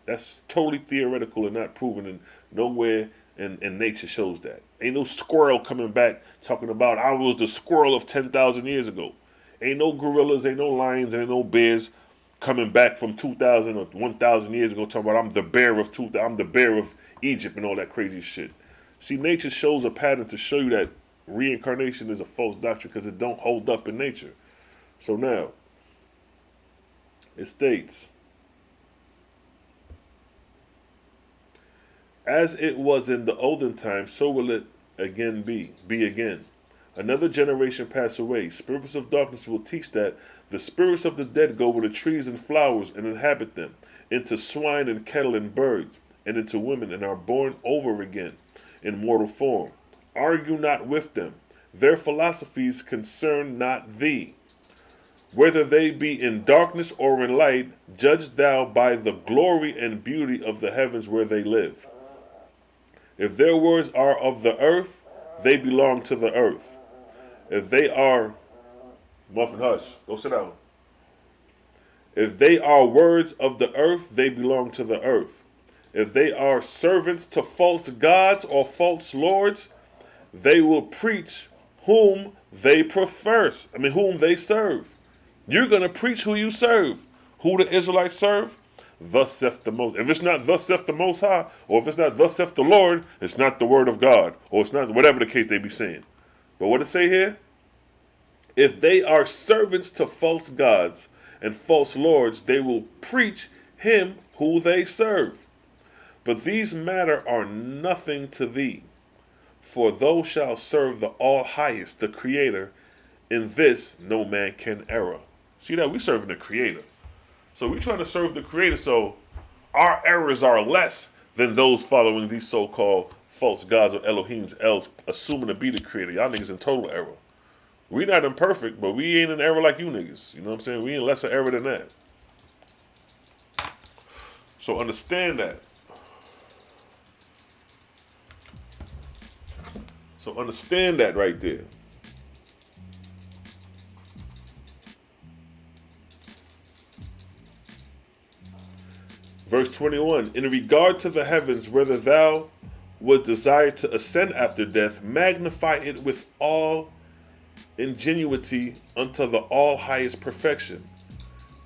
[SPEAKER 1] That's totally theoretical and not proven, and nowhere in nature shows that. Ain't no squirrel coming back talking about I was the squirrel of 10,000 years ago. Ain't no gorillas, ain't no lions, ain't no bears coming back from 2,000 or 1,000 years ago talking about I'm the bear of I'm the bear of Egypt and all that crazy shit. See, nature shows a pattern to show you that reincarnation is a false doctrine because it don't hold up in nature. So now, it states, as it was in the olden times, so will it again be again. Another generation pass away. Spirits of darkness will teach that the spirits of the dead go with the trees and flowers and inhabit them, into swine and cattle and birds, and into women, and are born over again in mortal form. Argue not with them. Their philosophies concern not thee. Whether they be in darkness or in light, judge thou by the glory and beauty of the heavens where they live. If their words are of the earth, they belong to the earth. If they are, Muffin Hush, go sit down. If they are words of the earth, they belong to the earth. If they are servants to false gods or false lords, they will preach whom they whom they serve. You're going to preach who you serve. Who the Israelites serve? Thus saith the Most. If it's not thus saith the Most High, or if it's not thus saith the Lord, it's not the word of God, or it's not whatever the case they be saying. But what it say here? If they are servants to false gods and false lords, they will preach him who they serve. But these matter are nothing to thee, for thou shalt serve the All-Highest, the Creator. In this no man can err. See that? We serving the Creator. So we trying to serve the Creator, so our errors are less than those following these so-called false gods or Elohims, else assuming to be the Creator. Y'all niggas in total error. We not imperfect, but we ain't in error like you niggas. You know what I'm saying? We ain't lesser error than that. So understand that. So understand that right there. Verse 21, in regard to the heavens, whether thou would desire to ascend after death, magnify it with all ingenuity unto the all-highest perfection.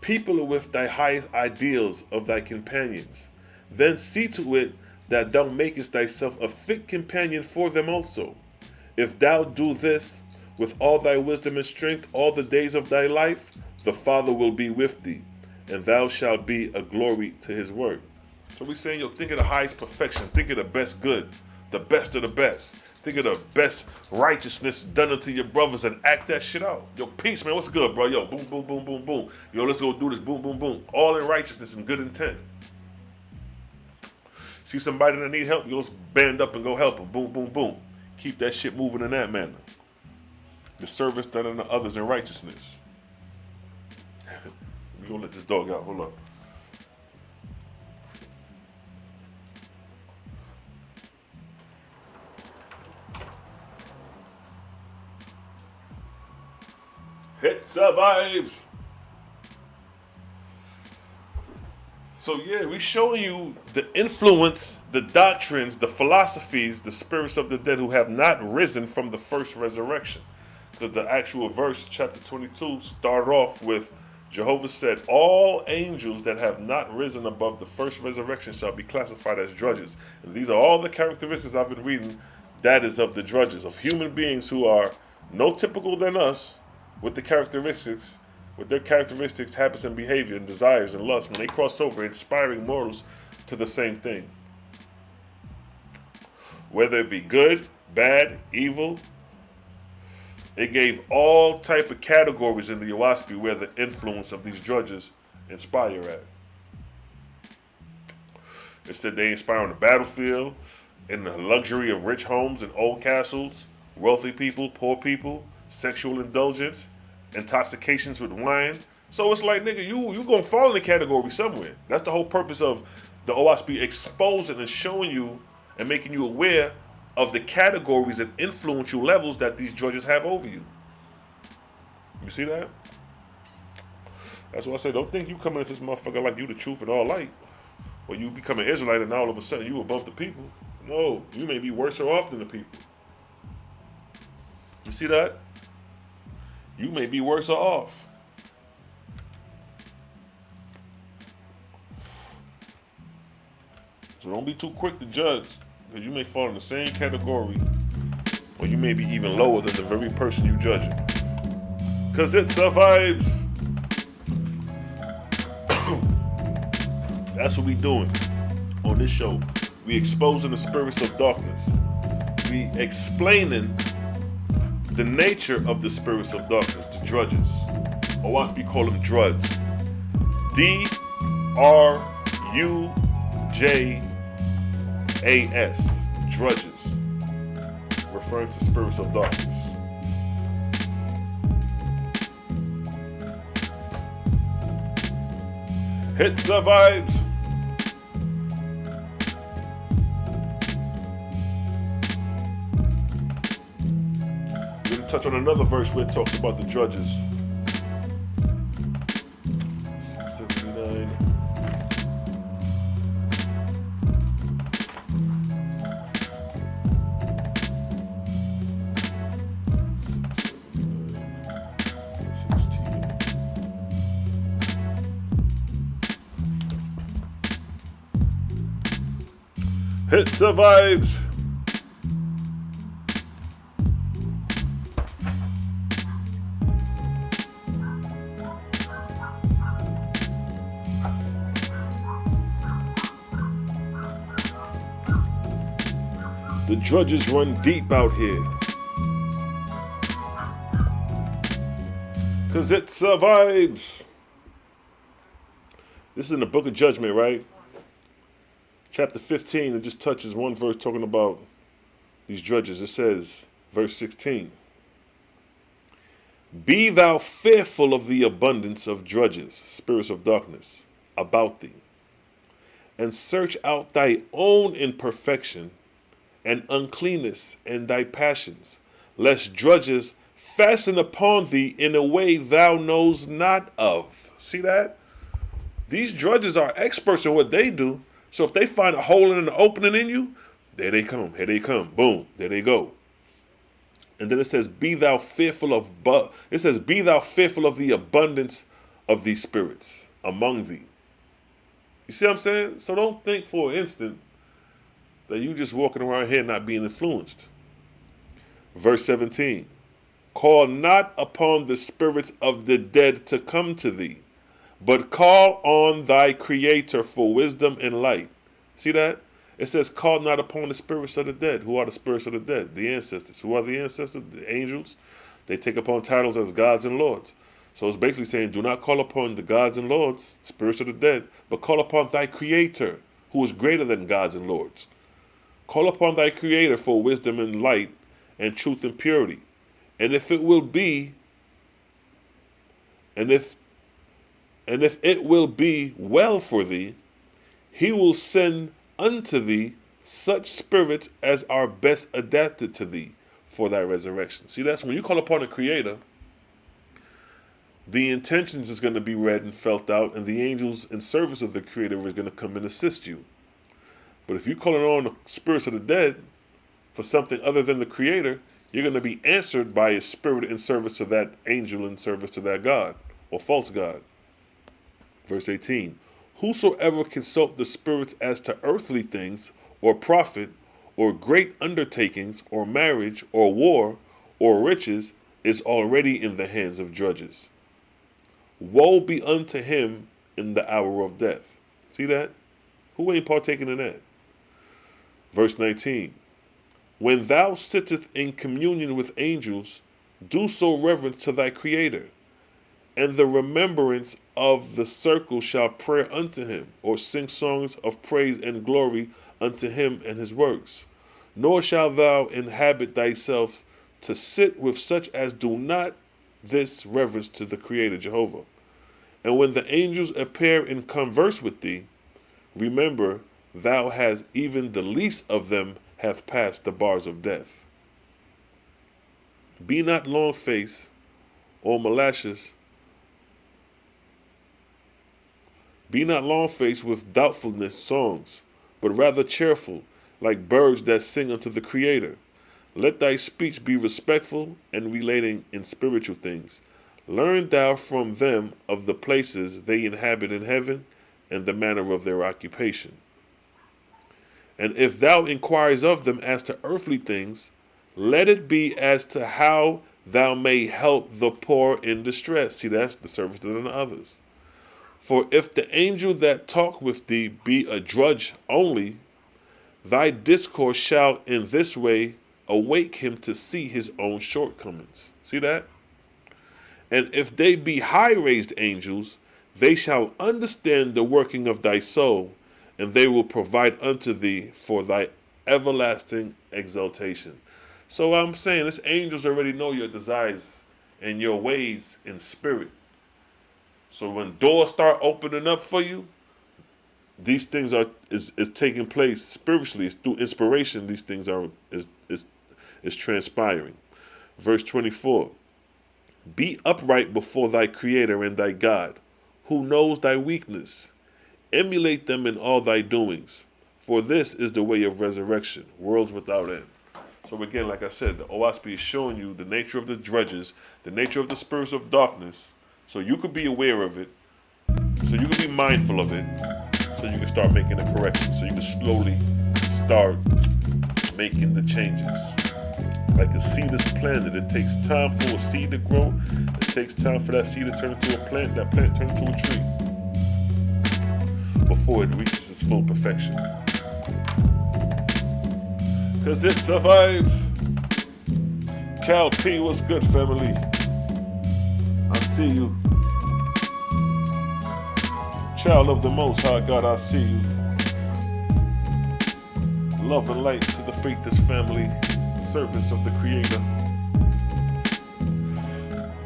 [SPEAKER 1] People it with thy highest ideals of thy companions. Then see to it that thou makest thyself a fit companion for them also. If thou do this with all thy wisdom and strength all the days of thy life, the Father will be with thee, and thou shalt be a glory to his word. So we saying, yo, think of the highest perfection. Think of the best good, the best of the best. Think of the best righteousness done unto your brothers and act that shit out. Yo, peace, man. What's good, bro? Yo, boom, boom, boom, boom, boom. Yo, let's go do this. Boom, boom, boom. All in righteousness and good intent. See somebody that need help, you just band up and go help them. Boom, boom, boom. Keep that shit moving in that manner. The service done unto others in righteousness. We're going to let this dog out. Hold up. It survives. So yeah, we showing you the influence, the doctrines, the philosophies, the spirits of the dead who have not risen from the first resurrection. Because the actual verse, chapter 22, started off with Jehovah said, all angels that have not risen above the first resurrection shall be classified as drudges. And these are all the characteristics I've been reading, that is of the drudges, of human beings who are no typical than us, with their characteristics, habits and behavior and desires and lusts, when they cross over, inspiring mortals to the same thing. Whether it be good, bad, evil, it gave all type of categories in the Oahspe where the influence of these drudges inspire at. It said they inspire on the battlefield, in the luxury of rich homes and old castles, wealthy people, poor people, sexual indulgence, intoxications with wine. So it's like, nigga, you gonna fall in the category somewhere. That's the whole purpose of the Oahspe exposing and showing you and making you aware of the categories and influential levels that these drudges have over you. You see that? That's why I say, don't think you coming into this motherfucker like you the truth and all light, or you become an Israelite and all of a sudden you above the people. No, you may be worse off than the people. You see that? You may be worse off. So don't be too quick to judge, because you may fall in the same category, or you may be even lower than the very person you judging. Because it survives. That's what we doing on this show. We exposing the spirits of darkness. We explaining the nature of the spirits of darkness, the drudges. Oahspe call them druds. D-R-U-J-A-S. Drudges. Referring to spirits of darkness. It survives. Touch on another verse where it talks about the drudges. 79. It survives. The drudges run deep out here. Because it survives. This is in the book of Judgment, right? Chapter 15, it just touches one verse talking about these drudges. It says, verse 16, be thou fearful of the abundance of drudges, spirits of darkness, about thee, and search out thy own imperfection and uncleanness and thy passions, lest drudges fasten upon thee in a way thou knowest not of. See that? These drudges are experts in what they do. So if they find a hole in an opening in you, there they come. Here they come. Boom. There they go. And then it says, be thou fearful of the abundance of these spirits among thee. You see what I'm saying? So don't think for an instant that you just walking around here not being influenced. Verse 17, call not upon the spirits of the dead to come to thee, but call on thy Creator for wisdom and light. See that? It says, call not upon the spirits of the dead. Who are the spirits of the dead? The ancestors. Who are the ancestors? The angels. They take upon titles as gods and lords. So it's basically saying, do not call upon the gods and lords, spirits of the dead, but call upon thy Creator, who is greater than gods and lords. Call upon thy Creator for wisdom and light and truth and purity. And if it will be, and if it will be well for thee, he will send unto thee such spirits as are best adapted to thee for thy resurrection. See, that's when you call upon the Creator, the intentions is going to be read and felt out, and the angels in service of the Creator is going to come and assist you. But if you're calling on the spirits of the dead for something other than the Creator, you're going to be answered by a spirit in service to that angel, in service to that God or false God. Verse 18, whosoever consult the spirits as to earthly things, or profit, or great undertakings, or marriage, or war, or riches, is already in the hands of drudges. Woe be unto him in the hour of death. See that? Who ain't partaking in that? Verse 19, when thou sittest in communion with angels, do so reverence to thy Creator, and the remembrance of the circle shall pray unto him, or sing songs of praise and glory unto him and his works. Nor shalt thou inhabit thyself to sit with such as do not this reverence to the Creator Jehovah. And when the angels appear and converse with thee, remember thou hast even the least of them hath passed the bars of death. Be not long-faced or malicious. Be not long-faced with doubtfulness songs, but rather cheerful, like birds that sing unto the Creator. Let thy speech be respectful and relating in spiritual things. Learn thou from them of the places they inhabit in heaven and the manner of their occupation. And if thou inquires of them as to earthly things, let it be as to how thou may help the poor in distress. See, that's the service to the others. For if the angel that talk with thee be a drudge only, thy discourse shall in this way awake him to see his own shortcomings. See that? And if they be high-raised angels, they shall understand the working of thy soul, and they will provide unto thee for thy everlasting exaltation. So I'm saying this angels already know your desires and your ways in spirit. So when doors start opening up for you, these things is taking place spiritually. It's through inspiration these things is transpiring. Verse 24. Be upright before thy Creator and thy God, who knows thy weakness. Emulate them in all thy doings, for this is the way of resurrection, worlds without end. So again, like I said, the Oahspe is showing you the nature of the drudges, the nature of the spirits of darkness, so you could be aware of it, so you can be mindful of it, so you can start making the corrections, so you can slowly start making the changes. Like a seed is planted, it takes time for a seed to grow, it takes time for that seed to turn into a plant, that plant turn into a tree, before it reaches its full perfection. 'Cause it survives. Cal P, what's good, family? I see you. Child of the Most High God, I see you. Love and light to the faithless family, servants of the Creator.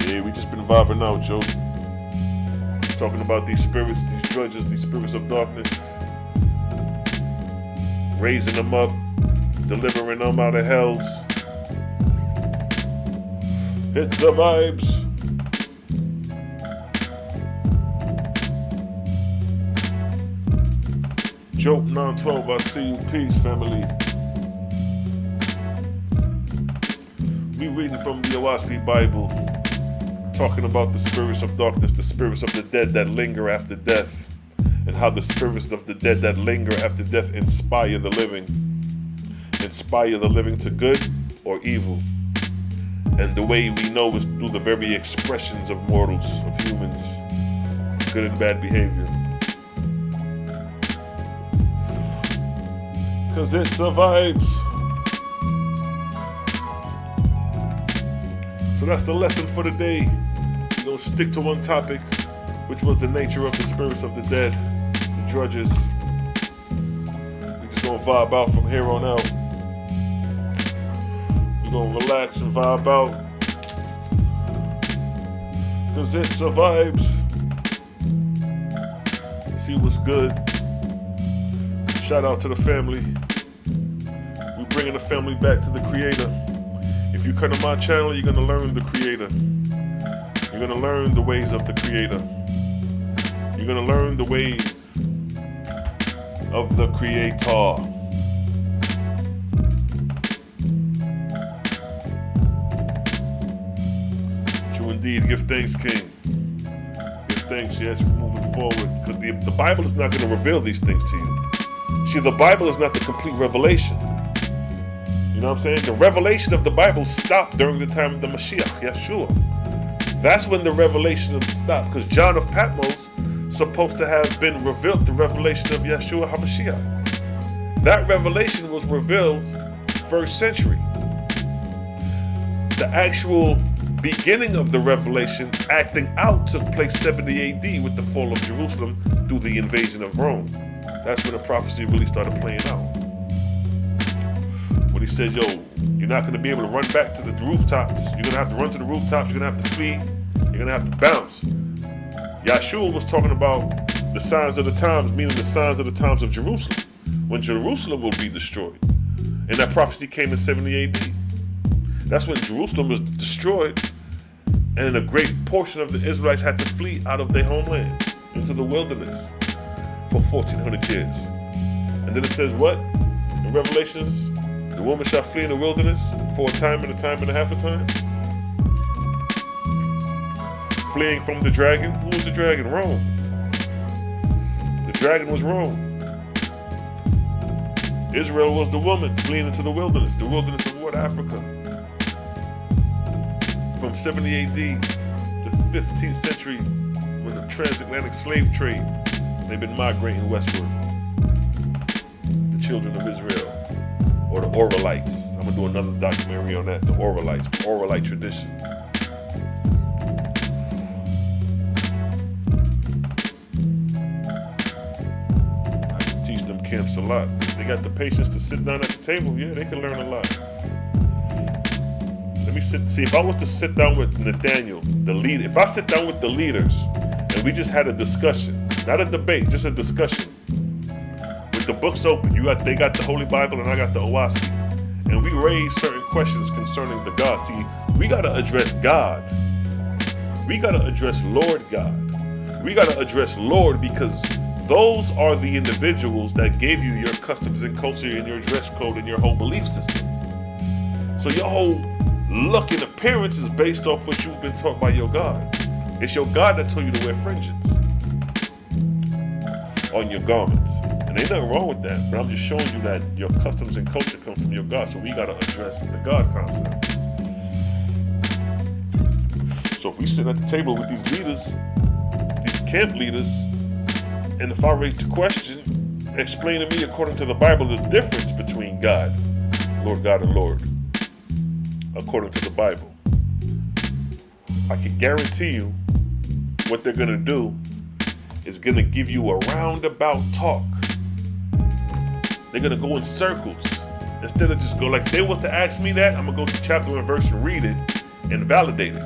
[SPEAKER 1] Yeah, we just been vibing out, Joe. Talking about these spirits, these drudges, these spirits of darkness. Raising them up, delivering them out of hells. It's the vibes. Joke 912, I see you. Peace, family. We reading from the Oahspe Bible, talking about the spirits of darkness, the spirits of the dead that linger after death, and how the spirits of the dead that linger after death inspire the living. Inspire the living to good or evil. And the way we know is through the very expressions of mortals, of humans, good and bad behavior. 'Cause it survives. So that's the lesson for the day. We're gonna stick to one topic, which was the nature of the spirits of the dead, the drudges. We're just gonna vibe out from here on out. We're gonna relax and vibe out. 'Cause it survives. See what's good. Shout out to the family. We're bringing the family back to the Creator. If you come to my channel, you're going to learn the Creator. You're going to learn the ways of the Creator. You're going to learn the ways of the Creator. True indeed. Give thanks, King. Give thanks, yes, we're moving forward. Because the Bible is not going to reveal these things to you. See, the Bible is not the complete revelation. You know what I'm saying? The revelation of the Bible stopped during the time of the Mashiach, Yeshua. That's when the revelation stopped, because John of Patmos supposed to have been revealed the revelation of Yeshua HaMashiach. That revelation was revealed 1st century. The actual beginning of the revelation, acting out, took place 70 AD with the fall of Jerusalem through the invasion of Rome. That's when the prophecy really started playing out. When he said, yo, you're not going to be able to run back to the rooftops. You're going to have to run to the rooftops. You're going to have to flee. You're going to have to bounce. Yahshua was talking about the signs of the times, meaning the signs of the times of Jerusalem, when Jerusalem will be destroyed. And that prophecy came in 70 AD. That's when Jerusalem was destroyed, and a great portion of the Israelites had to flee out of their homeland into the wilderness for 1400 years. And then it says what? In Revelations, the woman shall flee in the wilderness for a time and a half a time. Fleeing from the dragon. Who was the dragon? Rome. The dragon was Rome. Israel was the woman fleeing into the wilderness of what? Africa. From 70 AD to 15th century, when the transatlantic slave trade, they've been migrating westward. The children of Israel, or the Oralites. I'm gonna do another documentary on that, the Oralites, the Oralite tradition. I can teach them camps a lot. If they got the patience to sit down at the table, yeah, they can learn a lot. Let me see, if I was to sit down with Nathaniel, the leader, if I sit down with the leaders, and we just had a discussion, not a debate, just a discussion, with the books open, they got the Holy Bible and I got the Oahspe, and we raise certain questions concerning the God. See, we got to address God. We got to address Lord God. We got to address Lord, because those are the individuals that gave you your customs and culture and your dress code and your whole belief system. So your whole look and appearance is based off what you've been taught by your God. It's your God that told you to wear fringes on your garments. And ain't nothing wrong with that, but I'm just showing you that your customs and culture come from your God, so we got to address the God concept. So if we sit at the table with these leaders, these camp leaders, and if I raise the question, explain to me according to the Bible the difference between God, Lord God and Lord, according to the Bible, I can guarantee you what they're going to do is going to give you a roundabout talk. They're going to go in circles. Instead of just go, like if they was to ask me that, I'm going to go to chapter and verse and read it and validate it.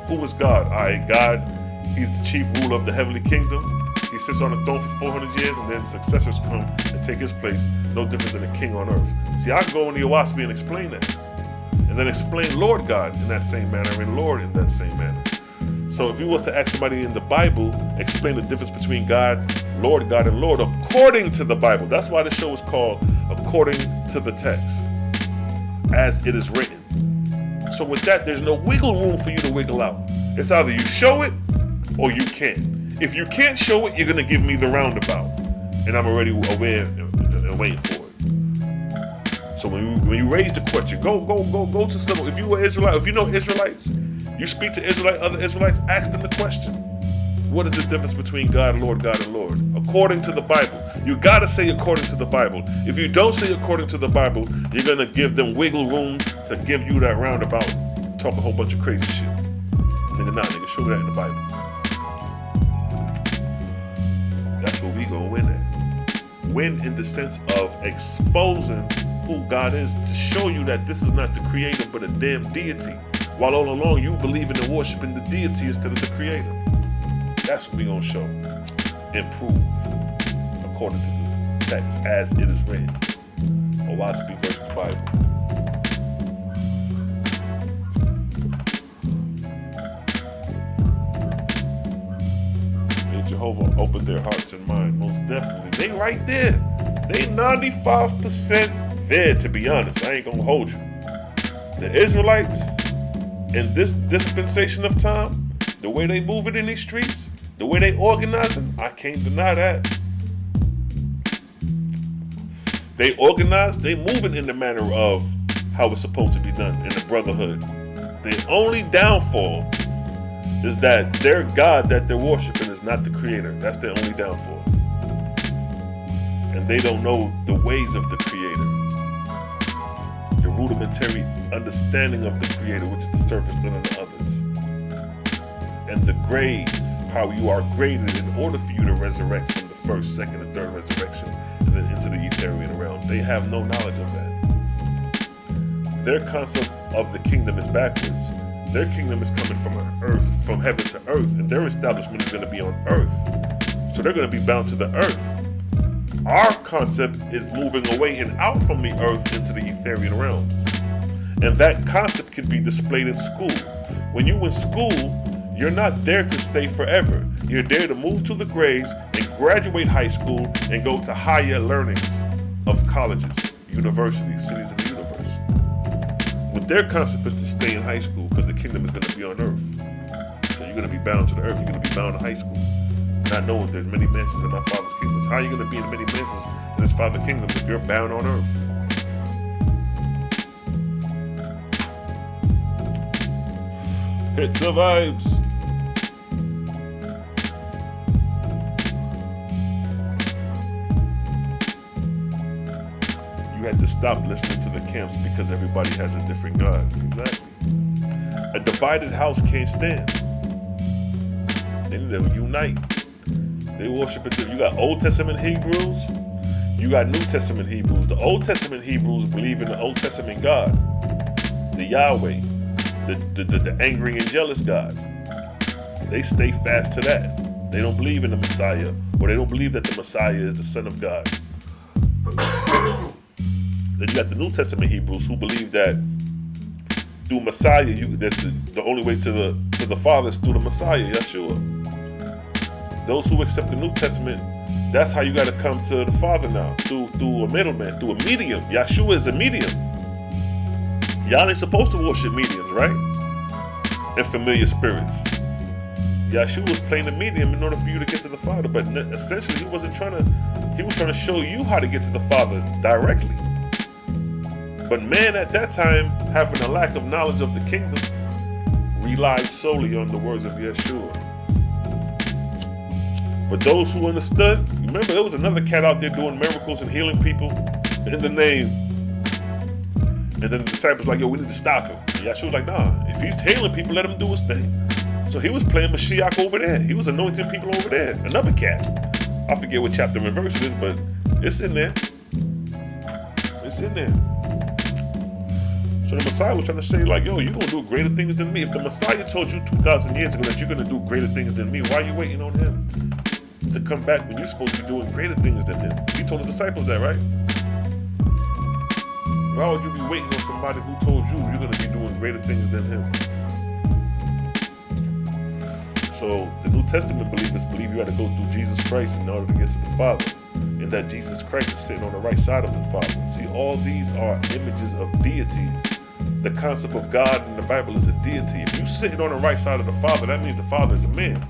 [SPEAKER 1] Who is God? All right, God, he's the chief ruler of the heavenly kingdom. He sits on the throne for 400 years, and then successors come and take his place, no different than a king on earth. See, I can go in the Oahspe and explain that. And then explain Lord God in that same manner, and Lord in that same manner. So if you was to ask somebody in the Bible, explain the difference between God, and Lord, according to the Bible. That's why the show is called According to the Text, as it is written. So with that, there's no wiggle room for you to wiggle out. It's either you show it or you can't. If you can't show it, you're going to give me the roundabout. And I'm already aware and waiting for it. So when you raise the question, go to someone. If you were Israelite, if you know Israelites, you speak to other Israelites, ask them the question. What is the difference between God and Lord, according to the Bible? You got to say according to the Bible. If you don't say according to the Bible, you're going to give them wiggle room to give you that roundabout, talk a whole bunch of crazy shit. Nigga, show me that in the Bible. That's where we gonna win at. Win in the sense of exposing who God is, to show you that this is not the creator but a damn deity, while all along you believing and worshiping the deity instead of the creator. That's what we gonna show and prove according to the text as it is written. Oahspe versus the Bible. Jehovah opened their hearts and minds, most definitely. They right there. They 95% there, to be honest. I ain't gonna hold you. The Israelites, in this dispensation of time, the way they moving in these streets, the way they organizing, I can't deny that. They organized, they moving in the manner of how it's supposed to be done in the brotherhood. The only downfall is that their God that they're worshiping is not the creator. That's their only downfall. And they don't know the ways of the creator. The rudimentary understanding of the creator, which is the surface done on the others. And the grades, how you are graded in order for you to resurrect from the first, second, and third resurrection, and then into the Etherian realm. They have no knowledge of that. Their concept of the kingdom is backwards. Their kingdom is coming from earth, from heaven to earth, and their establishment is going to be on earth. So they're going to be bound to the earth. Our concept is moving away and out from the earth into the Etherian realms. And that concept can be displayed in school. When you're in school, you're not there to stay forever. You're there to move to the grades and graduate high school and go to higher learnings of colleges, universities, cities in the universe. But their concept is to stay in high school because the kingdom is going to be on earth. So you're going to be bound to the earth. You're going to be bound to high school. Not knowing there's many mansions in my Father's kingdoms. How are you going to be in many mansions in his Father's kingdom if you're bound on earth? Hits the vibes. You had to stop listening to the camps because everybody has a different God. Exactly. A divided house can't stand. They need to unite. They worship it. You got Old Testament Hebrews. You got New Testament Hebrews. The Old Testament Hebrews believe in the Old Testament God, the Yahweh, the angry and jealous God. They stay fast to that. They don't believe in the Messiah, or they don't believe that the Messiah is the Son of God. Then you got the New Testament Hebrews who believe that through Messiah, that's the only way to the Father is through the Messiah, Yeshua. Those who accept the New Testament, that's how you got to come to the Father now, through a middleman, through a medium. Yeshua is a medium. Y'all ain't supposed to worship mediums, right? And familiar spirits. Yeshua was playing the medium in order for you to get to the Father, but essentially he was trying to show you how to get to the Father directly. But man at that time, having a lack of knowledge of the kingdom, relied solely on the words of Yeshua. But those who understood, remember there was another cat out there doing miracles and healing people in the name And then the disciples were like, yo, we need to stop him. And Yahshua was like, nah, if he's healing people, let him do his thing. So he was playing Mashiach over there. He was anointing people over there. Another cat. I forget what chapter and verse it is, but it's in there. It's in there. So the Messiah was trying to say, like, yo, you're going to do greater things than me. If the Messiah told you 2,000 years ago that you're going to do greater things than me, why are you waiting on him to come back when you're supposed to be doing greater things than him? He told the disciples that, right? Why would you be waiting on somebody who told you you're going to be doing greater things than him? So the New Testament believers believe you got to go through Jesus Christ in order to get to the Father, and that Jesus Christ is sitting on the right side of the Father. See, all these are images of deities. The concept of God in the Bible is a deity. If you're sitting on the right side of the Father, that means the Father is a man.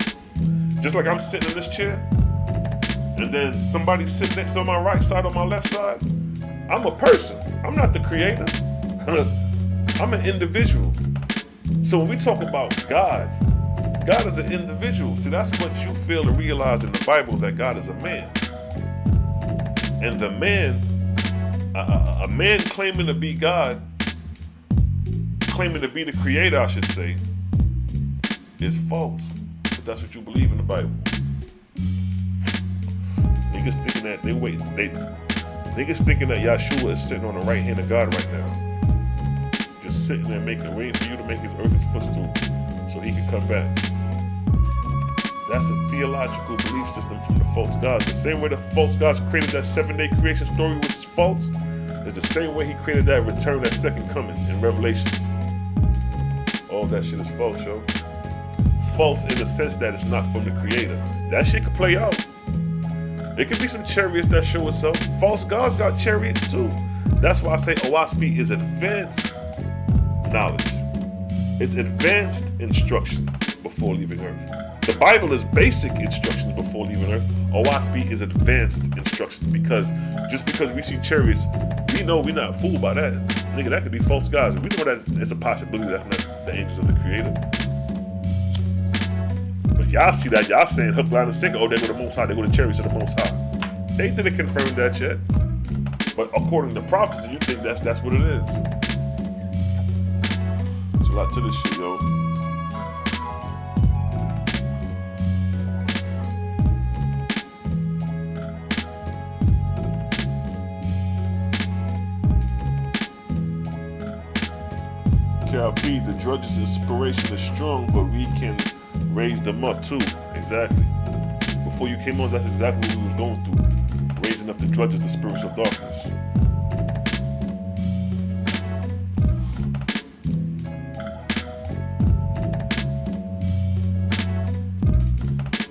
[SPEAKER 1] Just like I'm sitting in this chair, and then somebody sitting next to my right side or my left side, I'm a person. I'm not the creator. I'm an individual. So when we talk about God, God is an individual. See, that's what you fail to realize in the Bible, that God is a man. And the man, a man claiming to be God, claiming to be the creator, I should say, is false. But that's what you believe in the Bible. Niggas thinking that niggas thinking that Yahshua is sitting on the right hand of God right now. Just sitting there waiting for you to make his earth his footstool so he can come back. That's a theological belief system from the false gods. The same way the false gods created that 7-day creation story, which is false, is the same way he created that return, that second coming in Revelation. All that shit is false, yo. False in the sense that it's not from the creator. That shit could play out. It could be some chariots that show itself. False gods got chariots too. That's why I say Oahspe is advanced knowledge. It's advanced instruction before leaving earth. The Bible is basic instructions before leaving earth. Oahspe is advanced instructions, because just because we see chariots, we know we're not fooled by that. Nigga, that could be false gods. We know that it's a possibility that's not the angels of the creator. But y'all see that, y'all saying hook, line, and sinker, oh, they go to the Most High, they go to chariots of the Most High. They didn't confirm that yet. But according to prophecy, you think that's what it is. There's a lot to this shit, yo. KLP, the drudges' inspiration is strong, but we can raise them up too. Exactly. Before you came on, that's exactly what we was going through. Raising up the drudges, the spirits of darkness.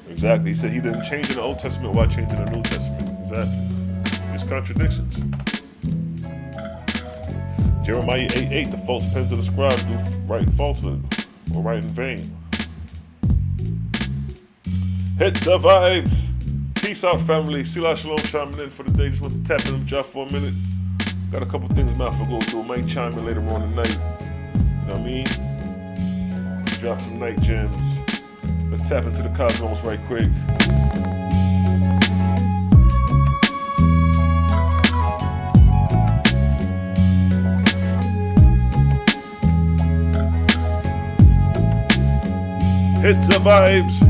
[SPEAKER 1] Exactly. He said he didn't change in the Old Testament while changing the New Testament. Exactly. There's contradictions. Jeremiah 8:8, the false pens of the scribes do write falsehood or write in vain. Hits of vibes. Peace out, family. Selah, Shalom, chiming in for the day. Just want to tap in and drop for a minute. Got a couple things my mouth to go through. Might chime in later on tonight. You know what I mean? Drop some night gems. Let's tap into the cosmos right quick. Hits of vibes.